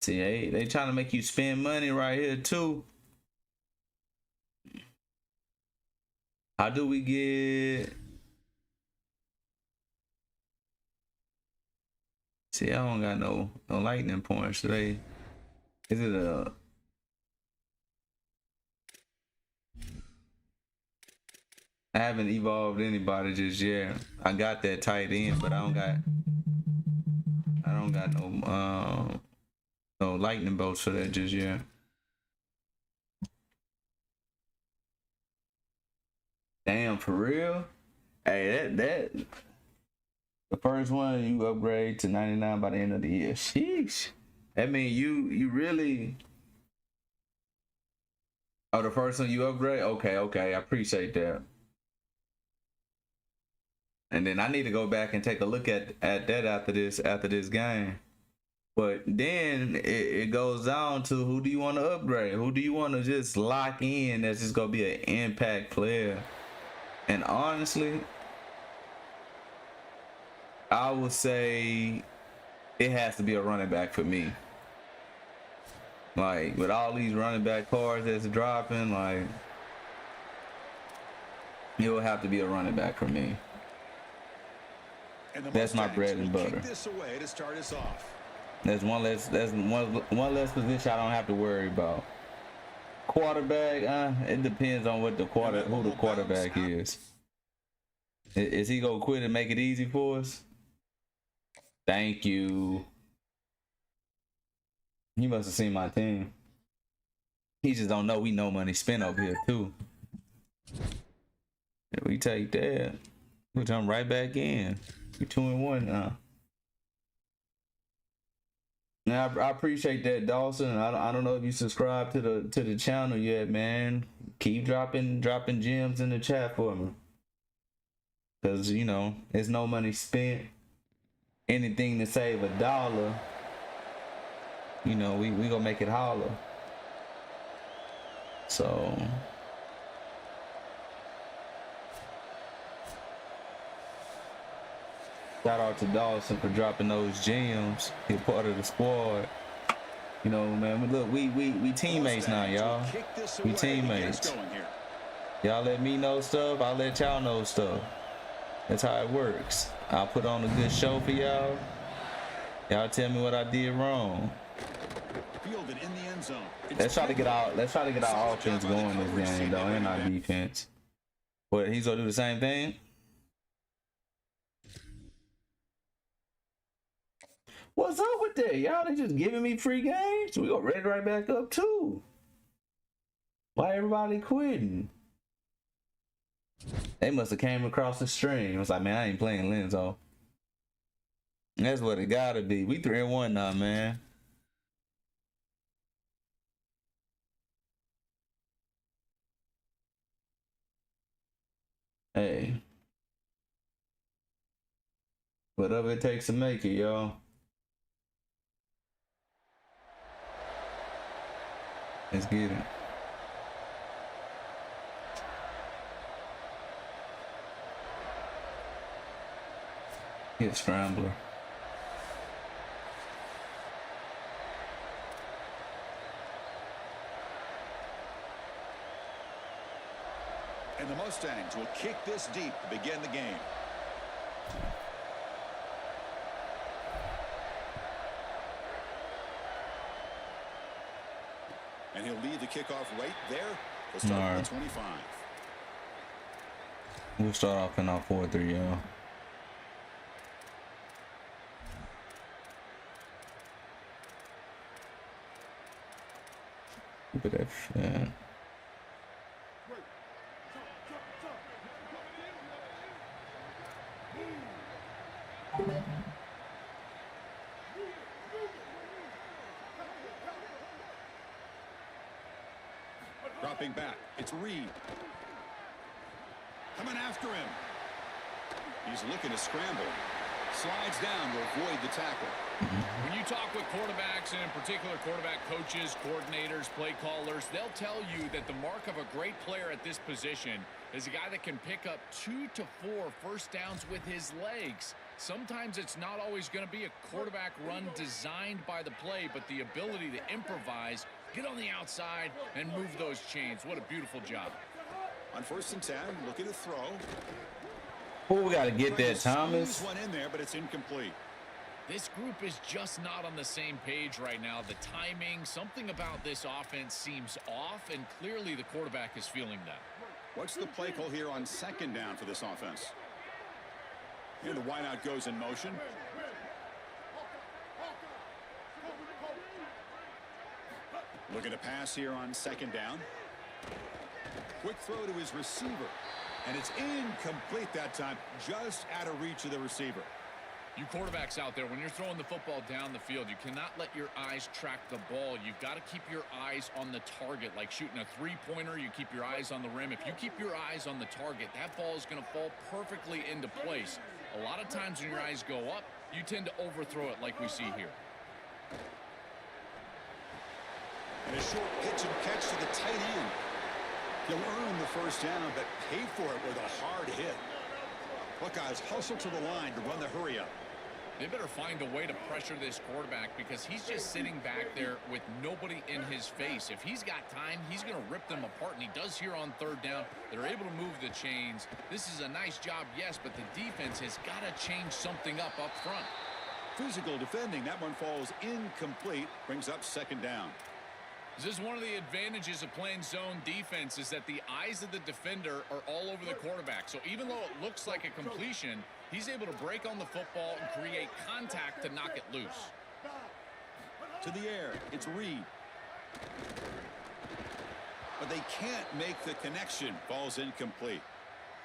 See, they trying to make you spend money right here too. How do we get? See, I don't got no lightning points today. Is it a? I haven't evolved anybody just yet. I got that tight end, but I don't got no lightning bolts for that just yet. Damn, for real? Hey, that the first one you upgrade to 99 by the end of the year. Sheesh. That mean you really. Oh, the first one you upgrade? Okay, I appreciate that. And then I need to go back and take a look at that after this game. But then it goes down to who do you want to upgrade? Who do you want to just lock in that's just gonna be an impact player? And honestly, I would say it has to be a running back for me. Like, with all these running back cards that's dropping, like, it will have to be a running back for me. That's my bread and butter. This away to start us off. That's one less position I don't have to worry about. Quarterback, it depends on what who the quarterback is. Is he gonna quit and make it easy for us? Thank you. He must have seen my team. He just don't know we no money spent over here too. Yeah, we take that. We jump right back in. We're 2-1 now. Now I appreciate that, Dawson. I don't know if you subscribe to the channel yet, man. Keep dropping gems in the chat for me. Cause you know, there's no money spent. Anything to save $1, you know, we gonna make it holler. So shout out to Dawson for dropping those gems. He's part of the squad. You know, man. Look, we teammates now, y'all. We teammates. Y'all let me know stuff. I'll let y'all know stuff. That's how it works. I'll put on a good show for y'all. Y'all tell me what I did wrong. Fielded in the end zone. Let's try to get our offense going this game, though, and our defense. But he's gonna do the same thing. What's up with that? Y'all, they just giving me free games? We gonna ready right back up too. Why everybody quitting? They must have came across the stream. It was like, man, I ain't playing Lindso. That's what it gotta be. We 3-1 now, man. Hey. Whatever it takes to make it, y'all. Let's get it. He a scrambler. And the Mustangs will kick this deep to begin the game. And he'll lead the kickoff right there. He'll start with 25. We'll start off in our 4-3, y'all. Look at that fan. Dropping back, it's Reed. Coming after him. He's looking to scramble. Slides down to avoid the tackle. When you talk with quarterbacks, and in particular quarterback coaches, coordinators, play callers, they'll tell you that the mark of a great player at this position is a guy that can pick up 2 to 4 first downs with his legs. Sometimes it's not always going to be a quarterback run designed by the play, but the ability to improvise, get on the outside, and move those chains. What a beautiful job. On 1st and 10, looking to throw. Oh, we gotta get that, Thomas. One in there, but it's incomplete. This group is just not on the same page right now. The timing, something about this offense seems off, and clearly the quarterback is feeling that. What's the play call here on 2nd down for this offense? And the wideout goes in motion. Looking to pass here on 2nd down. Quick throw to his receiver. And it's incomplete that time, just out of reach of the receiver. You quarterbacks out there, when you're throwing the football down the field, you cannot let your eyes track the ball. You've got to keep your eyes on the target. Like shooting a three-pointer, you keep your eyes on the rim. If you keep your eyes on the target, that ball is going to fall perfectly into place. A lot of times when your eyes go up, you tend to overthrow it like we see here. And a short pitch and catch to the tight end. He'll earn the first down, but pay for it with a hard hit. Buckeyes hustle to the line to run the hurry up. They better find a way to pressure this quarterback because he's just sitting back there with nobody in his face. If he's got time, he's going to rip them apart, and he does here on 3rd down. They're able to move the chains. This is a nice job, yes, but the defense has got to change something up front. Physical defending. That one falls incomplete. Brings up 2nd down. This is one of the advantages of playing zone defense is that the eyes of the defender are all over the quarterback. So even though it looks like a completion, he's able to break on the football and create contact to knock it loose. To the air, it's Reed. But they can't make the connection. Falls incomplete.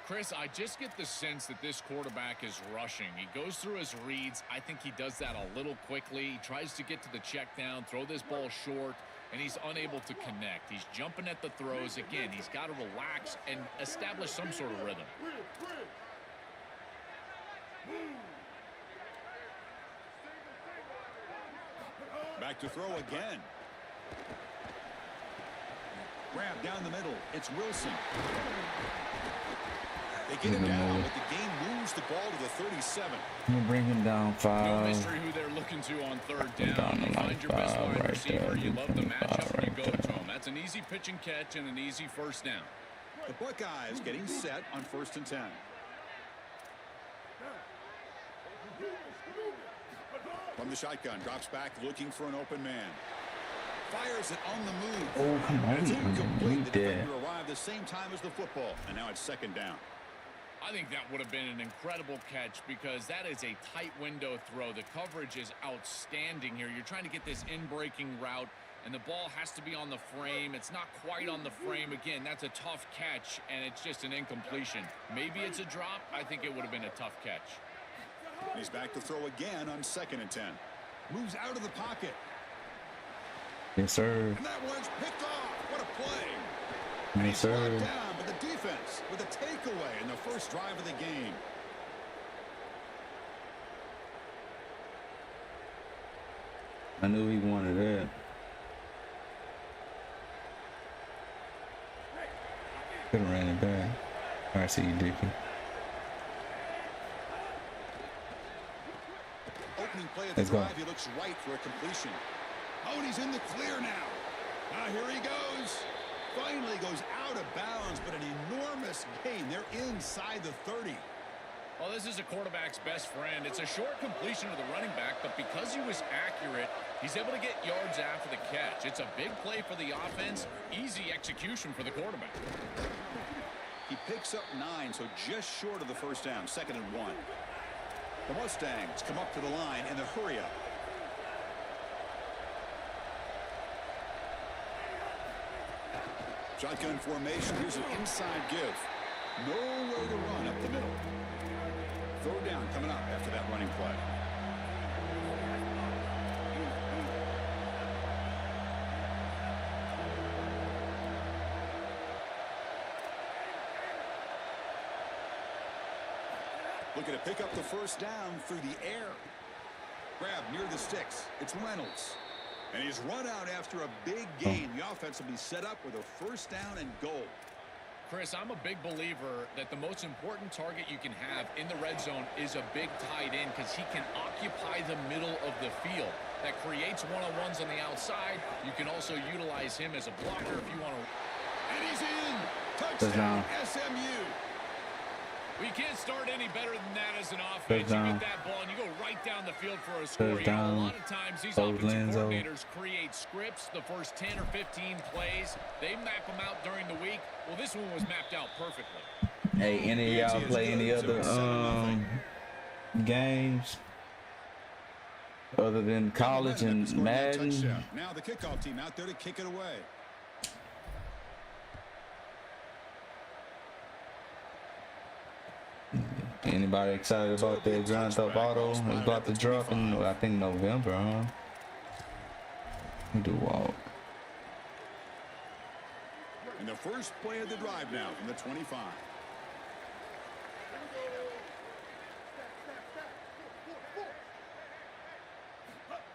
Chris, I just get the sense that this quarterback is rushing. He goes through his reads. I think he does that a little quickly. He tries to get to the check down, throw this ball short, and he's unable to connect. He's jumping at the throws. Again, he's got to relax and establish some sort of rhythm. Back to throw again. Grab down the middle. It's Wilson. They get him down, but the game moves the ball to the 37. I'm gonna bring him down 5. No mystery who they're looking to on 3rd down. You find your best wide receiver. You love the matchup and you go to him. That's an easy pitch and catch and an easy first down. The Buckeyes getting set on 1st and 10. From the shotgun, drops back looking for an open man. Fires it on the move. Oh, come on. It's incomplete. The defender arrived the same time as the football, and now it's 2nd down. I think that would have been an incredible catch because that is a tight window throw. The coverage is outstanding here. You're trying to get this in-breaking route, and the ball has to be on the frame. It's not quite on the frame. Again, that's a tough catch, and it's just an incompletion. Maybe it's a drop. I think it would have been a tough catch. He's back to throw again on 2nd and 10. Moves out of the pocket. Yes, sir. And that one's picked off. What a play. Yes, sir. Down, but the defense with a takeaway in the first drive of the game. I knew he wanted that. Could have ran it back. All right, see you, Dickie. play of the drive. He looks right for a completion. Oh, and he's in the clear now. Here he goes. Finally goes out of bounds, but an enormous gain. They're inside the 30. Well, this is a quarterback's best friend. It's a short completion to the running back, but because he was accurate, he's able to get yards after the catch. It's a big play for the offense, easy execution for the quarterback. He picks up 9, so just short of the first down, 2nd and 1. The Mustangs come up to the line in the hurry-up. Shotgun formation. Here's an inside give. Nowhere to run up the middle. Third down coming up after that running play. Looking to pick up the first down through the air. Grab near the sticks. It's Reynolds. And he's run out after a big gain. The offense will be set up with a first down and goal. Chris, I'm a big believer that the most important target you can have in the red zone is a big tight end because he can occupy the middle of the field. That creates one-on-ones on the outside. You can also utilize him as a blocker if you want to. And he's in. Touchdown, SMU. We can't start any better than that as an offense. You get that ball and you go right down the field for a score. You know, a lot of times these offensive coordinators create scripts, the first 10 or 15 plays. They map them out during the week. Well, this one was mapped out perfectly. Hey, any of y'all play any other games other than college and Madden? Now the kickoff team out there to kick it away. Anybody excited about that Grand Theft Auto? It's about to drop in, I think, November, huh? We do walk. And the first play of the drive now from the 25.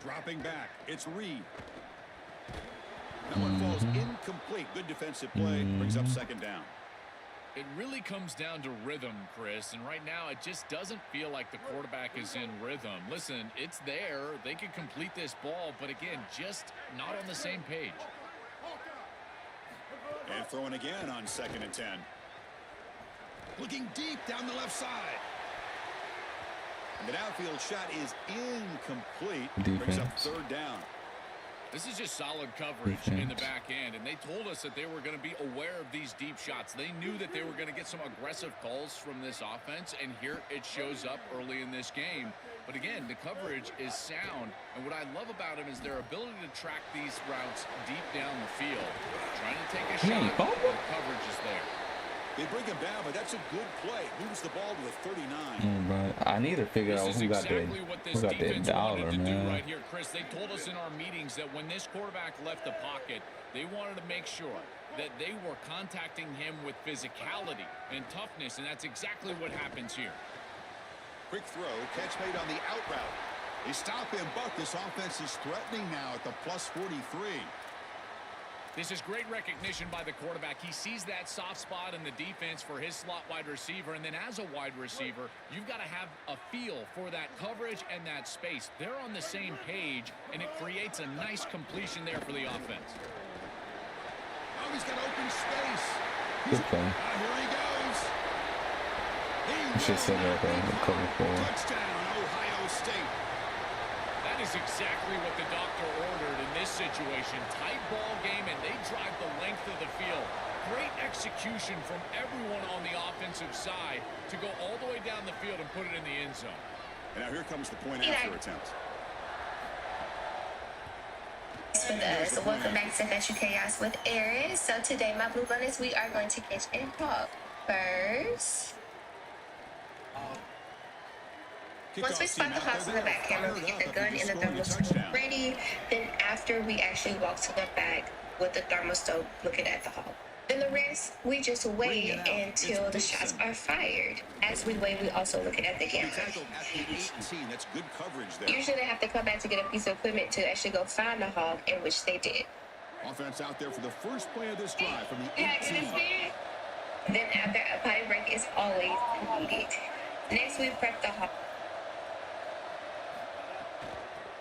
Dropping back, it's Reed. That one falls incomplete. Good defensive play, brings up 2nd down. It really comes down to rhythm, Chris, and right now it just doesn't feel like the quarterback is in rhythm. Listen, it's there. They could complete this ball, but again, just not on the same page. And throwing again on 2nd and 10. Looking deep down the left side. And the downfield shot is incomplete. Brings up 3rd down. This is just solid coverage in the back end, and they told us that they were going to be aware of these deep shots. They knew that they were going to get some aggressive calls from this offense, and here it shows up early in this game. But again, the coverage is sound, and what I love about them is their ability to track these routes deep down the field. Trying to take a shot, but the coverage is there. They bring him down, but that's a good play. Moves the ball to the 39. But I need to figure out who got that dollar, man. Right here, Chris, they told us in our meetings that when this quarterback left the pocket, they wanted to make sure that they were contacting him with physicality and toughness, and that's exactly what happens here. Quick throw, catch made on the out route. They stop him, but this offense is threatening now at the plus 43. This is great recognition by the quarterback. He sees that soft spot in the defense for his slot wide receiver, and then as a wide receiver, you've got to have a feel for that coverage and that space. They're on the same page, and it creates a nice completion there for the offense. Oh, he's got open space. Good play. Here he goes. You should say that cover 4. Touchdown, Ohio State. That is exactly what the doctor ordered in this situation. Tight ball game, and they drive the length of the field. Great execution from everyone on the offensive side to go all the way down the field and put it in the end zone. And now here comes the point after attempt. With us. Welcome back to Fashion Chaos with Aaron. So today, my Blue Runners, we are going to catch a hog. First, once we spot the hogs in the back camera, we get the gun and the thermoscope ready. Then after, we actually walk to the back with the thermoscope looking at the hog. Then the rest, we just wait until the shots are fired. As we wait, we also look at the camera. That's good coverage there. Usually they have to come back to get a piece of equipment to actually go find the hog, in which they did. Offense out there for the first play of this drive from the 18. Then after a potty break is always needed. Next, we prep the hog.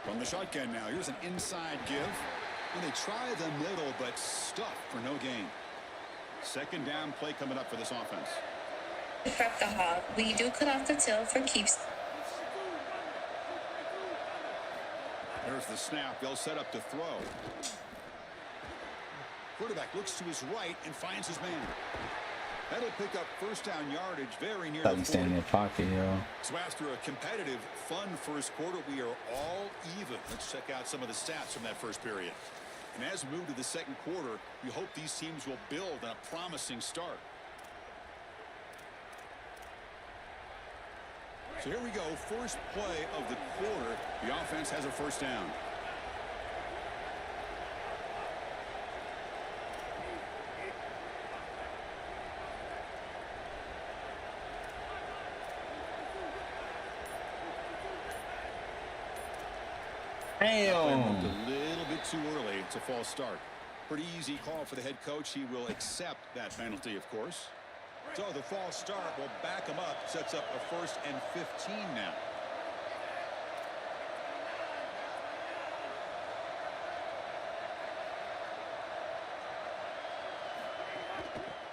From the shotgun now, here's an inside give. And they try the middle, but stuff for no gain. Second down play coming up for this offense. Prep the hog. We do cut off the tail for keeps. There's the snap. They'll set up to throw. Quarterback looks to his right and finds his man. That'll pick up first down yardage very near the 40. Standing in the pocket, yo. So after a competitive, fun first quarter, we are all even. Let's check out some of the stats from that first period. And as we move to the second quarter, we hope these teams will build on a promising start. So here we go, first play of the quarter. The offense has a first down. Damn. A little bit too early. It's a false start. Pretty easy call for the head coach. He will accept that penalty, of course. So the false start will back him up. Sets up a 1st and 15 now.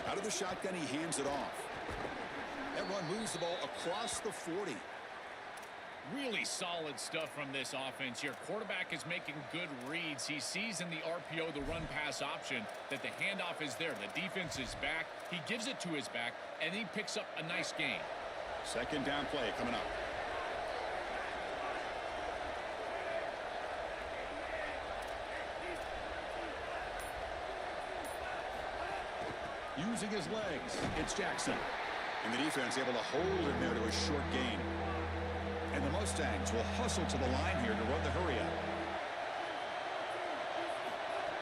Out of the shotgun, he hands it off. That run moves the ball across the 40. Really solid stuff from this offense here. Quarterback is making good reads. He sees in the RPO, the run-pass option, that the handoff is there. The defense is back. He gives it to his back, and he picks up a nice gain. Second down play coming up. Using his legs, it's Jackson. And the defense able to hold him there to a short gain. And the Mustangs will hustle to the line here to run the hurry up.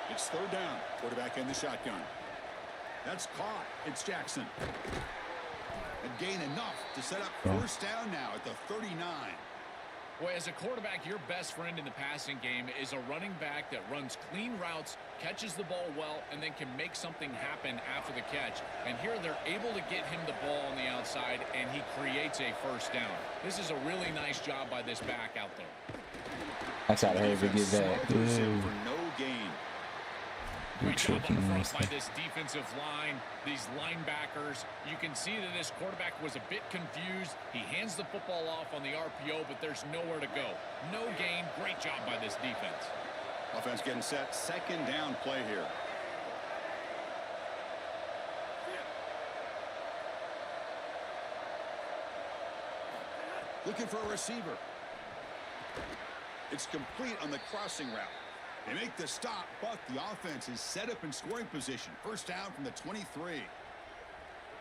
It's third down. Quarterback in the shotgun. That's caught. It's Jackson. And gain enough to set up first down now at the 39. Well, as a quarterback, your best friend in the passing game is a running back that runs clean routes, catches the ball well, and then can make something happen after the catch. And here they're able to get him the ball on the outside, and he creates a first down. This is a really nice job by this back out there. That's how they ever get that. For no gain. Great job up front by this defensive line, these linebackers. You can see that this quarterback was a bit confused. He hands the football off on the RPO, but there's nowhere to go. No gain. Great job by this defense. Offense getting set. Second down play here. Looking for a receiver. It's complete on the crossing route. They make the stop, but the offense is set up in scoring position. First down from the 23.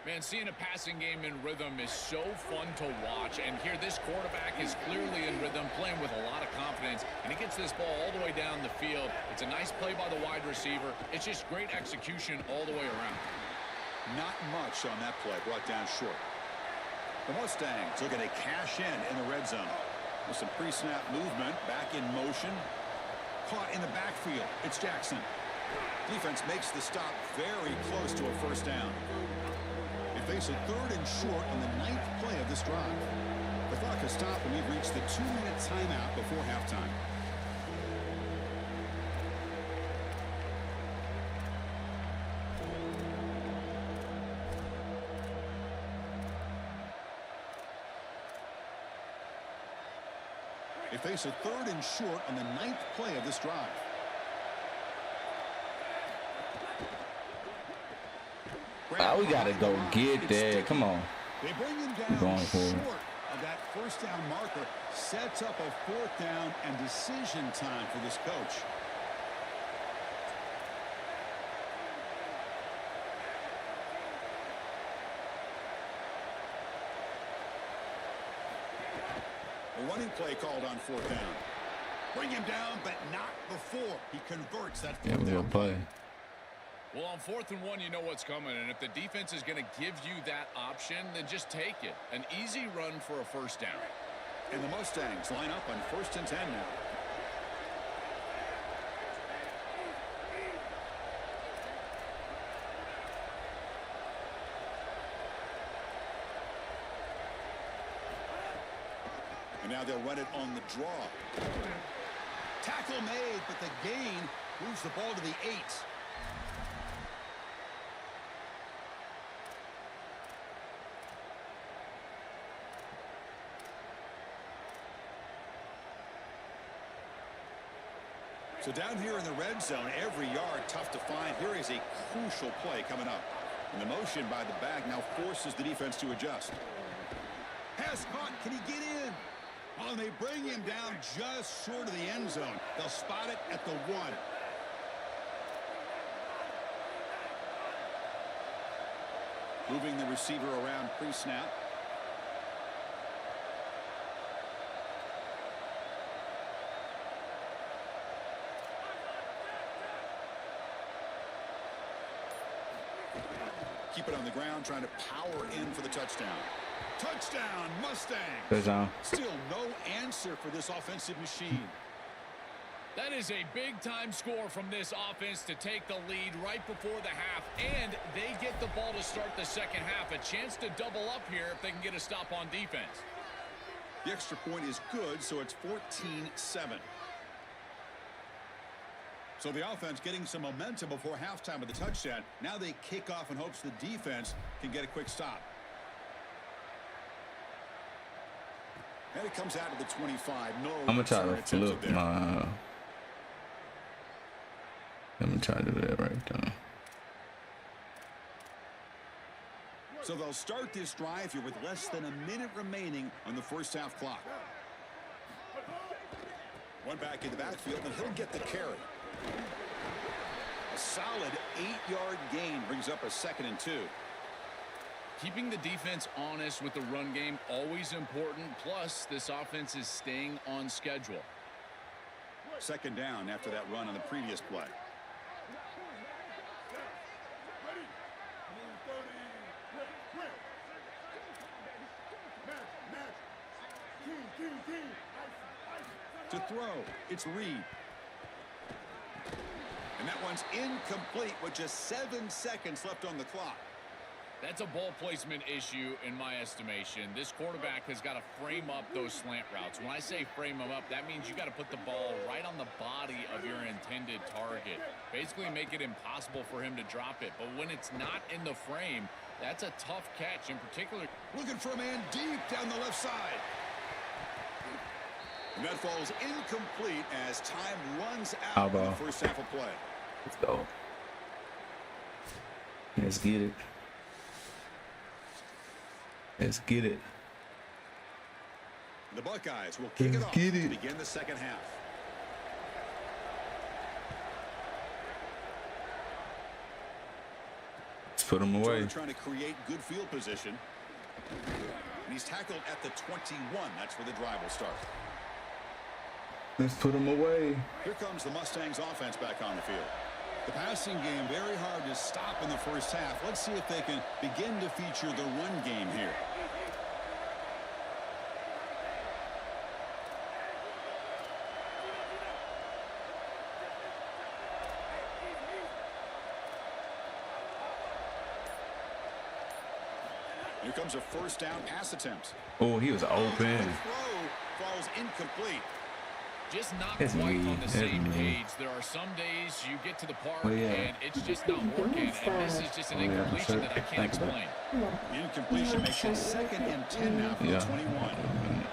Man, seeing a passing game in rhythm is so fun to watch. And here, this quarterback is clearly in rhythm, playing with a lot of confidence. And he gets this ball all the way down the field. It's a nice play by the wide receiver. It's just great execution all the way around. Not much on that play, brought down short. The Mustangs looking to cash in the red zone. With some pre-snap movement, back in motion. Caught in the backfield. It's Jackson. Defense makes the stop very close to a first down. They face a third and short on the 9th play of this drive. The clock has stopped and we've reached the 2-minute timeout before halftime. They face a third and short on the 9th play of this drive. We gotta go get that. Come on. They bring him down short of that first down marker. Sets up a 4th down and decision time for this coach. A running play called on 4th down. Bring him down, but not before he converts that 4th down play. Well, on 4th and 1, you know what's coming. And if the defense is going to give you that option, then just take it. An easy run for a first down. And the Mustangs line up on 1st and 10 now. And now they'll run it on the draw. Tackle made, but the gain moves the ball to the 8. So down here in the red zone, every yard tough to find. Here is a crucial play coming up. And the motion by the back now forces the defense to adjust. Pass caught. Can he get in? Oh, and they bring him down just short of the end zone. They'll spot it at the 1. Moving the receiver around pre-snap. Keep it on the ground, trying to power in for the touchdown. Touchdown, Mustangs. Still no answer for this offensive machine. That is a big-time score from this offense to take the lead right before the half, and they get the ball to start the second half. A chance to double up here if they can get a stop on defense. The extra point is good, so it's 14-7. So the offense getting some momentum before halftime with the touchdown. Now they kick off in hopes the defense can get a quick stop. And it comes out to the 25. No, I'm gonna try to flip my. I'm gonna try to do that right there. So they'll start this drive here with less than a minute remaining on the first half clock. One back in the backfield, and he'll get the carry. A solid 8-yard gain brings up a 2nd and 2. Keeping the defense honest with the run game, always important. Plus, this offense is staying on schedule. 2nd down after that run on the previous play. To throw, it's Reed. And that one's incomplete with just 7 seconds left on the clock. That's a ball placement issue in my estimation. This quarterback has got to frame up those slant routes. When I say frame them up, that means you got to put the ball right on the body of your intended target. Basically make it impossible for him to drop it. But when it's not in the frame, that's a tough catch in particular. Looking for a man deep down the left side. And that falls incomplete as time runs out in the first half of play. Let's go. Let's get it. Let's get it. The Buckeyes will kick it off to begin the second half. Let's put him away. Trying to create good field position. And he's tackled at the 21. That's where the drive will start. Let's put him away. Here comes the Mustangs offense back on the field. The passing game very hard to stop in the first half. Let's see if they can begin to feature the run game here. Here comes a first down pass attempt. Oh, he was open. The throw falls incomplete. Just not quite on the same page. There are some days you get to the park and it's just not working. And this is just an incompletion that I can't explain. Incompletion makes it 2nd and 10 now for the 21.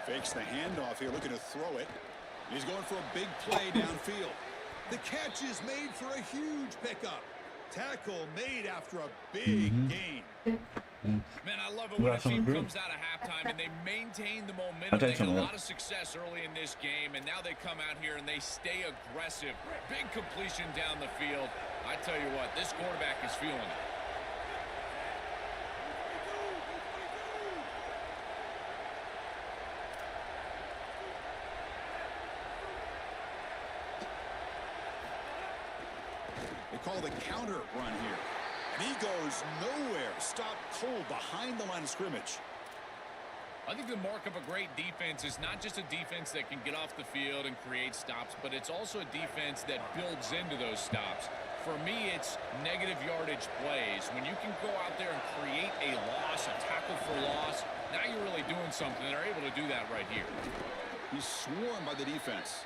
Fakes the handoff here, looking to throw it. He's going for a big play downfield. The catch is made for a huge pickup. Tackle made after a big gain. Man, I love it when a team comes out of halftime and they maintain the momentum. They had a lot of success early in this game, and now they come out here and they stay aggressive. Big completion down the field. I tell you what, this quarterback is feeling it. Call the counter run here. And he goes nowhere. Stopped cold behind the line of scrimmage. I think the mark of a great defense is not just a defense that can get off the field and create stops, but it's also a defense that builds into those stops. For me, it's negative yardage plays. When you can go out there and create a loss, a tackle for loss, now you're really doing something. They're able to do that right here. He's swarmed by the defense.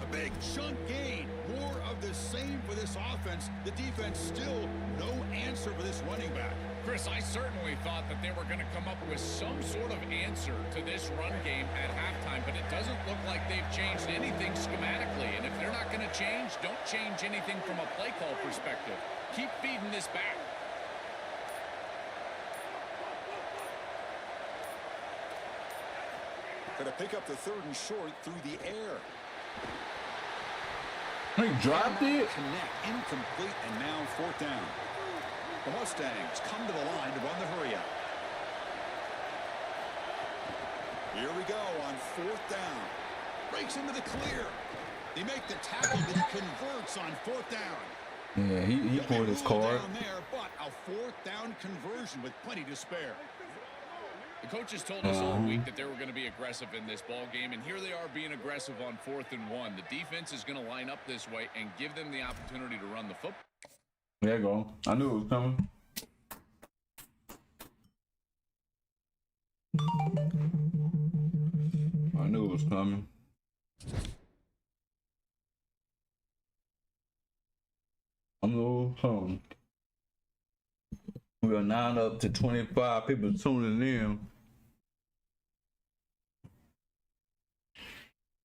A big chunk gain. More of the same for this offense. The defense still no answer for this running back. Chris, I certainly thought that they were going to come up with some sort of answer to this run game at halftime, but it doesn't look like they've changed anything schematically. And if they're not going to change, don't change anything from a play call perspective. Keep feeding this back. Going to pick up the 3rd and short through the air. He dropped it. Connect, incomplete, and now 4th down. The Mustangs come to the line to run the hurry-up. Here we go on 4th down. Breaks into the clear. They make the tackle, but he converts on 4th down. Yeah, he pulled his card. Down there, but a 4th down conversion with plenty to spare. The coaches told us all week that they were going to be aggressive in this ball game, and here they are being aggressive on 4th and 1. The defense is going to line up this way and give them the opportunity to run the football. There you go. I knew it was coming. I knew it was coming. I knew it was coming. We are now up to 25 people tuning in.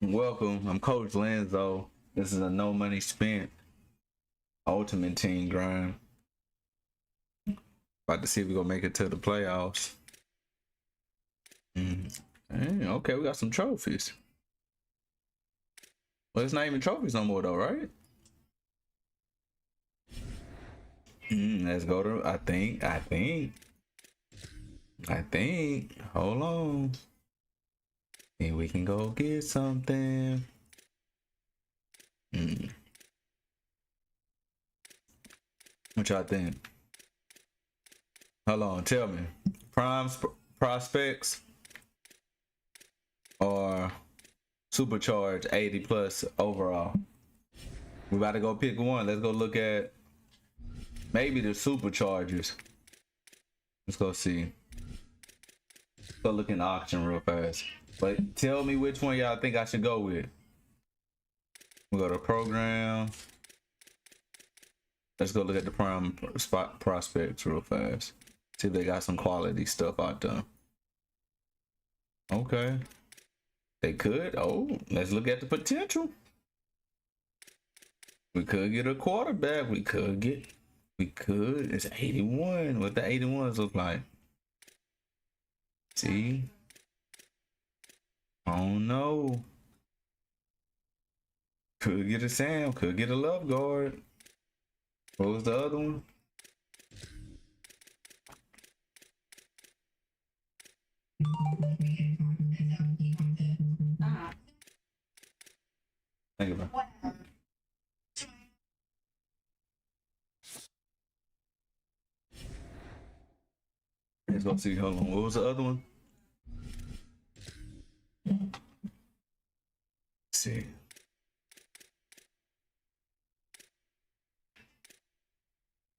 Welcome. I'm Coach Lindso. This is a no money spent ultimate team grind. About to see if we're gonna make it to the playoffs. Okay, we got some trophies. Well, it's not even trophies no more though, right? Let's go to I think. Hold on. Think we can go get something. What y'all think? Hold on, tell me. Prospects or supercharged 80 plus overall? We about to go pick one. Let's go look at maybe the superchargers. Let's go see. Let's go look in the auction real fast. But tell me which one y'all think I should go with. We go to program. Let's go look at the prime spot prospects real fast. See if they got some quality stuff out there. Okay. They could. Oh, let's look at the potential. We could get a quarterback. We could. It's 81. What the 81s look like? See? I don't know. Could get a Sam. Could get a Love Guard. What was the other one? Think about it. Let's go see. Hold on. What was the other one? Let's see.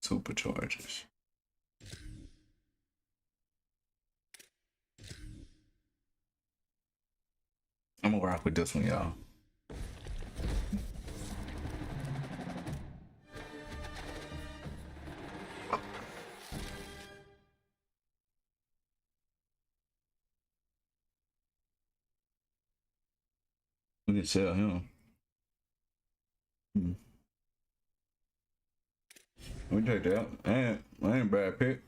Superchargers. I'm gonna rock with this one, y'all. We can sell him. We take that. I ain't a bad pick.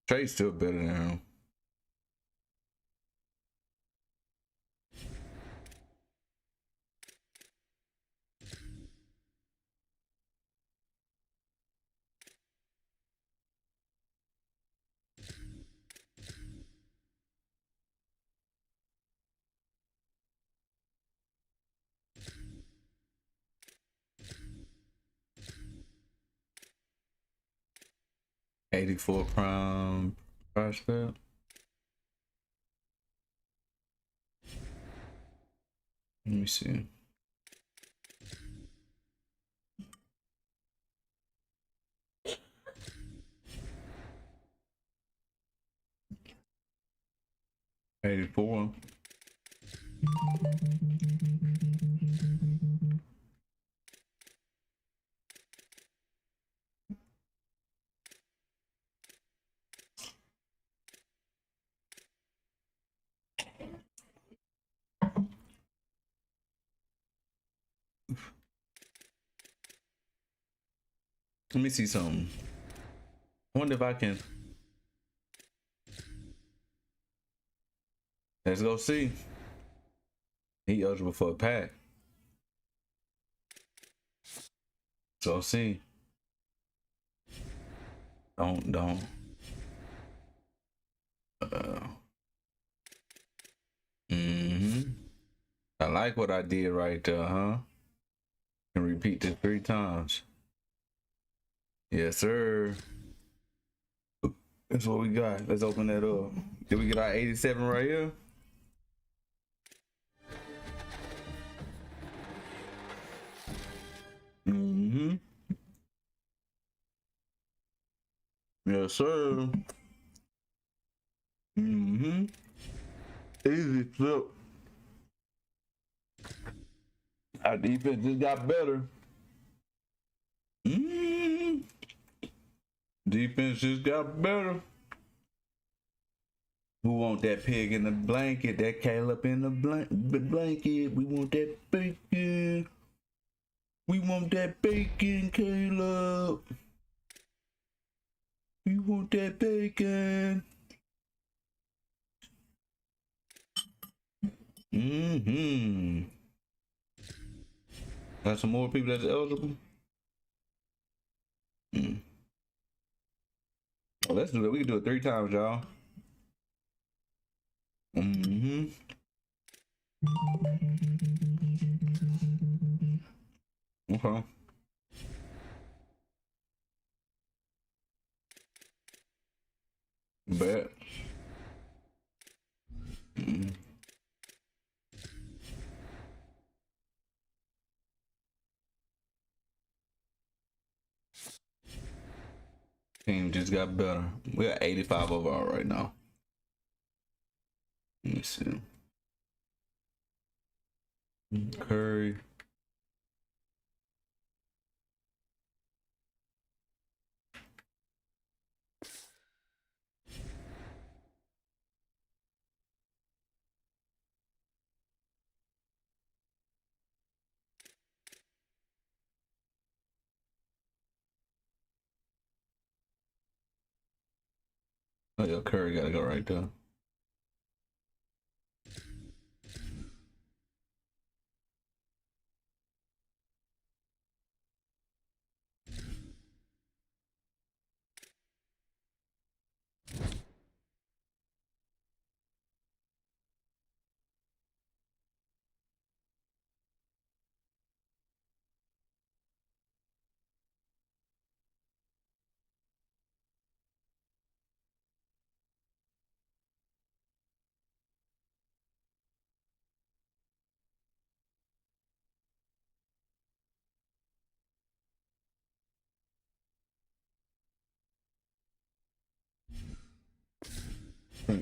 Trey's still better than him. 84 prime prospect. Let me see. '84. Let me see something. I wonder if I can. Let's go see. He eligible for a pack. So see. Don't. I like what I did right there, huh? Can repeat this 3 times. Yes, sir. That's what we got. Let's open that up. Did we get our 87 right here? Yes, sir. Easy flip. Our defense just got better. Defense just got better. Who want that pig in the blanket? That Caleb in the blanket. We want that bacon. We want that bacon, Caleb. We want that bacon. Got some more people that's eligible. Well, let's do that. We can do it 3 times, y'all. Okay. Bet. Team just got better. We got 85 overall right now. Let me see. Curry. Oh, yeah, Curry gotta go right there.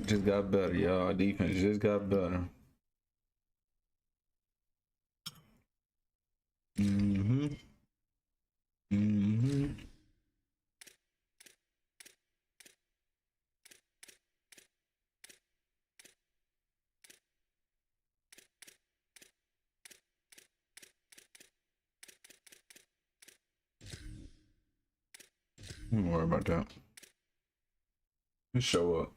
Just got better, y'all. Defense just got better. Don't worry about that. Just show up.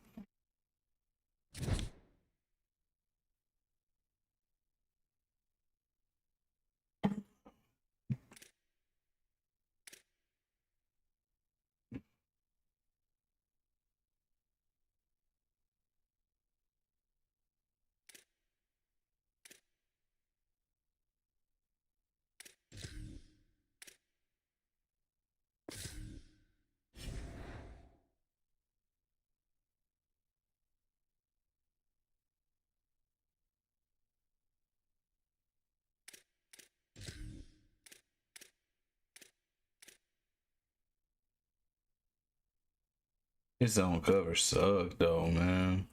His zone cover sucked though, man.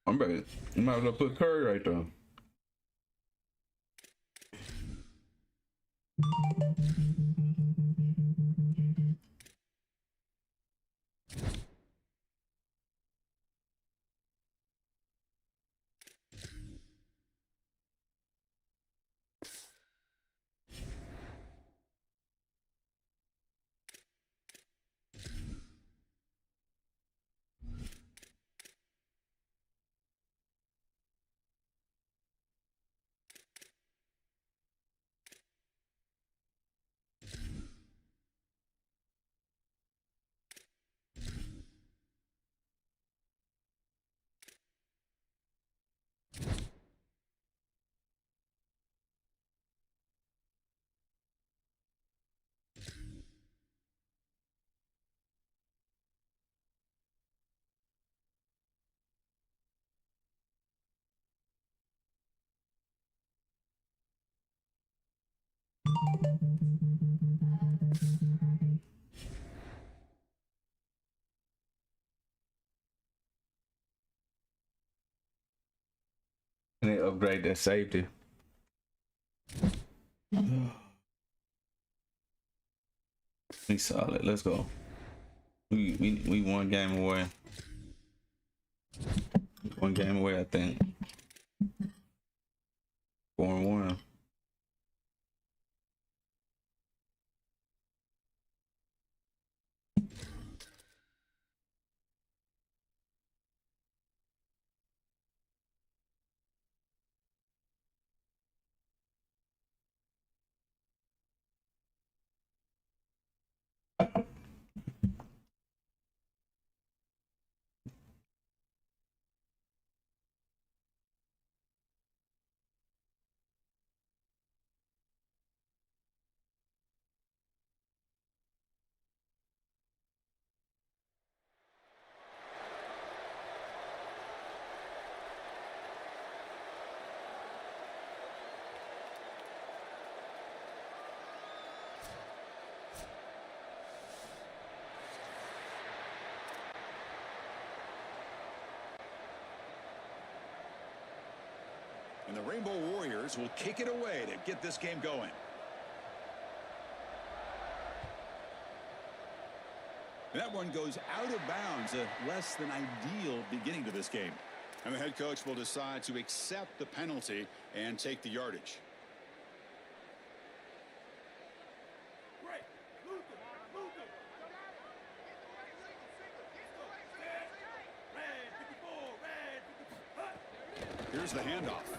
I'm ready. You might as well put Curry right there. And they upgrade that safety. We solid. Let's go. We one game away. One game away, I think. 4-1. And the Rainbow Warriors will kick it away to get this game going. And that one goes out of bounds, a less than ideal beginning to this game. And the head coach will decide to accept the penalty and take the yardage. Here's the handoff.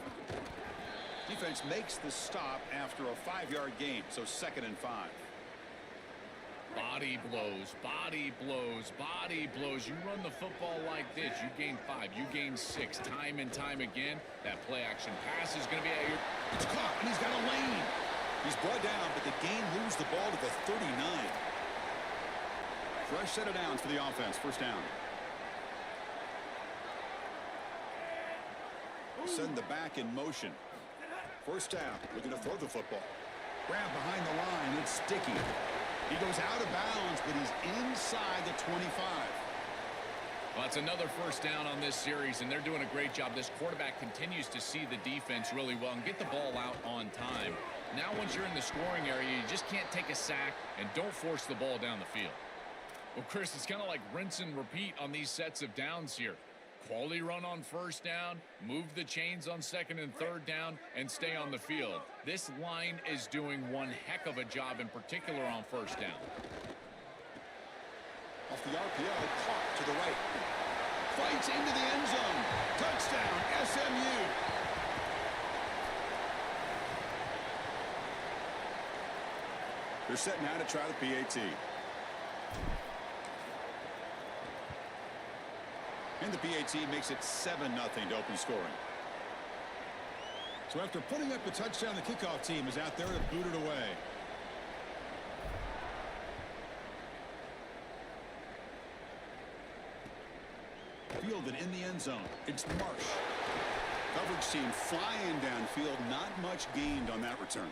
Defense makes the stop after a 5-yard gain, so 2nd and 5. Body blows, body blows, body blows. You run the football like this, you gain 5, you gain 6, time and time again. That play action pass is going to be at your... It's caught, and he's got a lane. He's brought down, but the game moves the ball to the 39. Fresh set of downs for the offense. First down. Send the back in motion. First down. Looking to throw the football. Grab behind the line. It's sticky. He goes out of bounds, but he's inside the 25. Well, it's another first down on this series, and they're doing a great job. This quarterback continues to see the defense really well and get the ball out on time. Now, once you're in the scoring area, you just can't take a sack and don't force the ball down the field. Well, Chris, it's kind of like rinse and repeat on these sets of downs here. Quality run on first down, move the chains on 2nd and 3rd down, and stay on the field. This line is doing one heck of a job, in particular on first down. Off the RPO, caught to the right. Fights into the end zone. Touchdown, SMU. They're set now to try the PAT. And the PAT makes it 7-0 to open scoring. So after putting up the touchdown, the kickoff team is out there to boot it away. Fielded in the end zone. It's Marsh. Coverage team flying downfield. Not much gained on that return.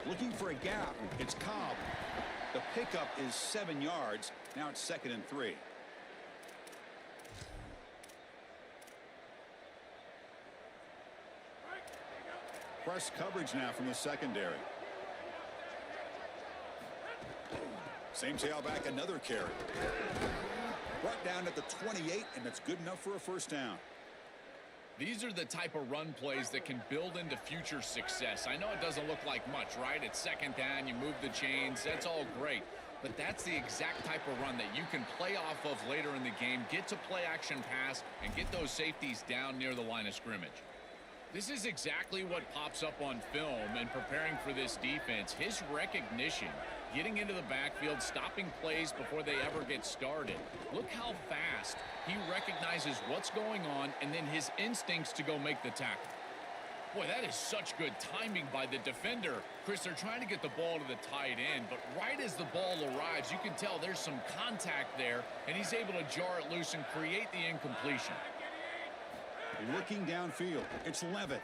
Looking for a gap. It's Cobb. The pickup is 7 yards. Now it's 2nd and 3. Press coverage now from the secondary. Same tailback, another carry. Brought down at the 28, and that's good enough for a first down. These are the type of run plays that can build into future success. I know it doesn't look like much, right? It's second down, you move the chains, that's all great. But that's the exact type of run that you can play off of later in the game, get to play action pass, and get those safeties down near the line of scrimmage. This is exactly what pops up on film and preparing for this defense. His recognition, getting into the backfield, stopping plays before they ever get started. Look how fast he recognizes what's going on and then his instincts to go make the tackle. Boy, that is such good timing by the defender. Chris, they're trying to get the ball to the tight end, but right as the ball arrives, you can tell there's some contact there, and he's able to jar it loose and create the incompletion. Looking downfield, it's Levitt.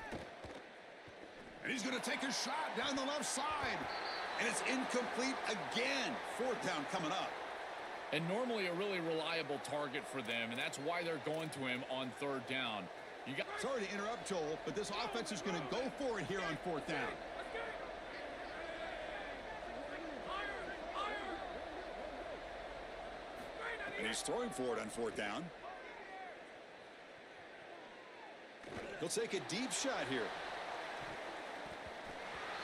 And he's going to take a shot down the left side. And it's incomplete again. 4th down coming up. And normally a really reliable target for them, and that's why they're going to him on 3rd down. Sorry to interrupt, Joel, but this offense is going to go for it here on 4th down. And he's throwing for it on 4th down. He'll take a deep shot here.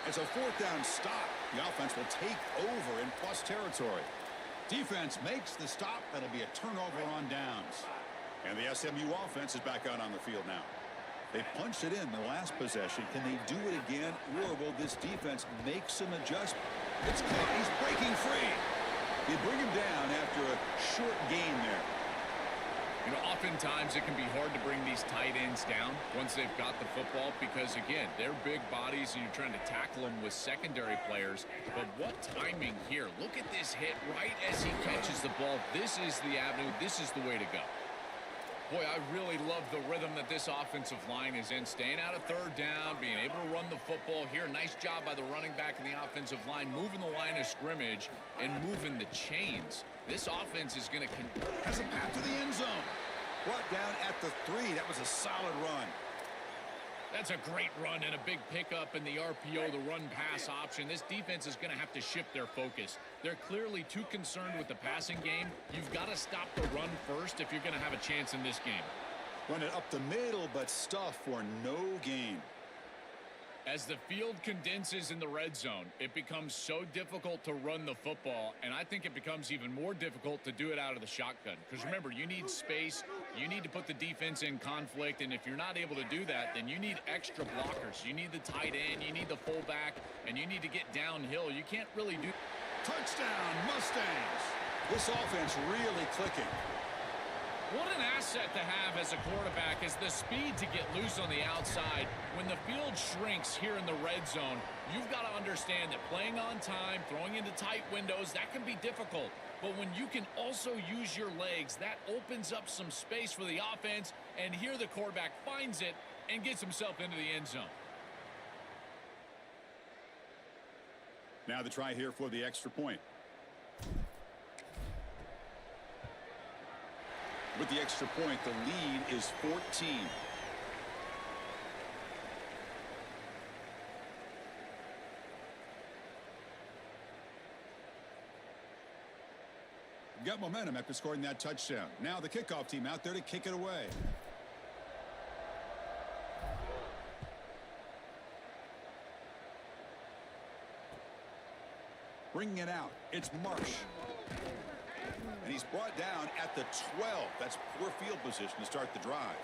It's a 4th down stop. The offense will take over in plus territory. Defense makes the stop. That'll be a turnover on downs. And the SMU offense is back out on the field now. They punched it in the last possession. Can they do it again, or will this defense make some adjustment? It's caught. He's breaking free. They bring him down after a short gain there. You know, oftentimes it can be hard to bring these tight ends down once they've got the football because, again, they're big bodies and you're trying to tackle them with secondary players. But what timing here. Look at this hit right as he catches the ball. This is the avenue. This is the way to go. Boy, I really love the rhythm that this offensive line is in. Staying out of 3rd down, being able to run the football here. Nice job by the running back and the offensive line, moving the line of scrimmage and moving the chains. This offense is going to... Has a path to the end zone. Brought down at the 3. That was a solid run. That's a great run and a big pickup in the RPO, the run-pass option. This defense is going to have to shift their focus. They're clearly too concerned with the passing game. You've got to stop the run first if you're going to have a chance in this game. Run it up the middle, but stuff for no gain. As the field condenses in the red zone, it becomes so difficult to run the football, and I think it becomes even more difficult to do it out of the shotgun. Because remember, you need space, you need to put the defense in conflict, and if you're not able to do that, then you need extra blockers. You need the tight end, you need the fullback, and you need to get downhill. You can't really do... Touchdown, Mustangs! This offense really clicking. What an asset to have as a quarterback is the speed to get loose on the outside. When the field shrinks here in the red zone, you've got to understand that playing on time, throwing into tight windows, that can be difficult. But when you can also use your legs, that opens up some space for the offense, and here the quarterback finds it and gets himself into the end zone. Now the try here for the extra point. With the extra point, the lead is 14. Got momentum after scoring that touchdown. Now the kickoff team out there to kick it away. Bringing it out, it's Marsh. And he's brought down at the 12. That's poor field position to start the drive.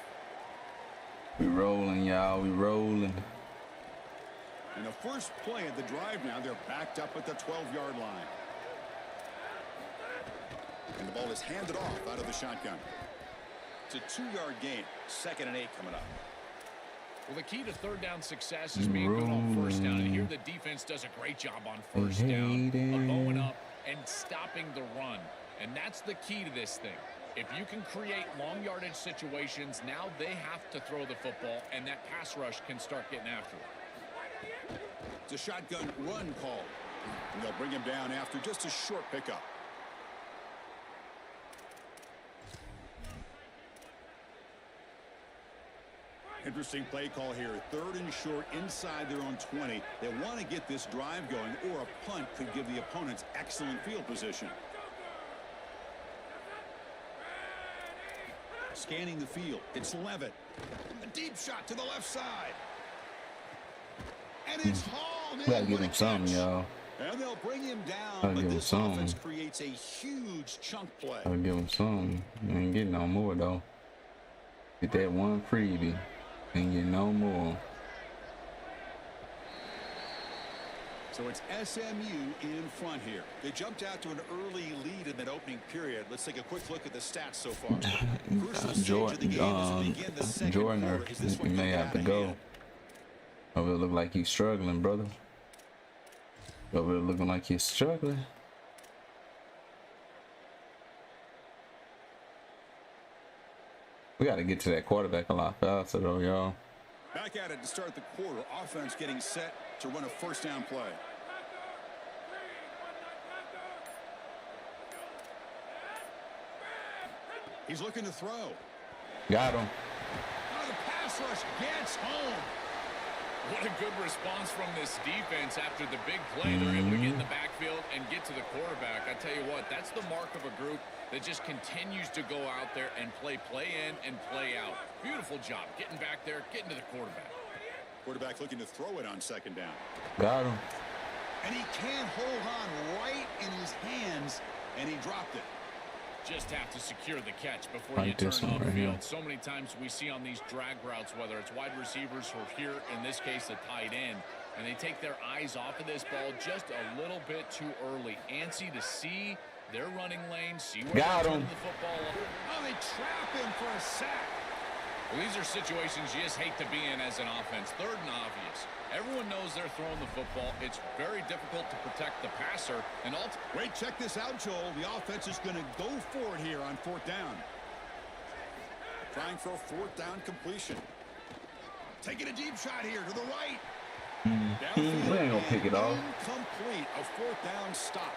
We rolling, y'all. We rolling. And the first play of the drive now, they're backed up at the 12-yard line. And the ball is handed off out of the shotgun. It's a 2-yard gain. 2nd and 8 coming up. Well, the key to third down success is being good on first down. And here the defense does a great job on first down of going up and stopping the run. And that's the key to this thing. If you can create long yardage situations, now they have to throw the football, and that pass rush can start getting after it. It's a shotgun run call. And they'll bring him down after just a short pickup. Interesting play call here. 3rd and short inside their own 20. They want to get this drive going, or a punt could give the opponents excellent field position. Scanning the field. It's Levitt. A deep shot to the left side. And it's hauled in. Gotta give him some, y'all. And they'll bring him down, but this offense creates a huge chunk play. I'll give him some. You ain't getting no more, though. Get that one freebie. Ain't get no more. So it's SMU in front here. They jumped out to an early lead in that opening period. Let's take a quick look at the stats so far. Jordan, he may have to go. Over look like he's struggling, brother. Over looking like he's struggling. We got to get to that quarterback a lot faster, though, y'all. Back at it to start the quarter. Offense getting set to run a first down play. He's looking to throw. Got him. Oh, the pass rush gets home. What a good response from this defense after the big play. They're able to get in the backfield and get to the quarterback. I tell you what, that's the mark of a group that just continues to go out there and play in and play out. Beautiful job getting back there, getting to the quarterback. Quarterback looking to throw it on 2nd down. Got him. And he can't hold on right in his hands, and he dropped it. Just have to secure the catch before you turn off the field. So many times we see on these drag routes, whether it's wide receivers or here, in this case, a tight end, and they take their eyes off of this ball just a little bit too early. Antsy to see their running lane, see where they're turning the football up. Oh, they trap him for a sack. Well, these are situations you just hate to be in as an offense. 3rd and obvious. Everyone knows they're throwing the football. It's very difficult to protect the passer. And wait, check this out, Joel. The offense is going to go for it here on 4th down. Trying for a 4th down completion. Taking a deep shot here to the right. We ain't gonna pick it off. Incomplete. A 4th down stop.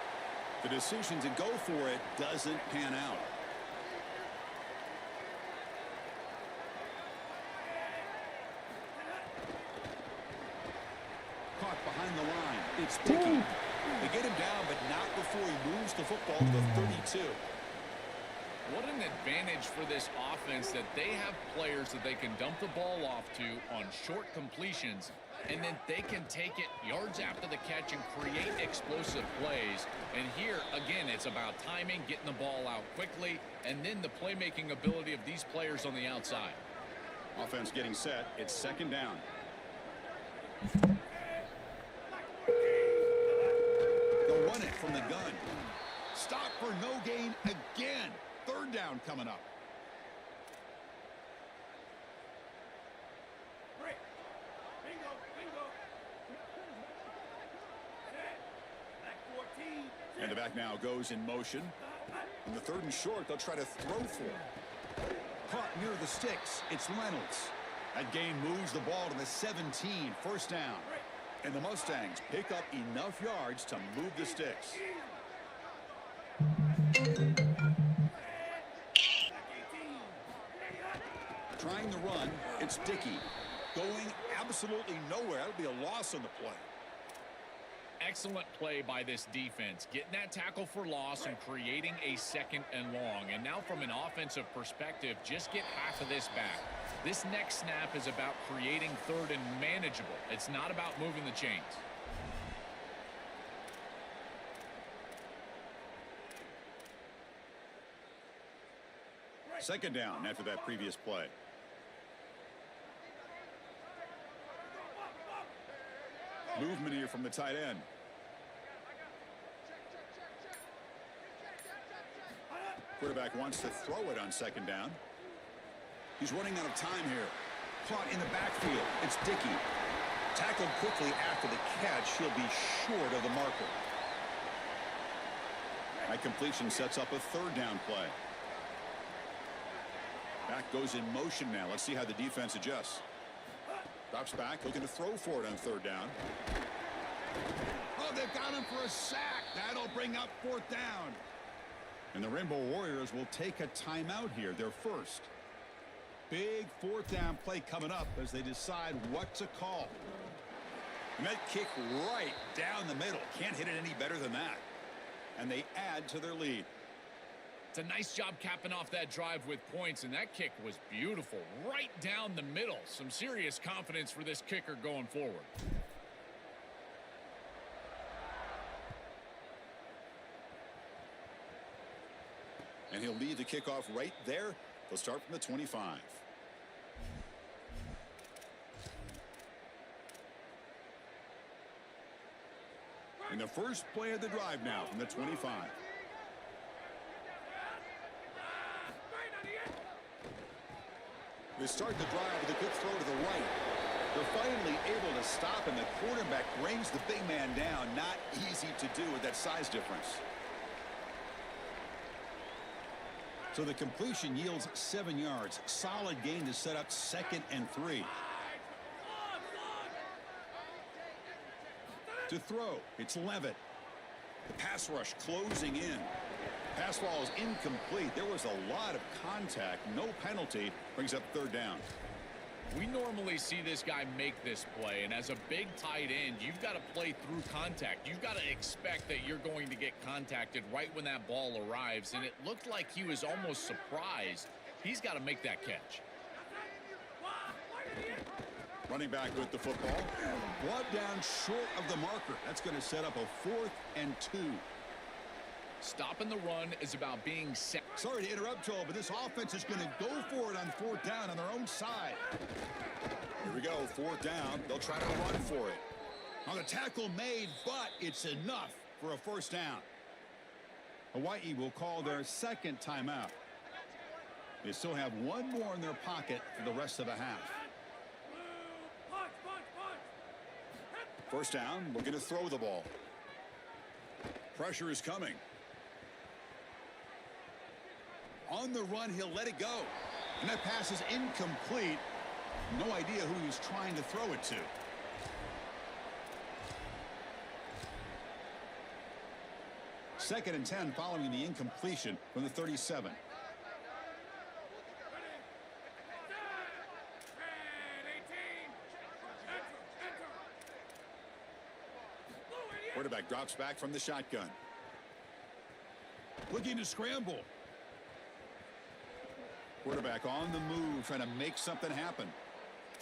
The decision to go for it doesn't pan out. Caught behind the line. It's Dickey. They get him down, but not before he moves the football to the 32. What an advantage for this offense that they have players that they can dump the ball off to on short completions, and then they can take it yards after the catch and create explosive plays. And here, again, it's about timing, getting the ball out quickly, and then the playmaking ability of these players on the outside. Offense getting set. It's 2nd down. They'll run it from the gun. Stop for no gain again. 3rd down coming up. And the back now goes in motion. In the 3rd and short, they'll try to throw for it. Caught near the sticks. It's Reynolds. That gain moves the ball to the 17. 1st down. And the Mustangs pick up enough yards to move the sticks. Trying to run. It's Dickey. Going absolutely nowhere. That'll be a loss on the play. Excellent play by this defense, getting that tackle for loss and creating a 2nd and long. And now from an offensive perspective, just get half of this back. This next snap is about creating 3rd and manageable. It's not about moving the chains. Second down after that previous play. Movement here from the tight end. Quarterback wants to throw it on second down. He's running out of time here. Caught in the backfield. It's Dickey. Tackled quickly after the catch. He'll be short of the marker. That completion sets up a third down play. Back goes in motion now. Let's see how the defense adjusts. Drops back, looking to throw for it on third down. Oh, they've got him for a sack. That'll bring up fourth down. And the Rainbow Warriors will take a timeout here, their first. Big fourth down play coming up as they decide what to call. And that kick right down the middle. Can't hit it any better than that. And they add to their lead. It's a nice job capping off that drive with points, and that kick was beautiful. Right down the middle. Some serious confidence for this kicker going forward. And he'll lead the kickoff right there. They'll start from the 25. In the first play of the drive now from the 25. They start the drive with a quick throw to the right. They're finally able to stop, and the quarterback brings the big man down. Not easy to do with that size difference. So the completion yields 7 yards. Solid gain to set up 2nd and 3. To throw, it's Levitt. The pass rush closing in. Pass ball is incomplete. There was a lot of contact. No penalty. Brings up third down. We normally see this guy make this play, and as a big tight end, you've got to play through contact. You've got to expect that you're going to get contacted right when that ball arrives, and it looked like he was almost surprised. He's got to make that catch. Running back with the football. Brought down short of the marker. That's going to set up a 4th and 2. Stopping the run is about being set. Sorry to interrupt, Joel, but this offense is going to go for it on 4th down on their own side. Here we go, 4th down. They'll try to run for it. Now the tackle made, but it's enough for a first down. Hawaii will call their second timeout. They still have one more in their pocket for the rest of the half. First down, looking to throw the ball. Pressure is coming. On the run, he'll let it go. And that pass is incomplete. No idea who he was trying to throw it to. Second and 10 following the incompletion from the 37. Quarterback drops back from the shotgun. Looking to scramble. Quarterback on the move, trying to make something happen.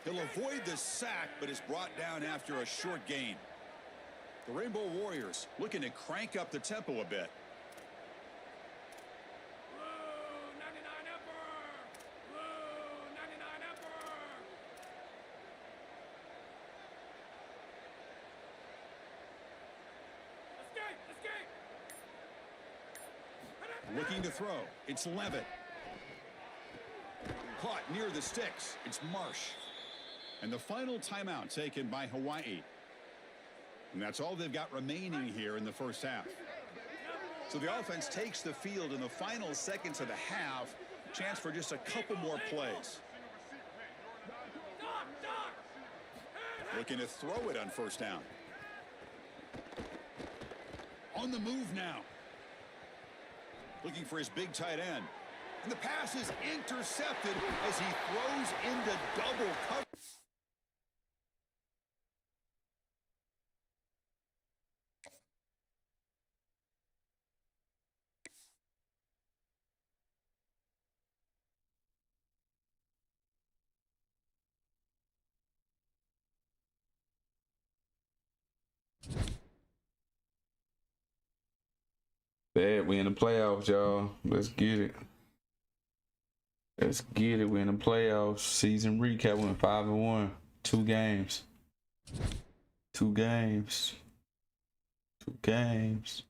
He'll avoid the sack, but is brought down after a short gain. The Rainbow Warriors looking to crank up the tempo a bit. Looking to throw. It's Levitt. Caught near the sticks. It's Marsh. And the final timeout taken by Hawaii. And that's all they've got remaining here in the first half. So the offense takes the field in the final seconds of the half. Chance for just a couple more plays. Looking to throw it on first down. On the move now. Looking for his big tight end. And the pass is intercepted as he throws into double cover. Bad, we in the playoffs, y'all. Let's get it. Let's get it. We're in the playoffs. Season recap. Went 5-1. 2 games. 2 games. 2 games.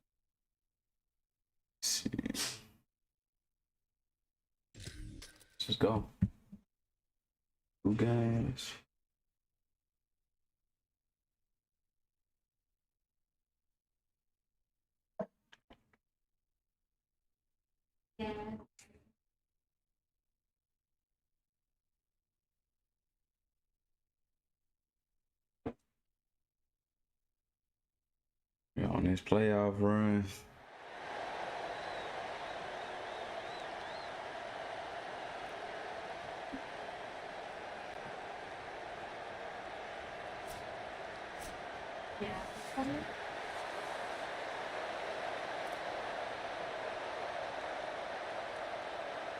Let's see. Let's just go. 2 games. Yeah. We're on this playoff run. Yeah.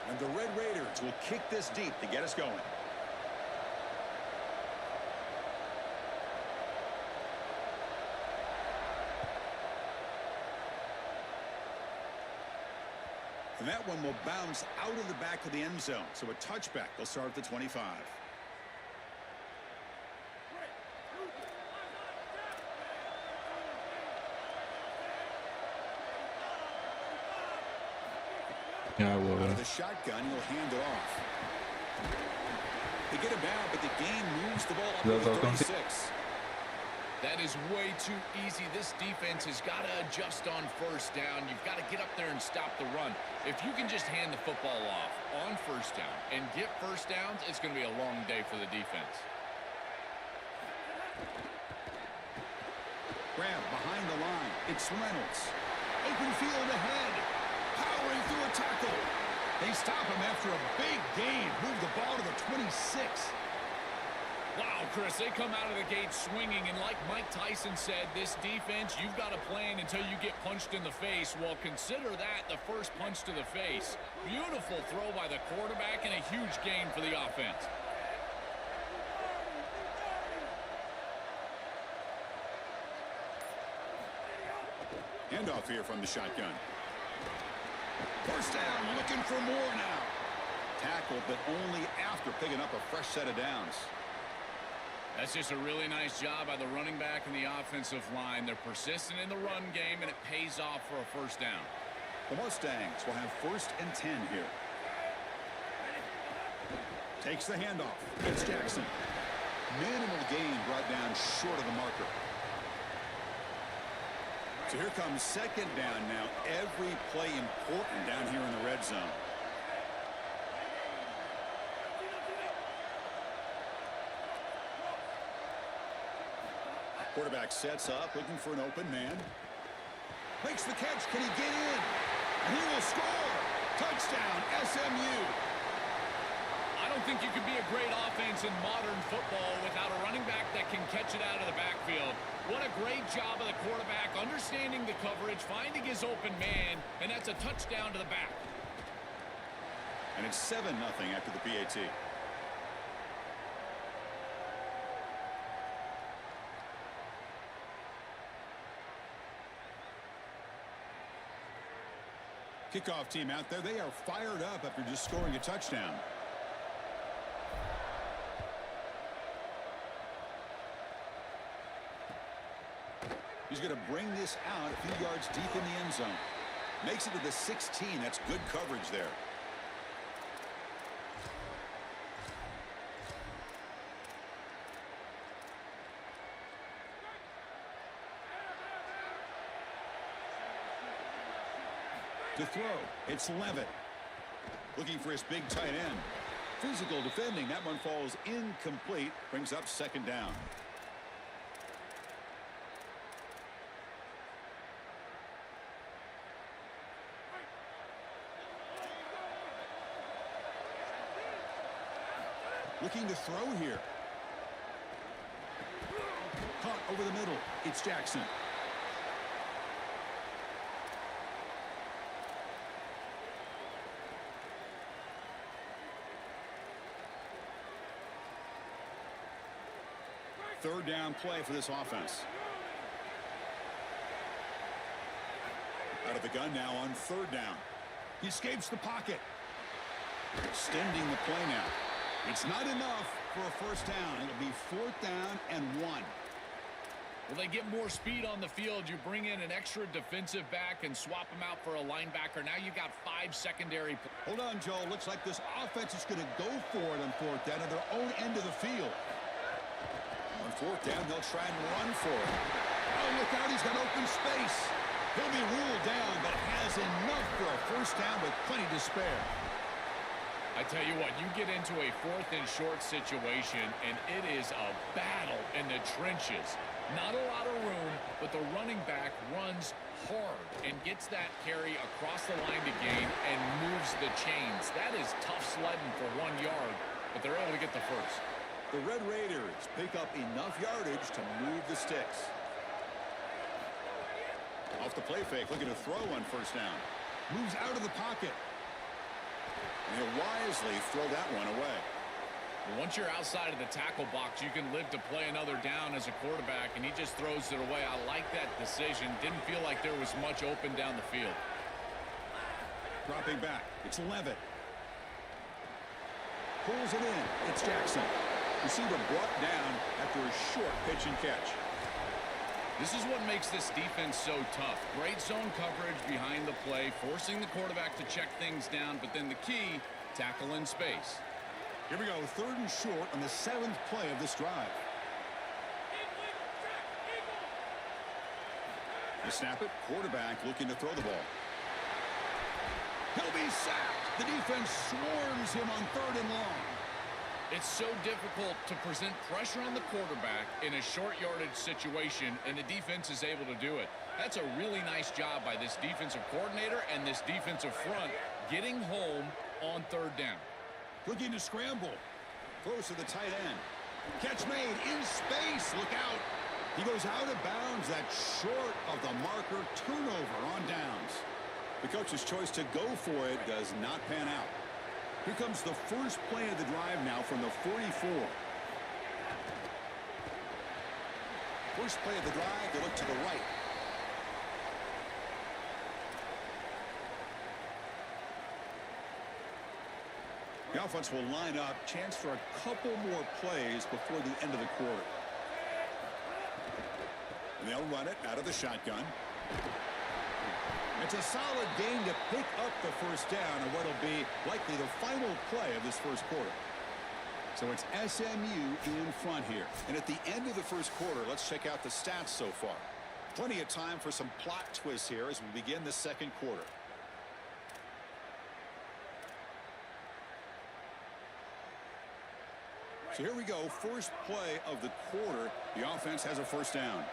And the Red Raiders will kick this deep to get us going. And that one will bounce out of the back of the end zone. So a touchback. They'll start at the 25. Yeah, Out of the shotgun, he'll hand it off. They get him down, but the game moves the ball up to the 36. That is way too easy. This defense has got to adjust on first down. You've got to get up there and stop the run. If you can just hand the football off on first down and get first downs, it's going to be a long day for the defense. Grab behind the line. It's Reynolds. Open field ahead. Powering through a tackle. They stop him after a big gain. Move the ball to the 26. Wow, Chris, they come out of the gate swinging, and like Mike Tyson said, this defense, you've got to plan until you get punched in the face. Well, consider that the first punch to the face. Beautiful throw by the quarterback and a huge gain for the offense. Handoff here from the shotgun. First down, looking for more now. Tackle, but only after picking up a fresh set of downs. That's just a really nice job by the running back and the offensive line. They're persistent in the run game, and it pays off for a first down. The Mustangs will have 1st and 10 here. Takes the handoff. It's Jackson. Minimal gain brought down short of the marker. So here comes 2nd down now. Every play important down here in the red zone. Quarterback sets up, looking for an open man. Makes the catch. Can he get in? And he will score. Touchdown, SMU. I don't think you could be a great offense in modern football without a running back that can catch it out of the backfield. What a great job of the quarterback, understanding the coverage, finding his open man, and that's a touchdown to the back. And it's 7-0 after the PAT. Kickoff team out there, they are fired up after just scoring a touchdown. He's going to bring this out a few yards deep in the end zone. Makes it to the 16. That's good coverage there. To throw, it's Levitt. Looking for his big tight end. Physical defending. That one falls incomplete. Brings up 2nd down. Looking to throw here. Caught over the middle. It's Jackson. Third down play for this offense. Out of the gun now on 3rd down. He escapes the pocket. Extending the play now. It's not enough for a first down. It'll be 4th down and 1. Well, they get more speed on the field. You bring in an extra defensive back and swap them out for a linebacker. Now you got 5 secondary. Hold on, Joe. Looks like this offense is going to go for it on 4th down at their own end of the field. On 4th down, they'll try and run for it. Oh, look out. He's got open space. He'll be ruled down, but has enough for a first down with plenty to spare. I tell you what, you get into a 4th and short situation, and it is a battle in the trenches. Not a lot of room, but the running back runs hard and gets that carry across the line to gain and moves the chains. That is tough sledding for 1 yard, but they're able to get the first. The Red Raiders pick up enough yardage to move the sticks. Off the play fake, looking to throw on first down. Moves out of the pocket. And he'll wisely throw that one away. Once you're outside of the tackle box, you can live to play another down as a quarterback, and he just throws it away. I like that decision. Didn't feel like there was much open down the field. Dropping back. It's Levitt. Pulls it in. It's Jackson. Receiver brought down after a short pitch and catch. This is what makes this defense so tough. Great zone coverage behind the play, forcing the quarterback to check things down, but then the key, tackle in space. Here we go, 3rd and short on the 7th play of this drive. They snap it, quarterback looking to throw the ball. He'll be sacked. The defense swarms him on 3rd and long. It's so difficult to present pressure on the quarterback in a short yardage situation, and the defense is able to do it. That's a really nice job by this defensive coordinator and this defensive front getting home on 3rd down. Looking to scramble. Throws to the tight end. Catch made in space. Look out. He goes out of bounds. That's short of the marker. Turnover on downs. The coach's choice to go for it does not pan out. Here comes the first play of the drive now from the 44. First play of the drive, they look to the right. The offense will line up. Chance for a couple more plays before the end of the quarter. And they'll run it out of the shotgun. It's a solid gain to pick up the first down on what will be likely the final play of this first quarter. So it's SMU in front here. And at the end of the first quarter, let's check out the stats so far. Plenty of time for some plot twists here as we begin the second quarter. So here we go, first play of the quarter. The offense has a first down.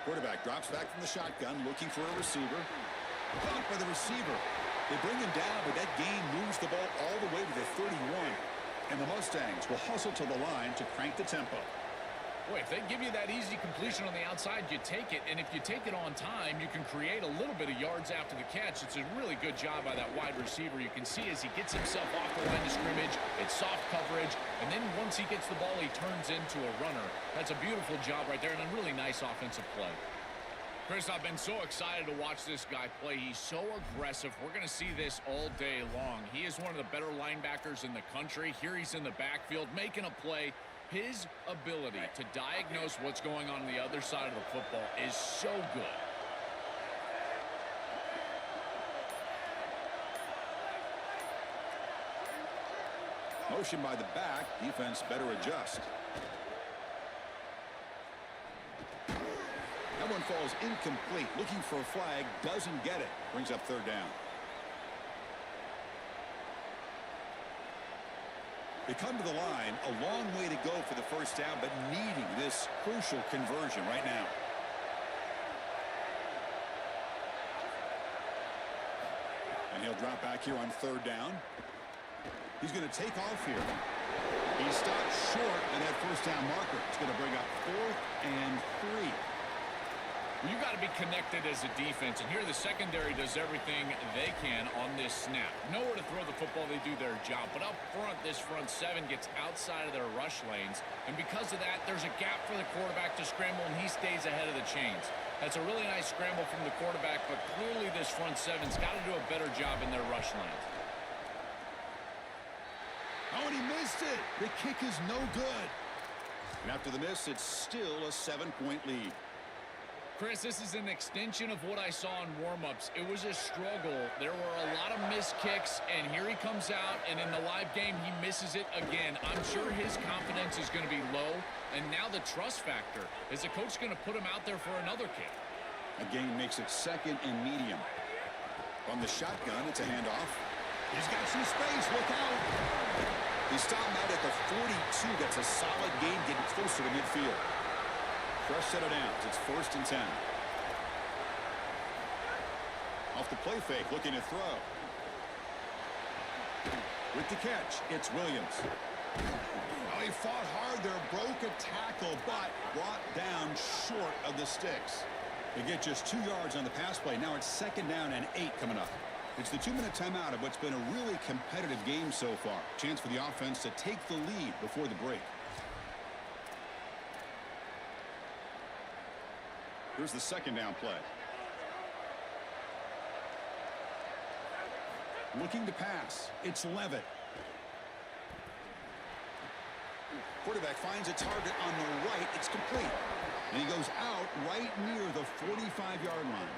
Quarterback drops back from the shotgun, looking for a receiver. Caught by the receiver. They bring him down, but that gain moves the ball all the way to the 31. And the Mustangs will hustle to the line to crank the tempo. Boy, if they give you that easy completion on the outside, you take it. And if you take it on time, you can create a little bit of yards after the catch. It's a really good job by that wide receiver. You can see as he gets himself off the line of scrimmage, it's soft coverage. And then once he gets the ball, he turns into a runner. That's a beautiful job right there and a really nice offensive play. Chris, I've been so excited to watch this guy play. He's so aggressive. We're going to see this all day long. He is one of the better linebackers in the country. Here he's in the backfield making a play. His ability to diagnose what's going on the other side of the football is so good. Motion by the back. Defense better adjust. That one falls incomplete. Looking for a flag. Doesn't get it. Brings up third down. They come to the line, a long way to go for the first down, but needing this crucial conversion right now. And he'll drop back here on third down. He's going to take off here. He stopped short of that first down marker. It's going to bring up 4th and 3. Well, you got to be connected as a defense, and here the secondary does everything they can on this snap. Nowhere to throw the football, they do their job. But up front, this front seven gets outside of their rush lanes, and because of that, there's a gap for the quarterback to scramble, and he stays ahead of the chains. That's a really nice scramble from the quarterback, but clearly this front seven's got to do a better job in their rush lanes. Oh, and he missed it. The kick is no good. And after the miss, it's still a 7-point lead. Chris, this is an extension of what I saw in warm-ups. It was a struggle. There were a lot of missed kicks, and here he comes out, and in the live game, he misses it again. I'm sure his confidence is going to be low, and now the trust factor. Is the coach going to put him out there for another kick? Again, makes it 2nd and medium. On the shotgun, it's a handoff. He's got some space. Look out. He stopped out at the 42. That's a solid gain, getting closer to midfield. Fresh set of downs. It's 1st and 10. Off the play fake, looking to throw. With the catch, it's Williams. Oh, he fought hard there, broke a tackle, but brought down short of the sticks. They get just 2 yards on the pass play. Now it's 2nd down and 8 coming up. It's the 2-minute timeout of what's been a really competitive game so far. Chance for the offense to take the lead before the break. Here's the 2nd down play. Looking to pass. It's Levitt. Quarterback finds a target on the right. It's complete. And he goes out right near the 45-yard line.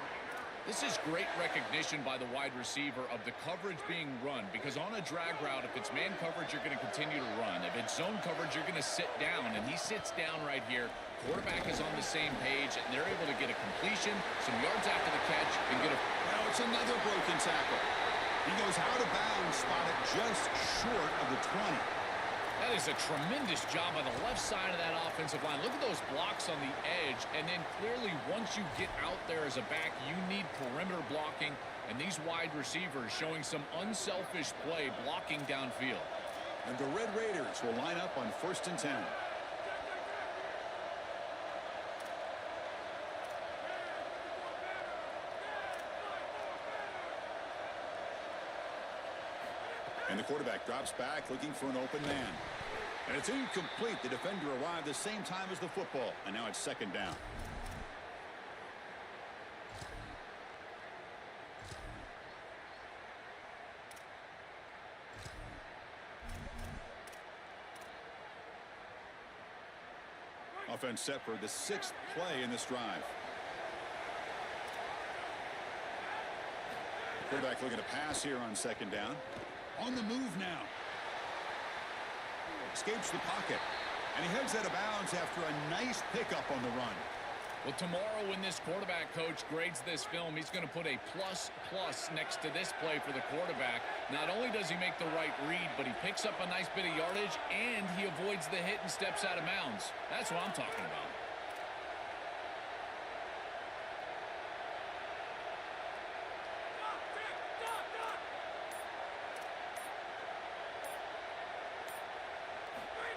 This is great recognition by the wide receiver of the coverage being run, because on a drag route, if it's man coverage, you're going to continue to run. If it's zone coverage, you're going to sit down, and he sits down right here. Quarterback is on the same page, and they're able to get a completion, some yards after the catch, and get a... Now it's another broken tackle. He goes out of bounds, spotted just short of the 20. That is a tremendous job on the left side of that offensive line. Look at those blocks on the edge. And then clearly, once you get out there as a back, you need perimeter blocking. And these wide receivers showing some unselfish play blocking downfield. And the Red Raiders will line up on 1st and 10. And the quarterback drops back looking for an open man. And it's incomplete. The defender arrived the same time as the football. And now it's 2nd down. Offense set for the 6th play in this drive. Quarterback looking to pass here on 2nd down. On the move now. Escapes the pocket. And he heads out of bounds after a nice pickup on the run. Well, tomorrow when this quarterback coach grades this film, he's going to put a plus next to this play for the quarterback. Not only does he make the right read, but he picks up a nice bit of yardage, and he avoids the hit and steps out of bounds. That's what I'm talking about.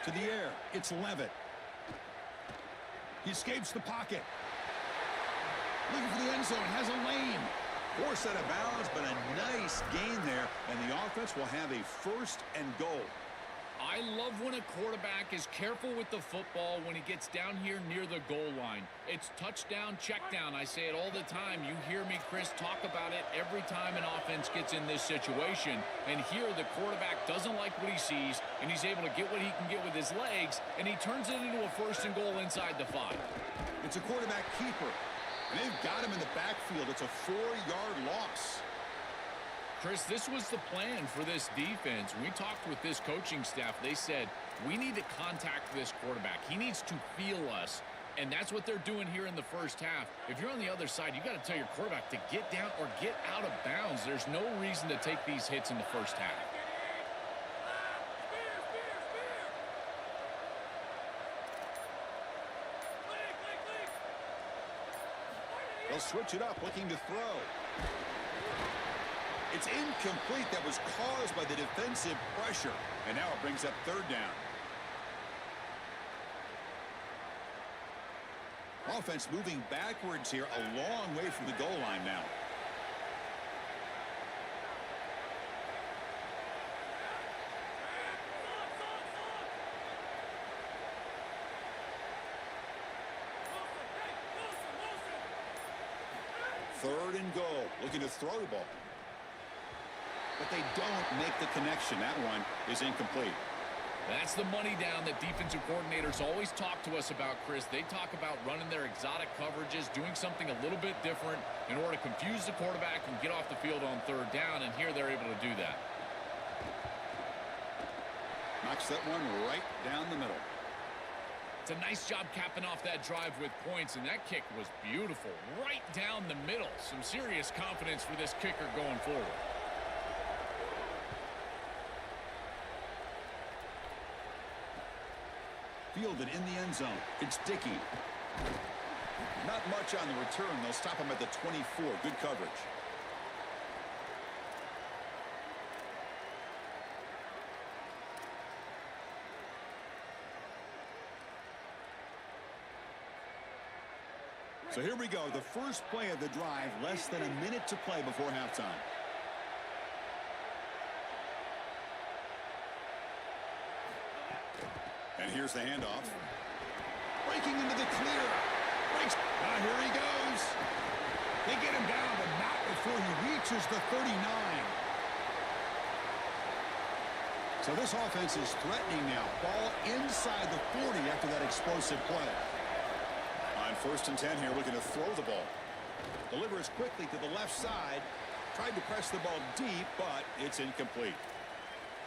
To the air, it's Levitt. He escapes the pocket. Looking for the end zone, has a lane. Forced out of bounds, but a nice gain there, and the offense will have a 1st and goal. I love when a quarterback is careful with the football when he gets down here near the goal line. It's touchdown, check down. I say it all the time. You hear me, Chris, talk about it every time an offense gets in this situation. And here the quarterback doesn't like what he sees, and he's able to get what he can get with his legs, and he turns it into a 1st and goal inside the 5. It's a quarterback keeper, and they've got him in the backfield. It's a 4-yard loss. Chris, this was the plan for this defense. When we talked with this coaching staff, they said, we need to contact this quarterback. He needs to feel us, and that's what they're doing here in the first half. If you're on the other side, you got to tell your quarterback to get down or get out of bounds. There's no reason to take these hits in the first half. They'll switch it up, looking to throw. It's incomplete. That was caused by the defensive pressure. And now it brings up 3rd down. Offense moving backwards here, a long way from the goal line now. Third and goal, looking to throw the ball. But they don't make the connection. That one is incomplete. That's the money down that defensive coordinators always talk to us about, Chris. They talk about running their exotic coverages, doing something a little bit different in order to confuse the quarterback and get off the field on third down, and here they're able to do that. Knocks that one right down the middle. It's a nice job capping off that drive with points, and that kick was beautiful. Right down the middle. Some serious confidence for this kicker going forward. Fielded in the end zone. It's Dickey. Not much on the return. They'll stop him at the 24. Good coverage. So here we go. The first play of the drive. Less than a minute to play before halftime. And here's the handoff. Breaking into the clear. Breaks. Here he goes. They get him down, but not before he reaches the 39. So this offense is threatening now. Ball inside the 40 after that explosive play. On 1st and 10 here, looking to throw the ball. Delivers quickly to the left side. Tried to press the ball deep, but it's incomplete.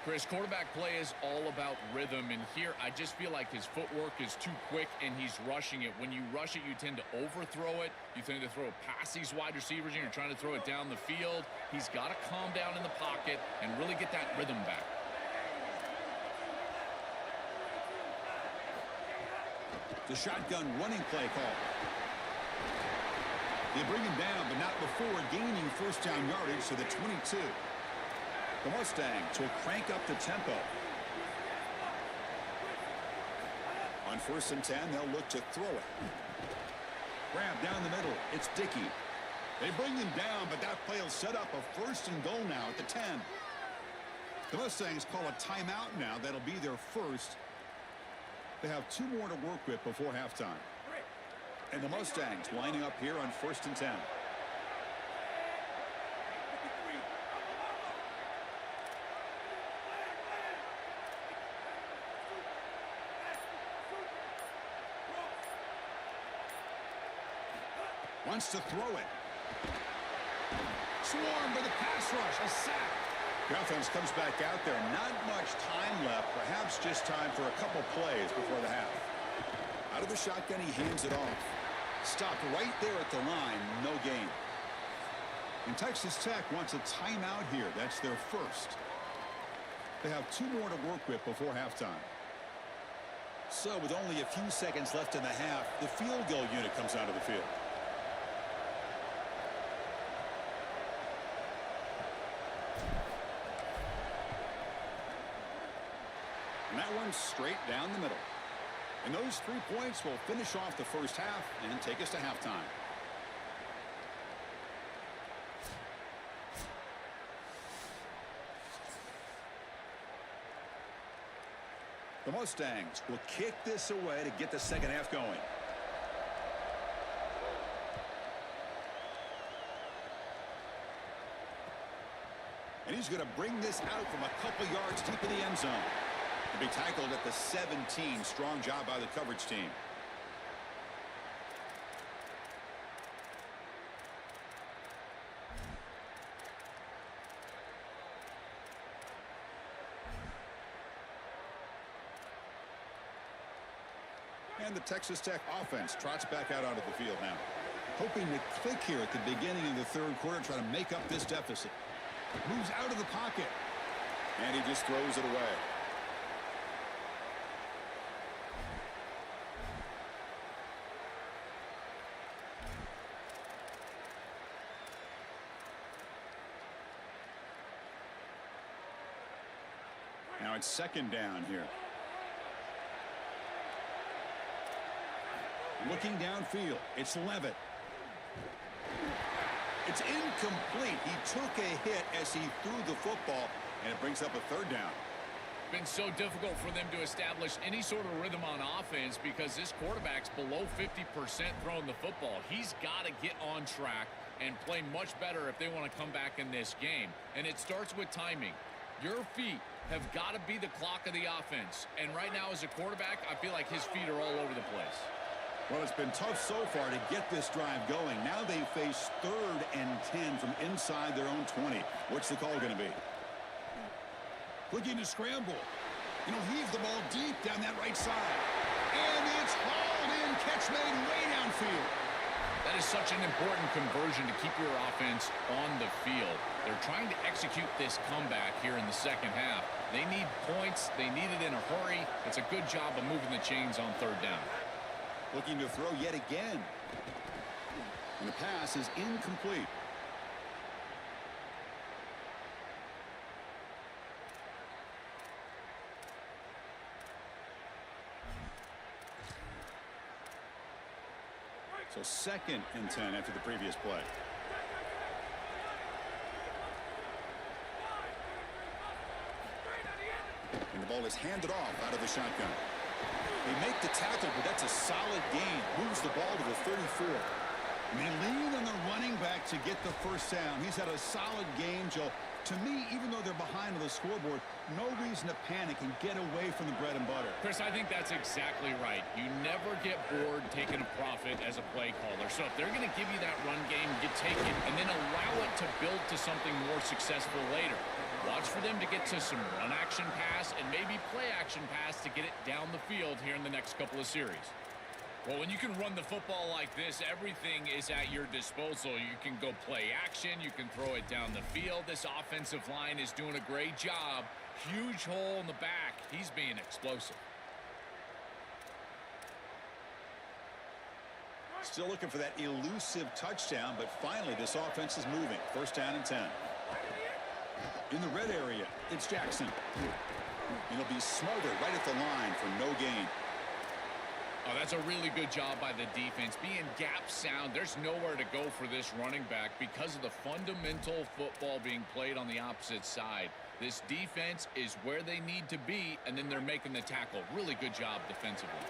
Chris, quarterback play is all about rhythm, and here I just feel like his footwork is too quick and he's rushing it. When you rush it, you tend to overthrow it. You tend to throw it past these wide receivers, and you're trying to throw it down the field. He's got to calm down in the pocket and really get that rhythm back. The shotgun running play call. They bring him down, but not before gaining first down yardage to the 22. The Mustangs will crank up the tempo. On 1st and 10, they'll look to throw it. Grab down the middle. It's Dickey. They bring him down, but that play will set up a 1st and goal now at the 10. The Mustangs call a timeout now. That'll be their first. They have 2 more to work with before halftime. And the Mustangs lining up here on 1st and 10. Wants to throw it. Swarmed by the pass rush. A sack. The offense comes back out there. Not much time left. Perhaps just time for a couple plays before the half. Out of the shotgun, he hands it off. Stopped right there at the line. No gain. And Texas Tech wants a timeout here. That's their first. They have 2 more to work with before halftime. So with only a few seconds left in the half, the field goal unit comes out of the field. And that one's straight down the middle. And those 3 points will finish off the first half and take us to halftime. The Mustangs will kick this away to get the second half going. And he's going to bring this out from a couple yards deep in the end zone. To be tackled at the 17. Strong job by the coverage team. And the Texas Tech offense trots back out onto the field now. Hoping to click here at the beginning of the 3rd quarter, try to make up this deficit. Moves out of the pocket. And he just throws it away. Now it's 2nd down here. Looking downfield, it's Levitt. It's incomplete. He took a hit as he threw the football, and it brings up a third down. Been so difficult for them to establish any sort of rhythm on offense because this quarterback's below 50% throwing the football. He's got to get on track and play much better if they want to come back in this game. And it starts with timing. Your feet have got to be the clock of the offense. And right now as a quarterback, I feel like his feet are all over the place. Well, it's been tough so far to get this drive going. Now they face 3rd and 10 from inside their own 20. What's the call going to be? Looking to scramble. Heave the ball deep down that right side. And it's hauled in. Catch made way downfield. That is such an important conversion to keep your offense on the field. They're trying to execute this comeback here in the second half. They need points. They need it in a hurry. It's a good job of moving the chains on 3rd down. Looking to throw yet again. And the pass is incomplete. So 2nd and 10 after the previous play. And the ball is handed off out of the shotgun. They make the tackle, but that's a solid gain. Moves the ball to the 34. And they lean on the running back to get the first down. He's had a solid game, Joe. To me, even though they're behind on the scoreboard, no reason to panic and get away from the bread and butter. Chris, I think that's exactly right. You never get bored taking a profit as a play caller. So if they're going to give you that run game, you take it and then allow it to build to something more successful later. Watch for them to get to some run action pass and maybe play action pass to get it down the field here in the next couple of series. Well, when you can run the football like this, everything is at your disposal. You can go play action. You can throw it down the field. This offensive line is doing a great job. Huge hole in the back. He's being explosive. Still looking for that elusive touchdown, but finally this offense is moving. 1st down and 10. In the red area, it's Jackson. It'll be smothered right at the line for no gain. Oh, that's a really good job by the defense. Being gap sound, there's nowhere to go for this running back because of the fundamental football being played on the opposite side. This defense is where they need to be, and then they're making the tackle. Really good job defensively.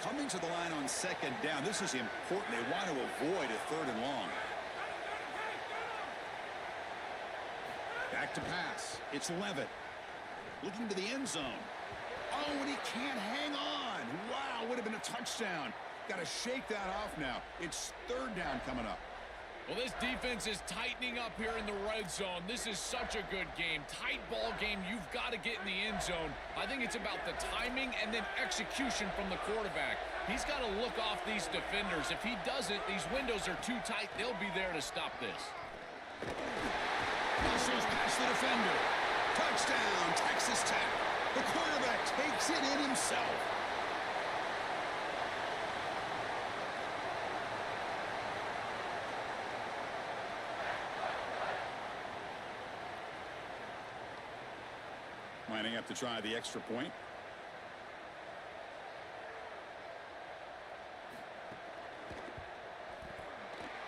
Coming to the line on 2nd down, this is important. They want to avoid a 3rd and long. Back to pass. It's Levitt. Looking to the end zone. Oh, and he can't hang on. Wow, would have been a touchdown. Got to shake that off now. It's 3rd down coming up. Well, this defense is tightening up here in the red zone. This is such a good game. Tight ball game. You've got to get in the end zone. I think it's about the timing and then execution from the quarterback. He's got to look off these defenders. If he doesn't, these windows are too tight. They'll be there to stop this. Muscles past the defender. Touchdown, Texas Tech. The quarterback takes it in himself. Lining up to try the extra point.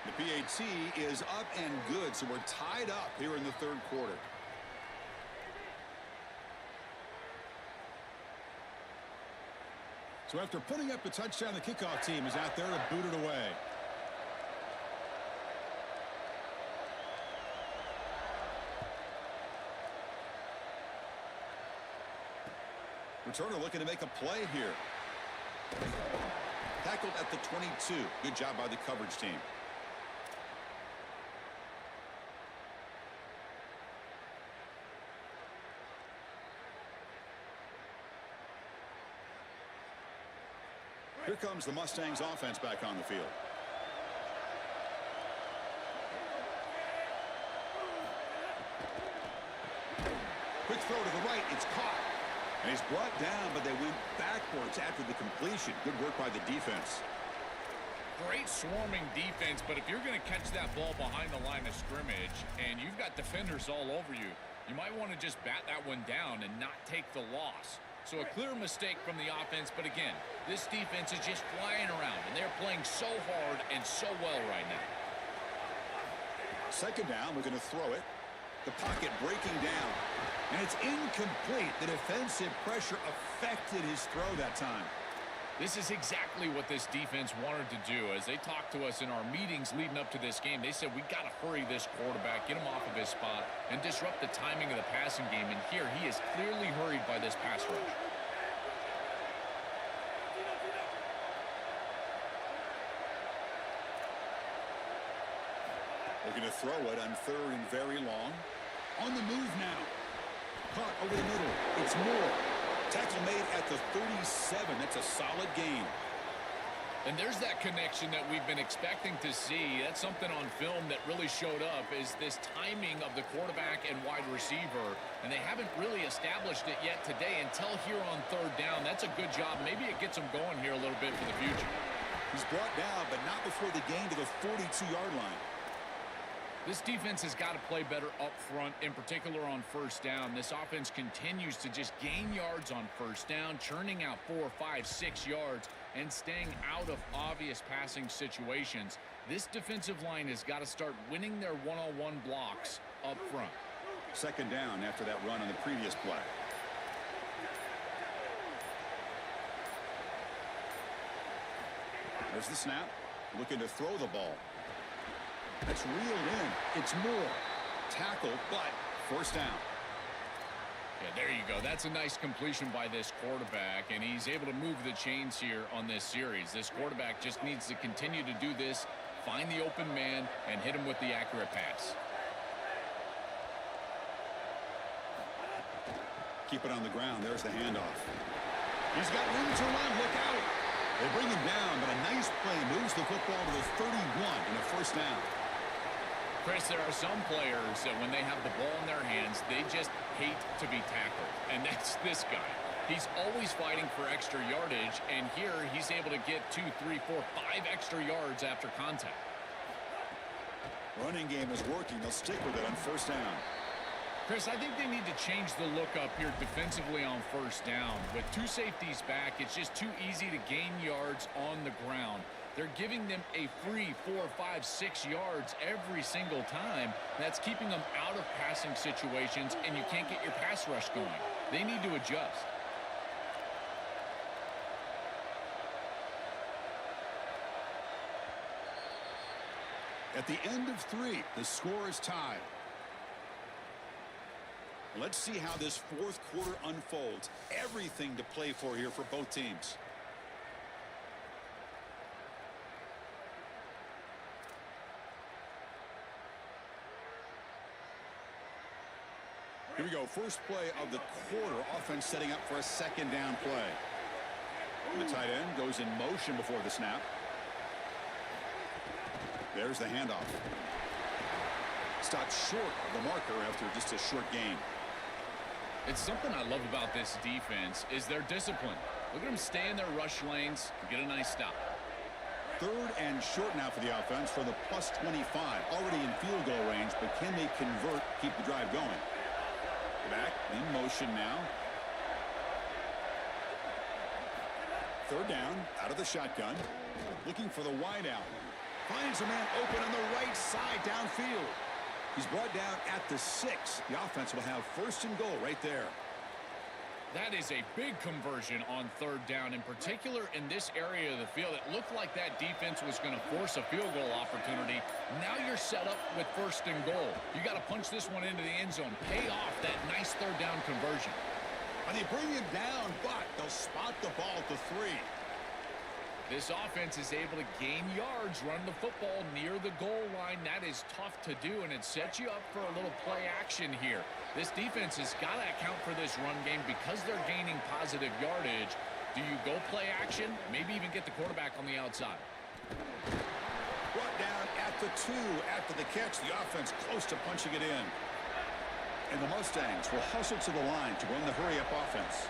The PAT is up and good, so we're tied up here in the 3rd quarter. So after putting up the touchdown, the kickoff team is out there to boot it away. Returner looking to make a play here. Tackled at the 22. Good job by the coverage team. Here comes the Mustangs offense back on the field. Quick throw to the right. It's caught. And he's brought down, but they went backwards after the completion. Good work by the defense. Great swarming defense, but if you're going to catch that ball behind the line of scrimmage and you've got defenders all over you, you might want to just bat that one down and not take the loss. So a clear mistake from the offense, but again, this defense is just flying around, and they're playing so hard and so well right now. Second down, we're going to throw it. The pocket breaking down, and it's incomplete. The defensive pressure affected his throw that time. This is exactly what this defense wanted to do. As they talked to us in our meetings leading up to this game, they said, we got to hurry this quarterback, get him off of his spot, and disrupt the timing of the passing game. And here, he is clearly hurried by this pass rush. We're going to throw it on third and very long. On the move now. Caught over the middle. It's Moore. Tackle made at the 37. That's a solid gain. And there's that connection that we've been expecting to see. That's something on film that really showed up, is this timing of the quarterback and wide receiver. And they haven't really established it yet today until here on third down. That's a good job. Maybe it gets them going here a little bit for the future. He's brought down, but not before the gain to the 42-yard line. This defense has got to play better up front, in particular on first down. This offense continues to just gain yards on first down, churning out 4, 5, 6 yards, and staying out of obvious passing situations. This defensive line has got to start winning their one-on-one blocks up front. Second down after that run on the previous play. There's the snap. Looking to throw the ball. That's reeled in. It's Moore. Tackle, but first down. Yeah, there you go. That's a nice completion by this quarterback, and he's able to move the chains here on this series. This quarterback just needs to continue to do this, find the open man, and hit him with the accurate pass. Keep it on the ground. There's the handoff. He's got room to run. Look out. They bring him down, but a nice play moves the football to the 31 and a first down. Chris, there are some players that when they have the ball in their hands, they just hate to be tackled. And that's this guy. He's always fighting for extra yardage, and here he's able to get 2, 3, 4, 5 extra yards after contact. Running game is working. They'll stick with it on first down. Chris, I think they need to change the look up here defensively on first down. With 2 safeties back, it's just too easy to gain yards on the ground. They're giving them a free 4, 5, 6 yards every single time. That's keeping them out of passing situations, and you can't get your pass rush going. They need to adjust. At the end of 3, the score is tied. Let's see how this fourth quarter unfolds. Everything to play for here for both teams. Here we go. First play of the quarter. Offense setting up for a second down play. And the tight end goes in motion before the snap. There's the handoff. Stopped short of the marker after just a short gain. It's something I love about this defense is their discipline. Look at them stay in their rush lanes and get a nice stop. Third and short now for the offense for the plus 25. Already in field goal range, but can they convert, keep the drive going? Back in motion now. Third down, out of the shotgun. Looking for the wide out. Finds a man open on the right side downfield. He's brought down at the 6. The offense will have first and goal right there. That is a big conversion on third down, in particular in this area of the field. It looked like that defense was going to force a field goal opportunity. Now you're set up with first and goal. You got to punch this one into the end zone. Pay off that nice third down conversion. And they bring him down, but they'll spot the ball at the 3. This offense is able to gain yards, run the football near the goal line. That is tough to do, and it sets you up for a little play action here. This defense has got to account for this run game because they're gaining positive yardage. Do you go play action? Maybe even get the quarterback on the outside. Brought down at the 2 after the catch. The offense close to punching it in. And the Mustangs will hustle to the line to run the hurry-up offense.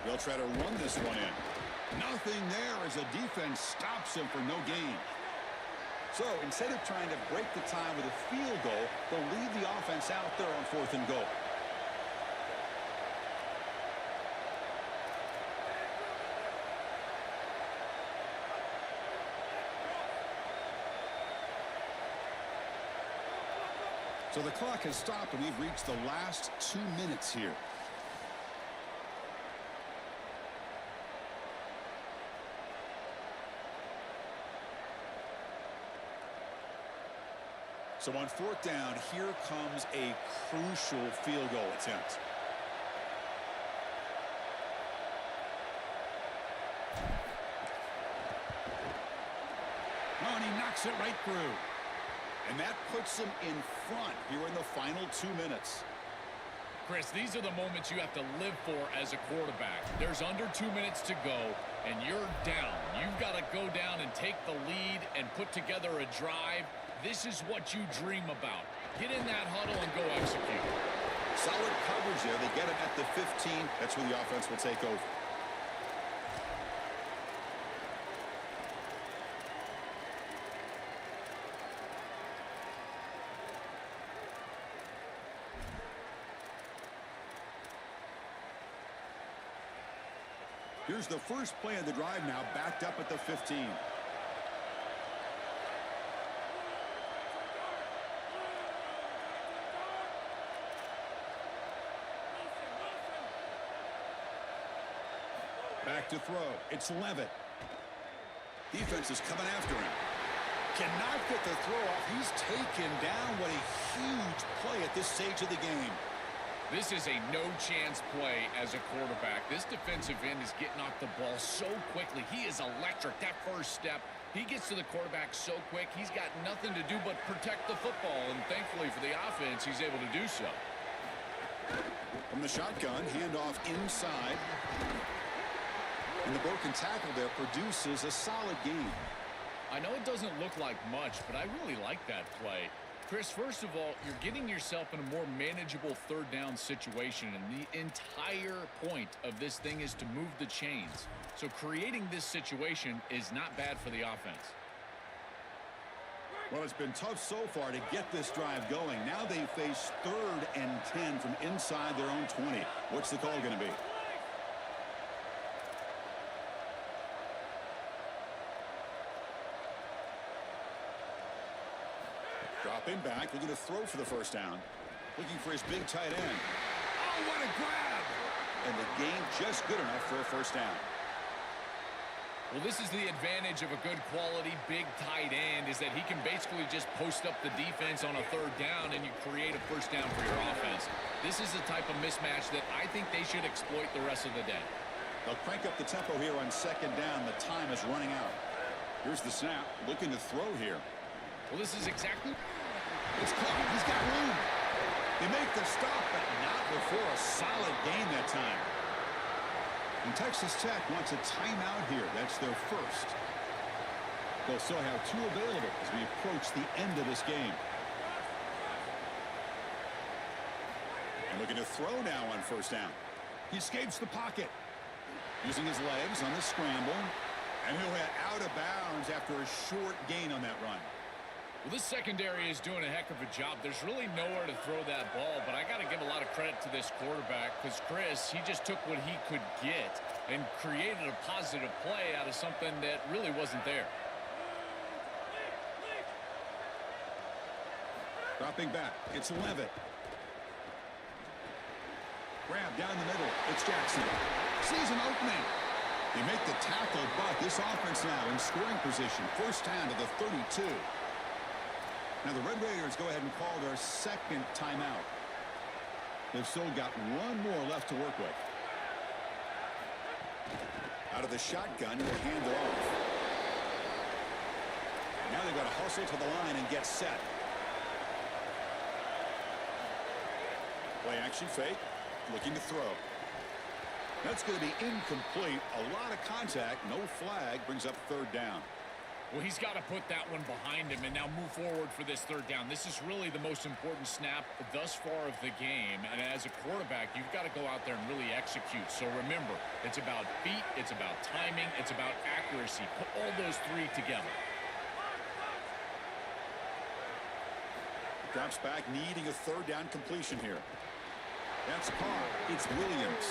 They'll try to run this one in. Nothing there as the defense stops him for no gain. So instead of trying to break the tie with a field goal, they'll lead the offense out there on 4th and goal. So the clock has stopped, and we've reached the last 2 minutes here. So on 4th down, here comes a crucial field goal attempt. Oh, and he knocks it right through. And that puts him in front here in the final 2 minutes. Chris, these are the moments you have to live for as a quarterback. There's under 2 minutes to go, and you're down. You've got to go down and take the lead and put together a drive. This is what you dream about. Get in that huddle and go execute. Solid coverage there. They get him at the 15. That's where the offense will take over. Here's the first play of the drive now, backed up at the 15. Back to throw. It's Levitt. Defense is coming after him. Cannot get the throw off. He's taken down. What a huge play at this stage of the game. This is a no-chance play as a quarterback. This defensive end is getting off the ball so quickly. He is electric. That first step, he gets to the quarterback so quick, he's got nothing to do but protect the football. And thankfully for the offense, he's able to do so. From the shotgun, handoff inside. And the broken tackle there produces a solid gain. I know it doesn't look like much, but I really like that play. Chris, first of all, you're getting yourself in a more manageable 3rd down situation, and the entire point of this thing is to move the chains. So creating this situation is not bad for the offense. Well, it's been tough so far to get this drive going. Now they face 3rd and 10 from inside their own 20. What's the call going to be? Dropping back, looking to throw for the first down. Looking for his big tight end. Oh, what a grab! And the gain just good enough for a first down. Well, this is the advantage of a good quality big tight end, is that he can basically just post up the defense on a 3rd down and you create a first down for your offense. This is the type of mismatch that I think they should exploit the rest of the day. They'll crank up the tempo here on 2nd down. The time is running out. Here's the snap, looking to throw here. Well, this is exactly... It's caught. He's got room. They make the stop, but not before a solid gain that time. And Texas Tech wants a timeout here. That's their first. They'll still have 2 available as we approach the end of this game. And looking to throw now on 1st down. He escapes the pocket. Using his legs on the scramble. And he'll head out of bounds after a short gain on that run. Well, this secondary is doing a heck of a job. There's really nowhere to throw that ball, but I got to give a lot of credit to this quarterback because, Chris, he just took what he could get and created a positive play out of something that really wasn't there. Dropping back. It's Levitt. Grab down the middle. It's Jackson. Sees an opening. They make the tackle, but this offense now in scoring position. First down to the 32. Now the Red Raiders go ahead and call their 2nd timeout. They've still got 1 more left to work with. Out of the shotgun, he'll hand it off. Now they've got to hustle to the line and get set. Play action fake, looking to throw. That's going to be incomplete. A lot of contact, no flag, brings up 3rd down. Well, he's got to put that one behind him and now move forward for this 3rd down. This is really the most important snap thus far of the game. And as a quarterback, you've got to go out there and really execute. So remember, it's about feet, it's about timing, it's about accuracy. Put all those 3 together. Drops back, needing a third down completion here. That's Carr. It's Williams.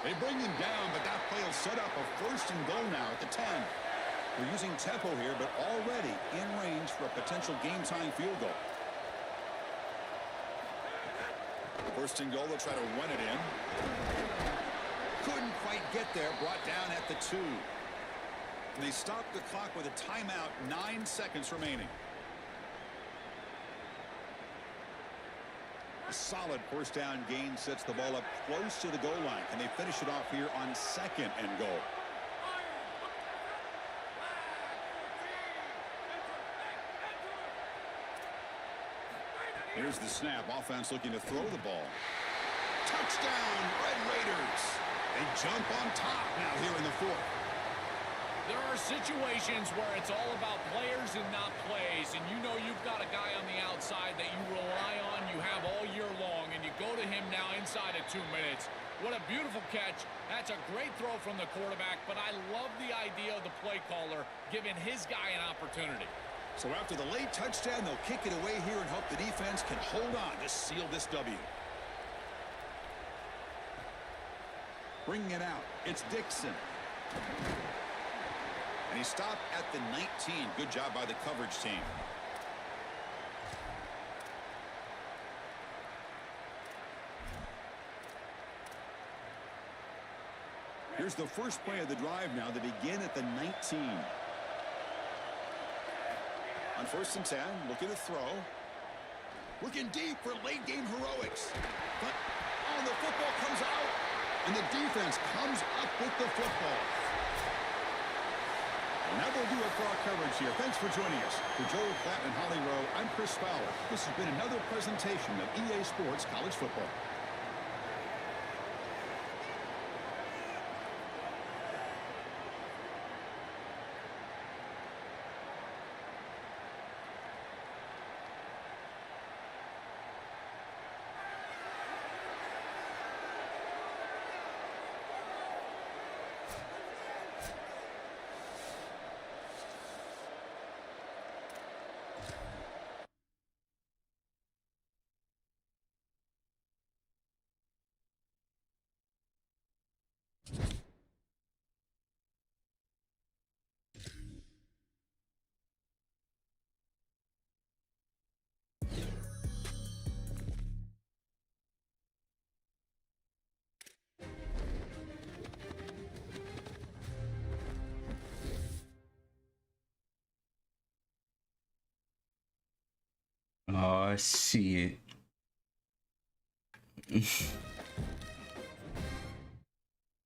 They bring him down, but that play will set up a first and goal now at the 10. We're using tempo here, but already in range for a potential game-time field goal. First and goal, they'll try to run it in. Couldn't quite get there, brought down at the 2. And they stop the clock with a timeout, 9 seconds remaining. A solid first down gain sets the ball up close to the goal line. Can they finish it off here on second and goal? Here's the snap. Offense looking to throw the ball. Touchdown, Red Raiders. They jump on top now here in the fourth. There are situations where it's all about players and not plays, and you know you've got a guy on the outside that you rely on, you have all year long, and you go to him now inside of 2 minutes. What a beautiful catch. That's a great throw from the quarterback, but I love the idea of the play caller giving his guy an opportunity. So after the late touchdown, they'll kick it away here and hope the defense can hold on to seal this W. Bringing it out, it's Dixon. And he stopped at the 19. Good job by the coverage team. Here's the first play of the drive now. They begin at the 19. On first and 10, looking to throw. Looking deep for late game heroics. But, oh, the football comes out. And the defense comes up with the football. And that will do it for our coverage here. Thanks for joining us. For Joel Platt and Holly Rowe, I'm Chris Fowler. This has been another presentation of EA Sports College Football. Oh, shit.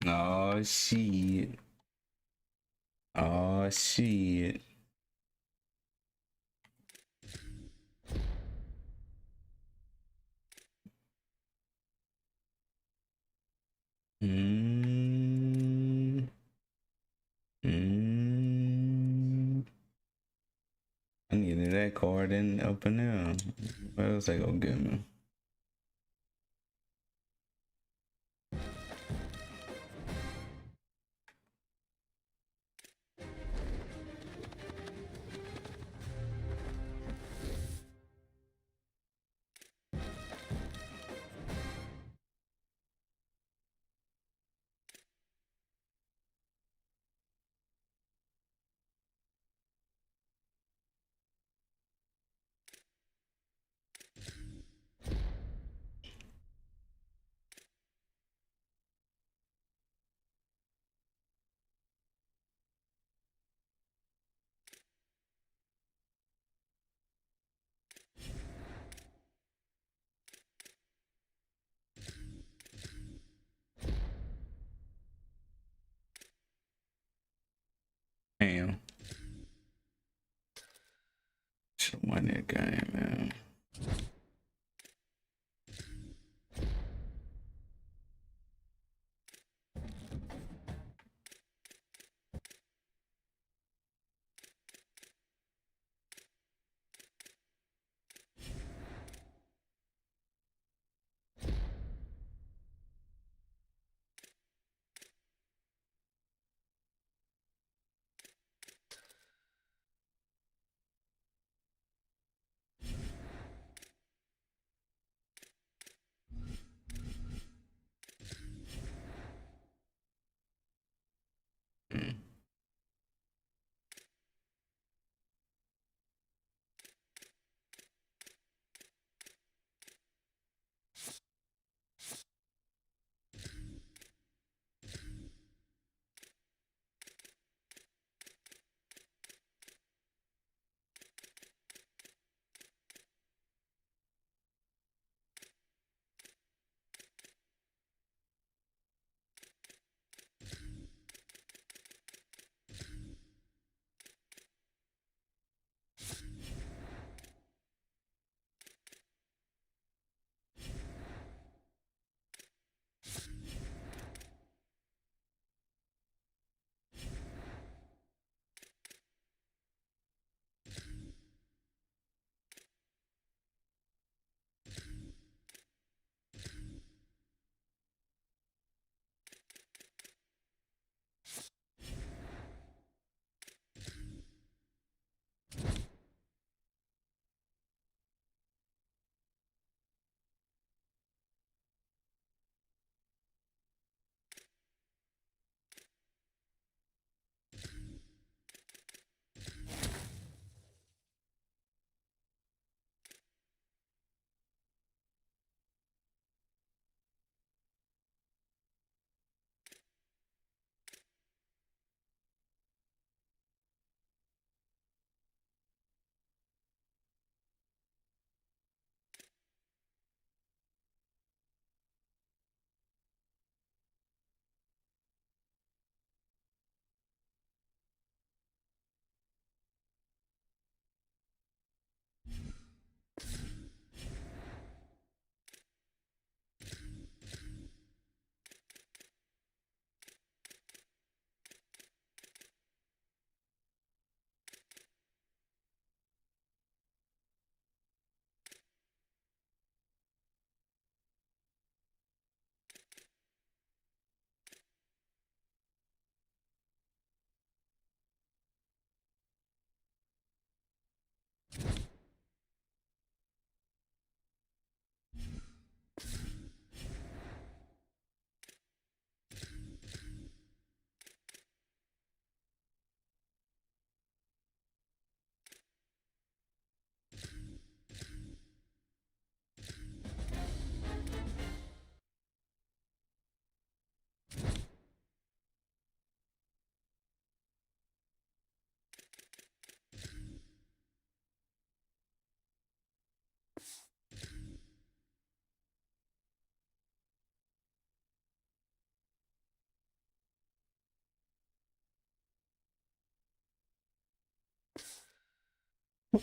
Oh, shit. Oh, shit. I needed that card in open now. What else I gonna get me? Damn. Should've won that game, man. Uh,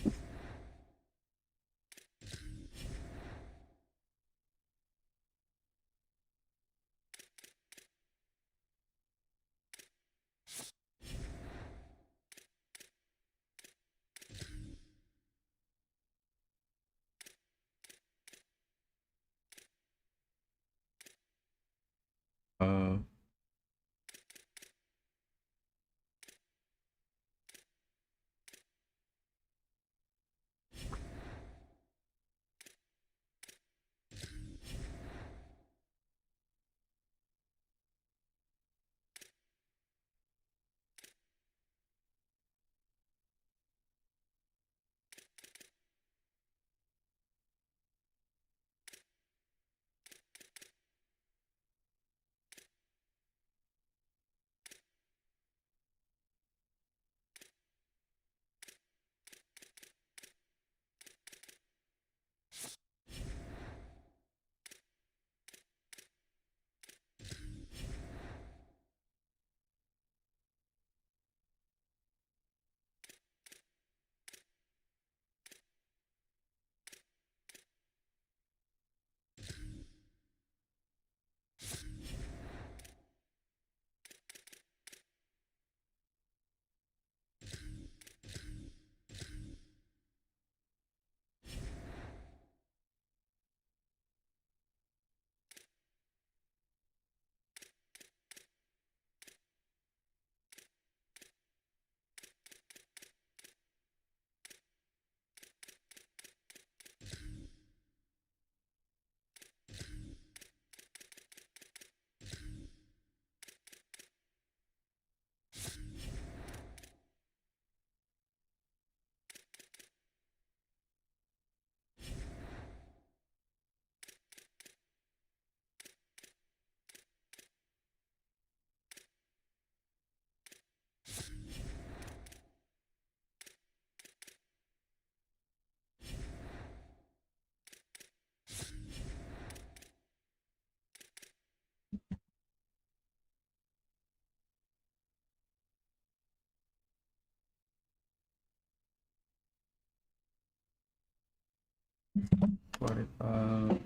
$45.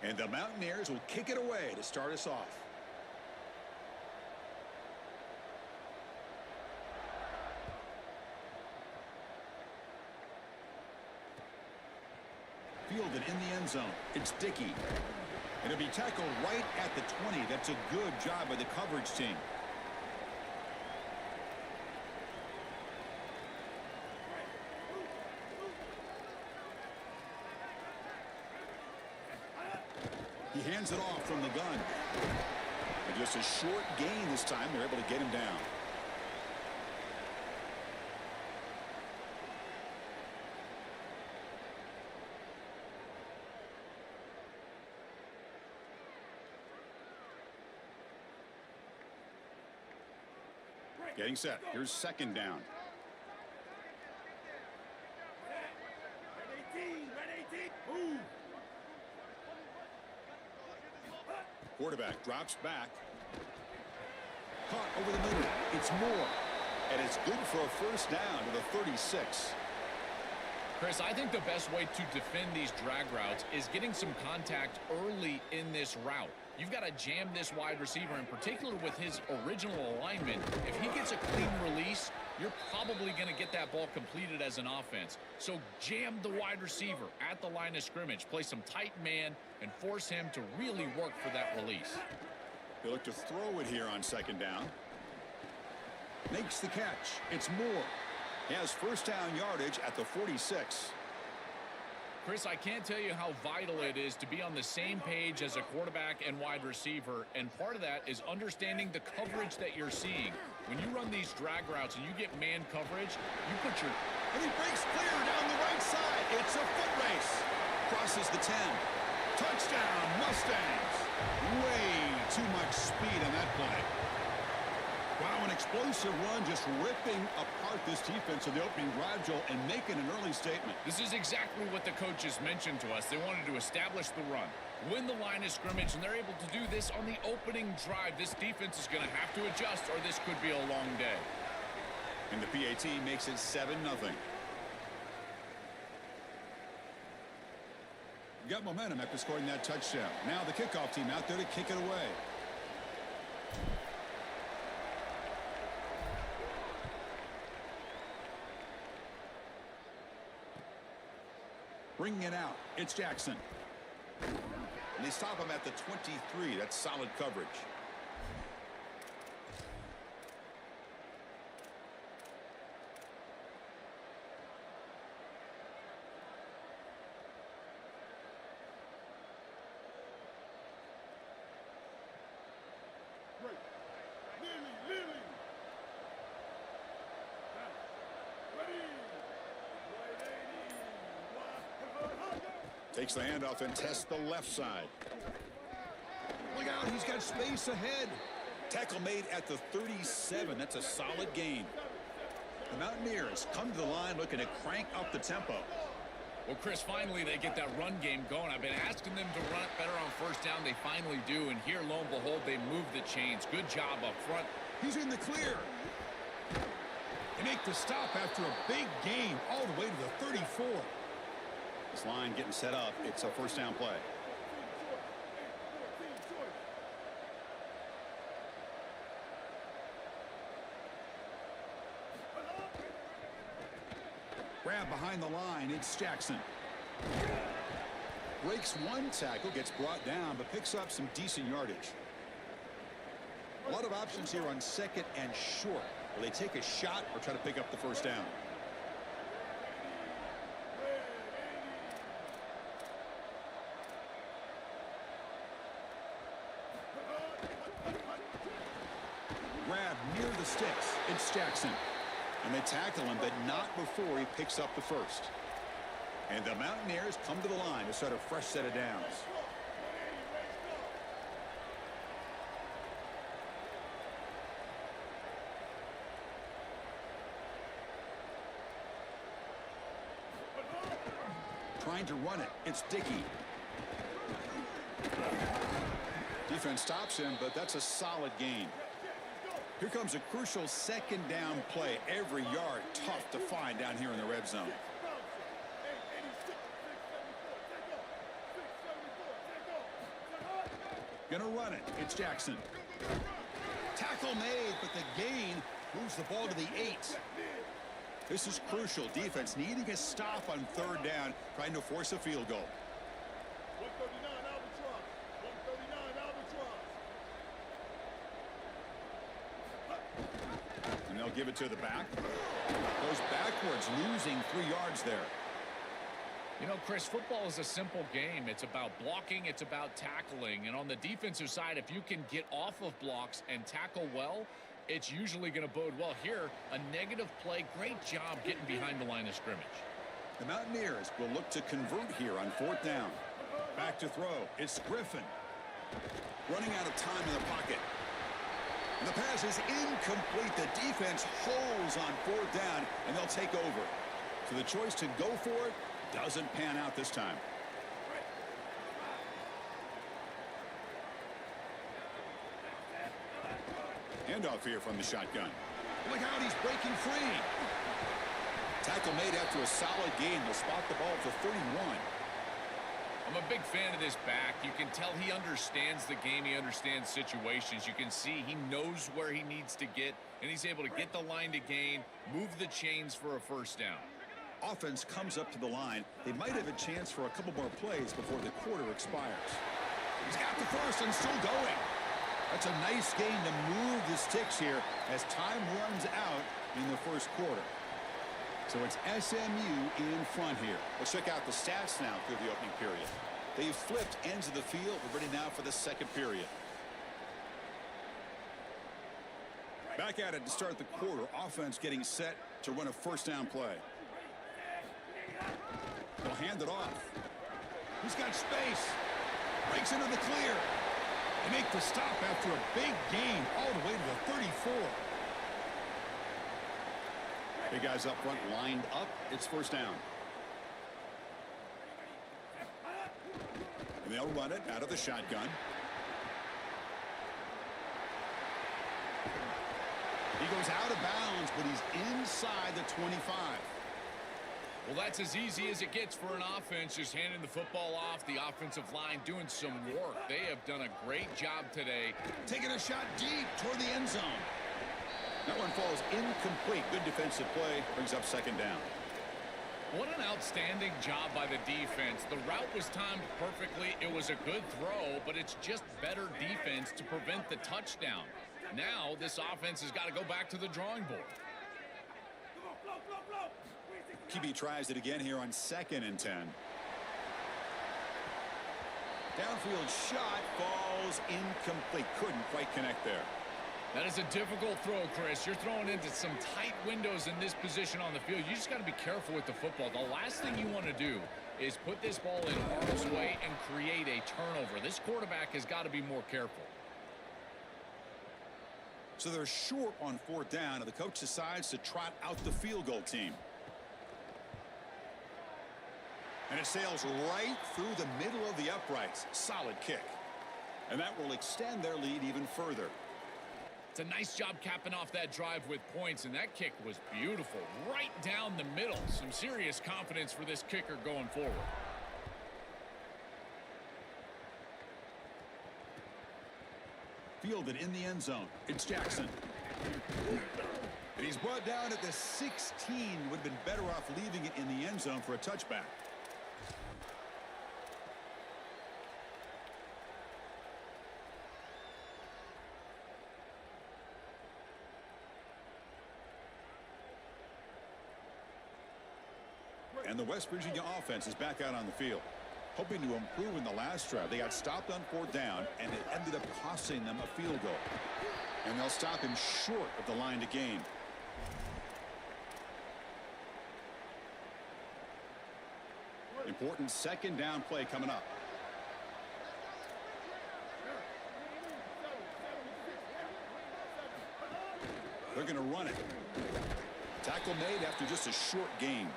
And the Mountaineers will kick it away to start us off. Fielded in the end zone. It's Dickey. It'll be tackled right at the 20. That's a good job by the coverage team. He hands it off from the gun. And just a short gain this time. They're able to get him down. Getting set. Here's second down. Quarterback drops back. Caught over the middle. It's Moore. And it's good for a first down to the 36. Chris, I think the best way to defend these drag routes is getting some contact early in this route. You've got to jam this wide receiver, in particular with his original alignment. If he gets a clean release, you're probably going to get that ball completed as an offense. So jam the wide receiver at the line of scrimmage, play some tight man, and force him to really work for that release. They look to throw it here on second down. Makes the catch. It's Moore. He has first down yardage at the 46. Chris, I can't tell you how vital it is to be on the same page as a quarterback and wide receiver, and part of that is understanding the coverage that you're seeing. When you run these drag routes and you get man coverage, you put your... And he breaks clear down the right side. It's a foot race. Crosses the 10. Touchdown, Mustangs. Way too much speed on that play. Wow, an explosive run, just ripping apart this defense in the opening drive, Joel, and making an early statement. This is exactly what the coaches mentioned to us. They wanted to establish the run, win the line of scrimmage, and they're able to do this on the opening drive. This defense is going to have to adjust, or this could be a long day. And the PAT makes it 7-0. Got momentum after scoring that touchdown. Now the kickoff team out there to kick it away. Bringing it out, it's Jackson. And they stop him at the 23. That's solid coverage. Takes the handoff and tests the left side. Look out, he's got space ahead. Tackle made at the 37. That's a solid gain. The Mountaineers come to the line looking to crank up the tempo. Well, Chris, finally they get that run game going. I've been asking them to run it better on first down. They finally do, and here, lo and behold, they move the chains. Good job up front. He's in the clear. They make the stop after a big gain all the way to the 34. This line getting set up. It's a first down play. Grab behind the line. It's Jackson. Breaks one tackle, gets brought down, but picks up some decent yardage. A lot of options here on second and short. Will they take a shot or try to pick up the first down? Grab near the sticks. It's Jackson. And they tackle him, but not before he picks up the first. And the Mountaineers come to the line to start a fresh set of downs. Trying to run it. It's Dickey. Defense stops him, but that's a solid gain. Here comes a crucial second down play. Every yard tough to find down here in the red zone. Gonna run it. It's Jackson. Tackle made, but the gain moves the ball to the 8. This is crucial. Defense needing a stop on 3rd down, trying to force a field goal. 139 Albatross. 139 Albatross. And they'll give it to the back. Goes backwards, losing 3 yards there. You know, Chris, football is a simple game. It's about blocking, it's about tackling. And on the defensive side, if you can get off of blocks and tackle well, it's usually going to bode well. Here, a negative play. Great job getting behind the line of scrimmage. The Mountaineers will look to convert here on 4th down. Back to throw. It's Griffin. Running out of time in the pocket. And the pass is incomplete. The defense holds on 4th down, and they'll take over. So the choice to go for it doesn't pan out this time. Handoff here from the shotgun. Look out, he's breaking free. Tackle made after a solid gain. They'll spot the ball for 31. I'm a big fan of this back. You can tell he understands the game. He understands situations. You can see he knows where he needs to get, and he's able to get the line to gain, move the chains for a 1st down. Offense comes up to the line. They might have a chance for a couple more plays before the quarter expires. He's got the first and still going. That's a nice gain to move the sticks here as time runs out in the 1st quarter. So it's SMU in front here. Let's check out the stats now through the opening period. They've flipped ends of the field. We're ready now for the 2nd period. Back at it to start the quarter. Offense getting set to run a 1st down play. They'll hand it off. He's got space. Breaks into the clear. They make the stop after a big gain all the way to the 34. Big guys up front lined up. It's 1st down. And they'll run it out of the shotgun. He goes out of bounds, but he's inside the 25. Well, that's as easy as it gets for an offense, just handing the football off. The offensive line doing some work. They have done a great job today. Taking a shot deep toward the end zone. That one falls incomplete. Good defensive play. Brings up 2nd down. What an outstanding job by the defense. The route was timed perfectly. It was a good throw, but it's just better defense to prevent the touchdown. Now this offense has got to go back to the drawing board. QB tries it again here on 2nd and 10. Downfield shot falls incomplete. Couldn't quite connect there. That is a difficult throw, Chris. You're throwing into some tight windows in this position on the field. You just got to be careful with the football. The last thing you want to do is put this ball in harm's way and create a turnover. This quarterback has got to be more careful. So they're short on 4th down, and the coach decides to trot out the field goal team. And it sails right through the middle of the uprights. Solid kick. And that will extend their lead even further. It's a nice job capping off that drive with points, and that kick was beautiful. Right down the middle. Some serious confidence for this kicker going forward. Fielded in the end zone. It's Jackson. And he's brought down at the 16. Would have been better off leaving it in the end zone for a touchback. And the West Virginia offense is back out on the field. Hoping to improve in the last drive. They got stopped on 4th down, and it ended up costing them a field goal. And they'll stop him short of the line to gain. Important 2nd down play coming up. They're going to run it. Tackle made after just a short gain.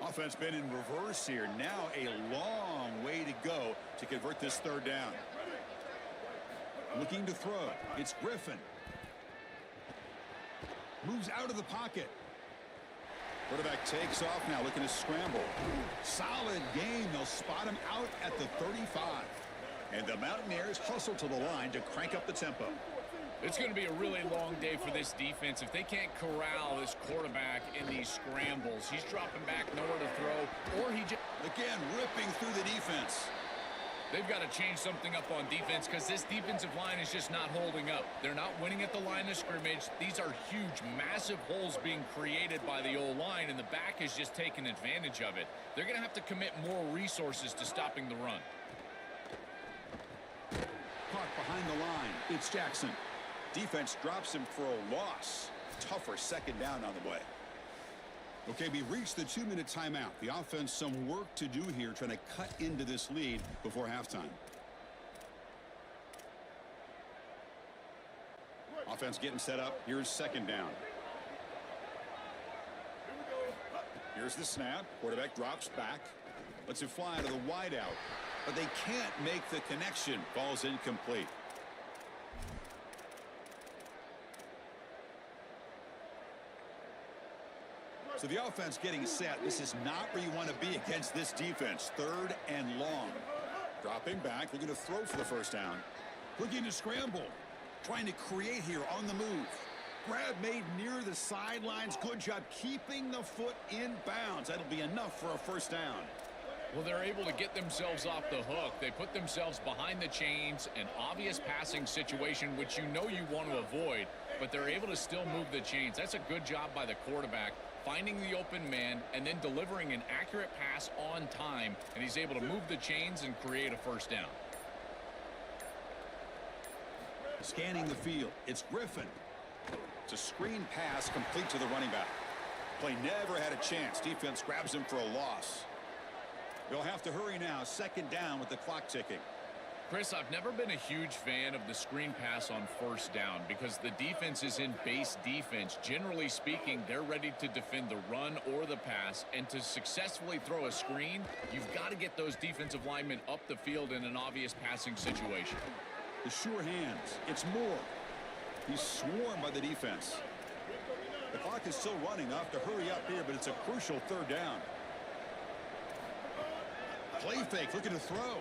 Offense been in reverse here. Now a long way to go to convert this 3rd down. Looking to throw. It's Griffin. Moves out of the pocket. Quarterback takes off now, looking to scramble. Solid game. They'll spot him out at the 35. And the Mountaineers hustle to the line to crank up the tempo. It's going to be a really long day for this defense. If they can't corral this quarterback in these scrambles, he's dropping back, nowhere to throw, or he just... Again, ripping through the defense. They've got to change something up on defense because this defensive line is just not holding up. They're not winning at the line of scrimmage. These are huge, massive holes being created by the O-line, and the back is just taking advantage of it. They're going to have to commit more resources to stopping the run. Caught behind the line. It's Jackson. Defense drops him for a loss. Tougher second down on the way. Okay, we reached the 2-minute timeout. The offense some work to do here, trying to cut into this lead before halftime. Offense getting set up. Here's second down. Here's the snap. Quarterback drops back. Lets it fly to the wideout. But they can't make the connection. Ball's incomplete. So the offense getting set. This is not where you want to be against this defense. Third and long. Dropping back. Looking to throw for the first down. Looking to scramble. Trying to create here on the move. Grab made near the sidelines. Good job keeping the foot in bounds. That'll be enough for a first down. Well, they're able to get themselves off the hook. They put themselves behind the chains, an obvious passing situation, which you know you want to avoid, but they're able to still move the chains. That's a good job by the quarterback, finding the open man and then delivering an accurate pass on time, and he's able to move the chains and create a first down. Scanning the field. It's Griffin. It's a screen pass complete to the running back. Play never had a chance. Defense grabs him for a loss. They'll have to hurry now. Second down with the clock ticking. Chris, I've never been a huge fan of the screen pass on first down because the defense is in base defense. Generally speaking, they're ready to defend the run or the pass, and to successfully throw a screen, you've got to get those defensive linemen up the field in an obvious passing situation. The sure hands. It's Moore. He's swarmed by the defense. The clock is still running. They'll have to hurry up here, but it's a crucial third down. Play fake, looking to throw.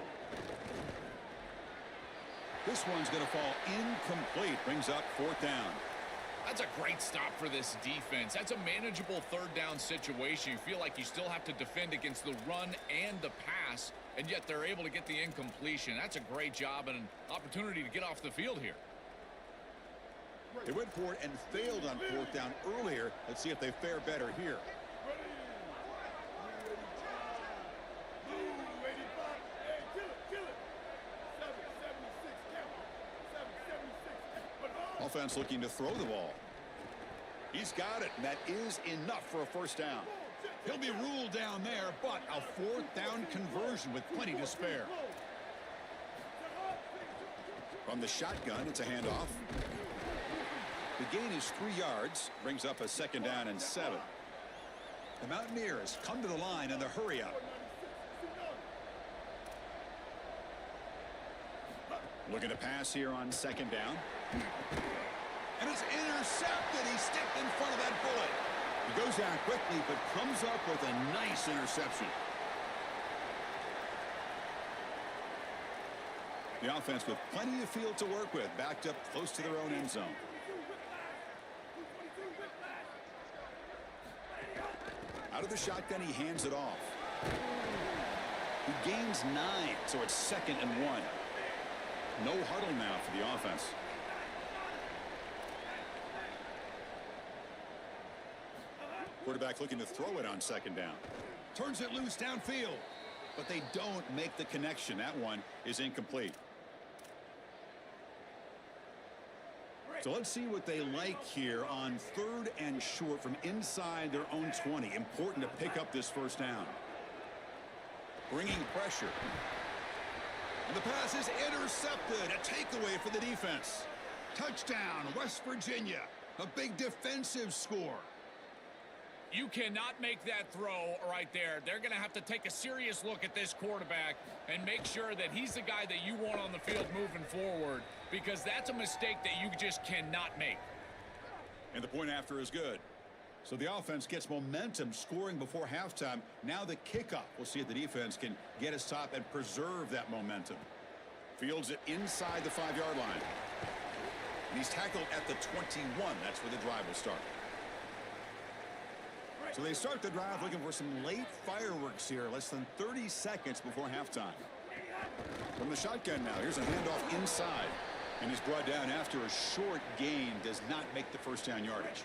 This one's going to fall incomplete. Brings up fourth down. That's a great stop for this defense. That's a manageable third down situation. You feel like you still have to defend against the run and the pass, and yet they're able to get the incompletion. That's a great job and an opportunity to get off the field here. They went for it and failed on fourth down earlier. Let's see if they fare better here. Offense looking to throw the ball. He's got it, and that is enough for a first down. He'll be ruled down there, but a fourth down conversion with plenty to spare. From the shotgun, it's a handoff. The gain is 3 yards, brings up a second down and 7. The Mountaineers come to the line in the hurry up. Looking to pass here on second down. And it's intercepted. He stepped in front of that bullet. He goes down quickly, but comes up with a nice interception. The offense with plenty of field to work with, backed up close to their own end zone. Out of the shotgun, he hands it off. He gains 9, so it's 2nd and 1. No huddle now for the offense. Quarterback looking to throw it on second down. Turns it loose downfield, but they don't make the connection. That one is incomplete. So let's see what they like here on 3rd and short from inside their own 20. Important to pick up this first down. Bringing pressure. And the pass is intercepted. A takeaway for the defense. Touchdown, West Virginia. A big defensive score. You cannot make that throw right there. They're going to have to take a serious look at this quarterback and make sure that he's the guy that you want on the field moving forward, because that's a mistake that you just cannot make. And the point after is good. So the offense gets momentum scoring before halftime. Now the kickoff. We'll see if the defense can get a stop and preserve that momentum. Fields it inside the 5-yard line. And he's tackled at the 21. That's where the drive will start. So they start the drive looking for some late fireworks here. Less than 30 seconds before halftime. From the shotgun now. Here's a handoff inside. And he's brought down after a short gain. Does not make the first down yardage.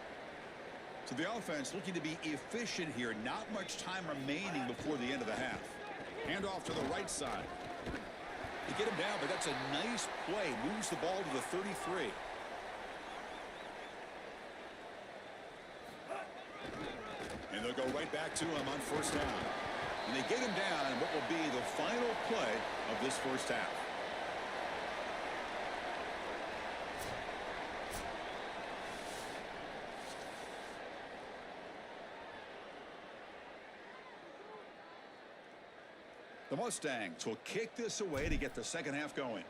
So the offense looking to be efficient here. Not much time remaining before the end of the half. Handoff to the right side. They get him down, but that's a nice play. Moves the ball to the 33. And they'll go right back to him on first down. And they get him down in what will be the final play of this first half. The Mustangs will kick this away to get the second half going.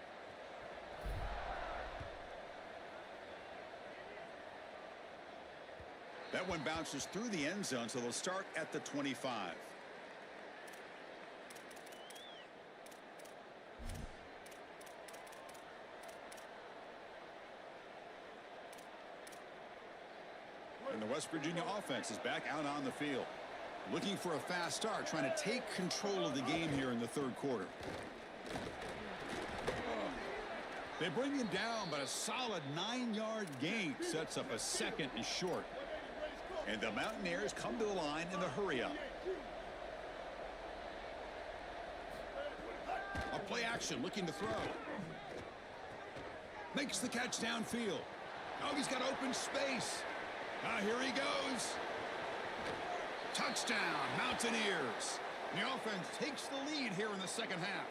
That one bounces through the end zone, so they'll start at the 25. And the West Virginia offense is back out on the field. Looking for a fast start, trying to take control of the game here in the third quarter. They bring him down, but a solid 9-yard gain sets up a second and short. And the Mountaineers come to the line in the hurry up. A play action looking to throw. Makes the catch downfield. Oh, he's got open space. Here he goes. Touchdown, Mountaineers. The offense takes the lead here in the second half.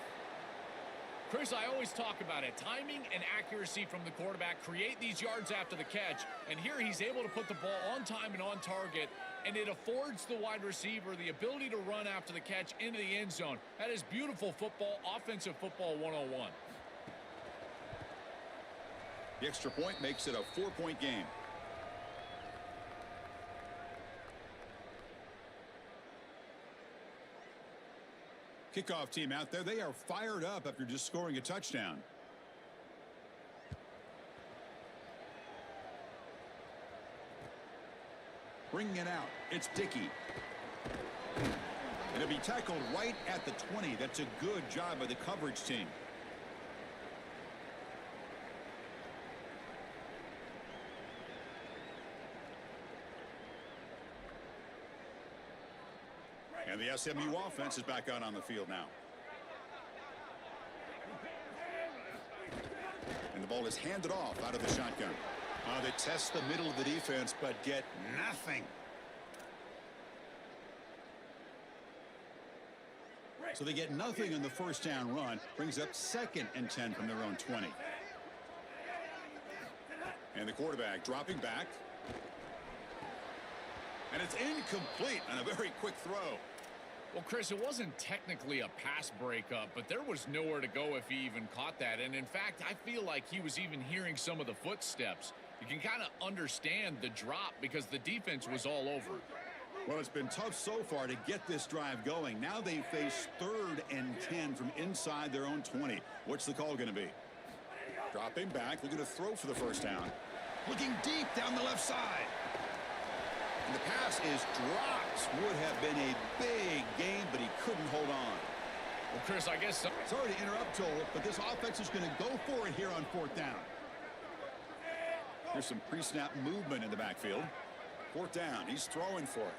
Chris, I always talk about it. Timing and accuracy from the quarterback create these yards after the catch. And here he's able to put the ball on time and on target. And it affords the wide receiver the ability to run after the catch into the end zone. That is beautiful football, offensive football 101. The extra point makes it a 4-point game. Kickoff team out there. They are fired up after just scoring a touchdown. Bringing it out. It's Dickey. It'll be tackled right at the 20. That's a good job by the coverage team. And the SMU offense is back out on the field now. And the ball is handed off out of the shotgun. They test the middle of the defense, but get nothing. So they get nothing on the first down run. Brings up 2nd and 10 from their own 20. And the quarterback dropping back. And it's incomplete on a very quick throw. Well, Chris, it wasn't technically a pass breakup, but there was nowhere to go if he even caught that. And in fact, I feel like he was even hearing some of the footsteps. You can kind of understand the drop because the defense was all over. Well, it's been tough so far to get this drive going. Now they face 3rd and 10 from inside their own 20. What's the call going to be? Dropping back, looking to throw for the first down. Looking deep down the left side. And the pass is dropped. Would have been a big gain, but he couldn't hold on. Well, Chris, I guess... Sorry to interrupt, Joel, but this offense is going to go for it here on 4th down. There's some pre-snap movement in the backfield. 4th down. He's throwing for it.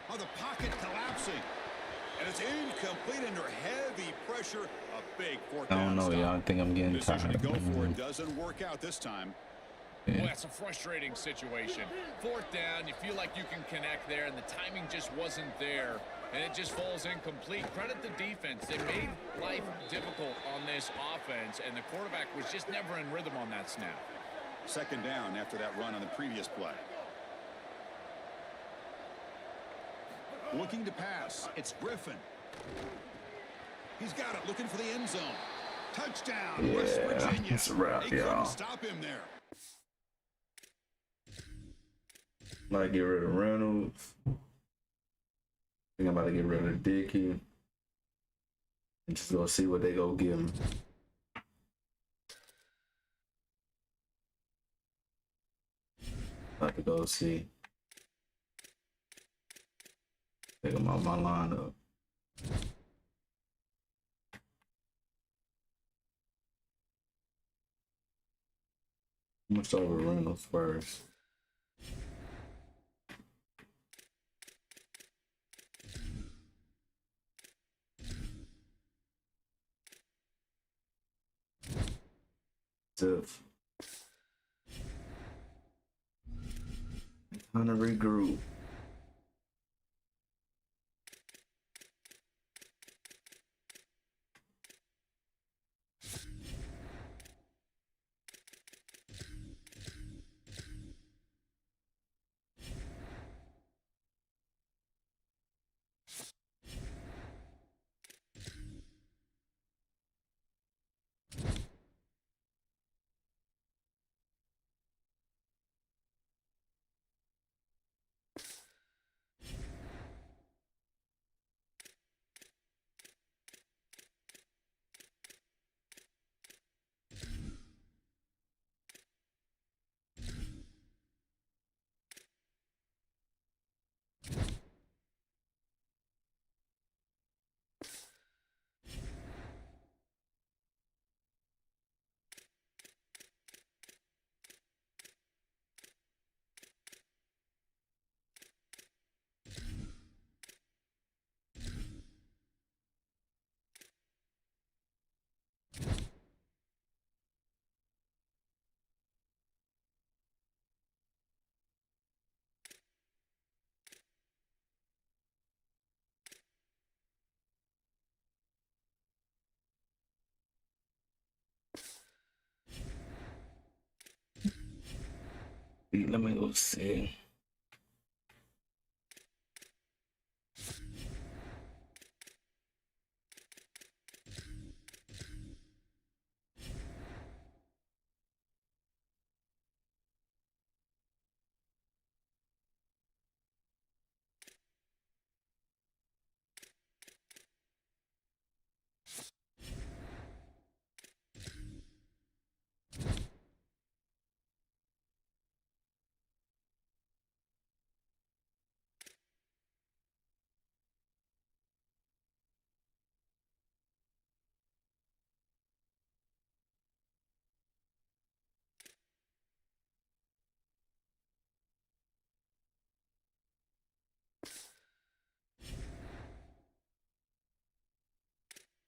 Oh, the pocket collapsing. And it's incomplete under heavy pressure. A big 4th down. I don't know, y'all. I think I'm getting tired. To go for it doesn't work out this time. Well, that's a frustrating situation. 4th down, you feel like you can connect there, and the timing just wasn't there, and it just falls incomplete. Credit the defense. They made life difficult on this offense, and the quarterback was just never in rhythm on that snap. 2nd down after that run on the previous play. Looking to pass. It's Griffin. He's got it, looking for the end zone. Touchdown, West Virginia. It's a wrap, They couldn't y'all. stop him there. Might get rid of Reynolds. I think I'm about to get rid of Dickey. And just go see what they go give him. About to go see. Take him out my lineup. I'm gonna start with Reynolds first. Tiff. Kind of regroup. Let me go see.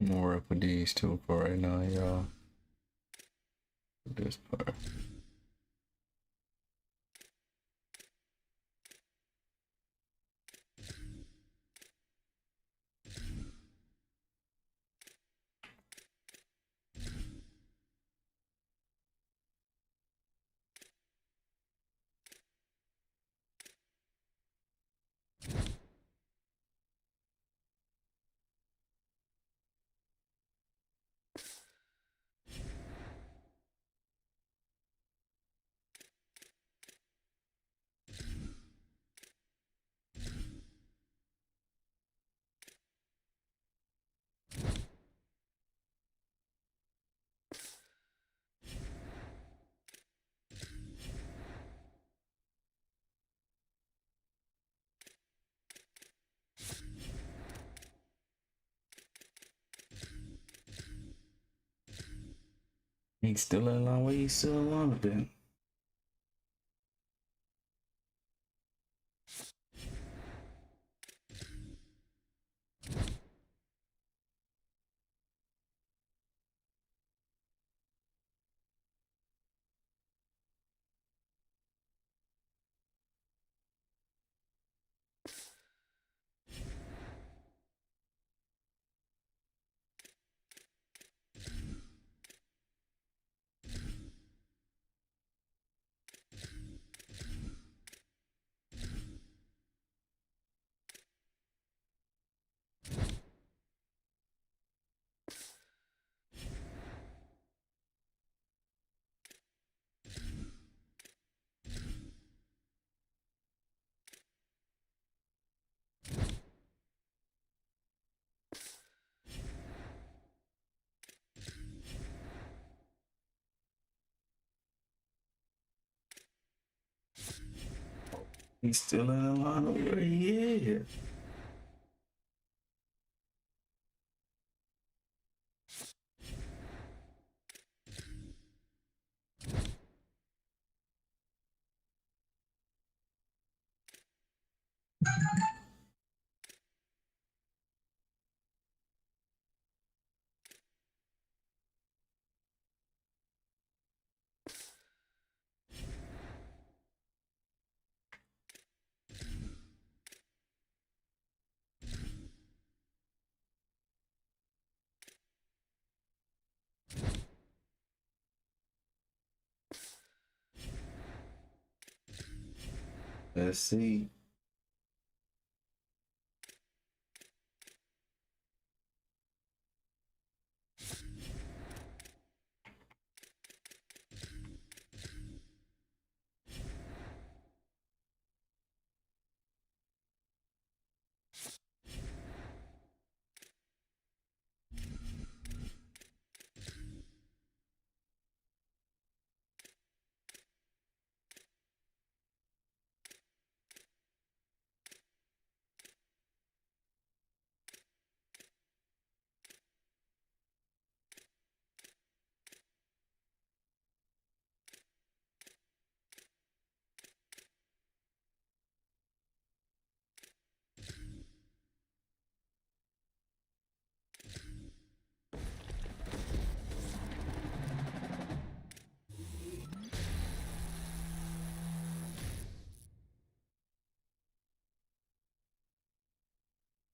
More up with these two for right now, y'all. This part. He's still in line. Where he's still in line with that? He's still in the lineup where he is. Let's see.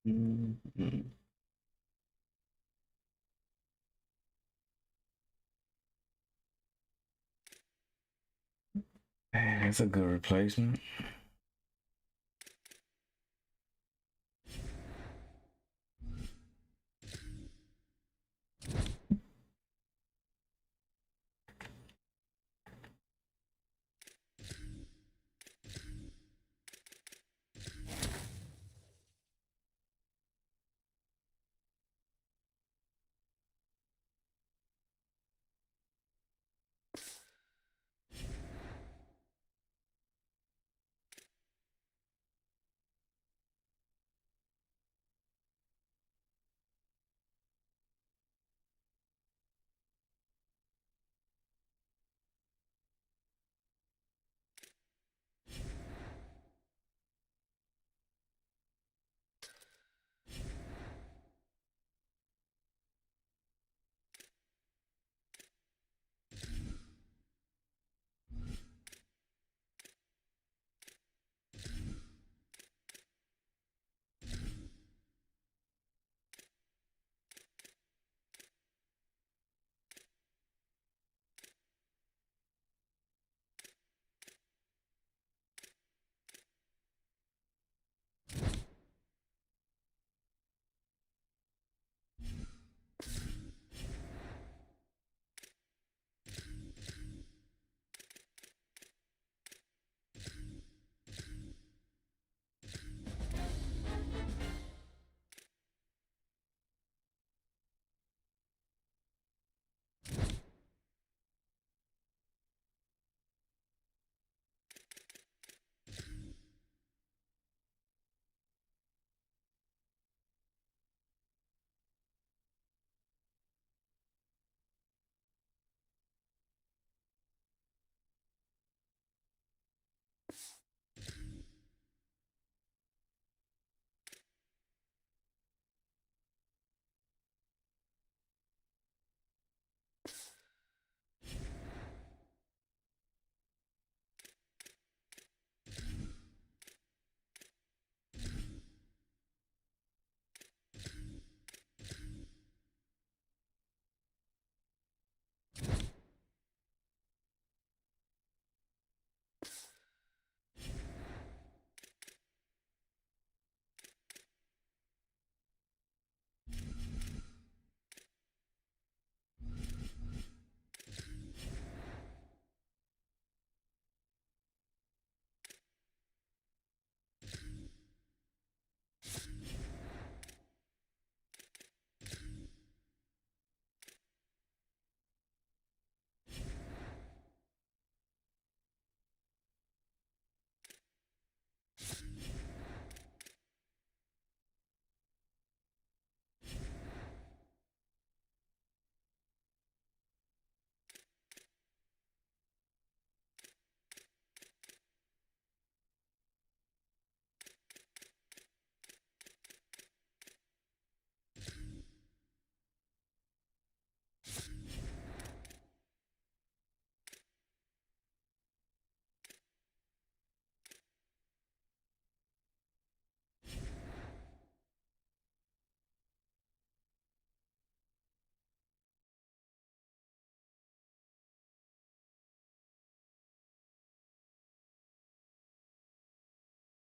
Mm-hmm. That's a good replacement.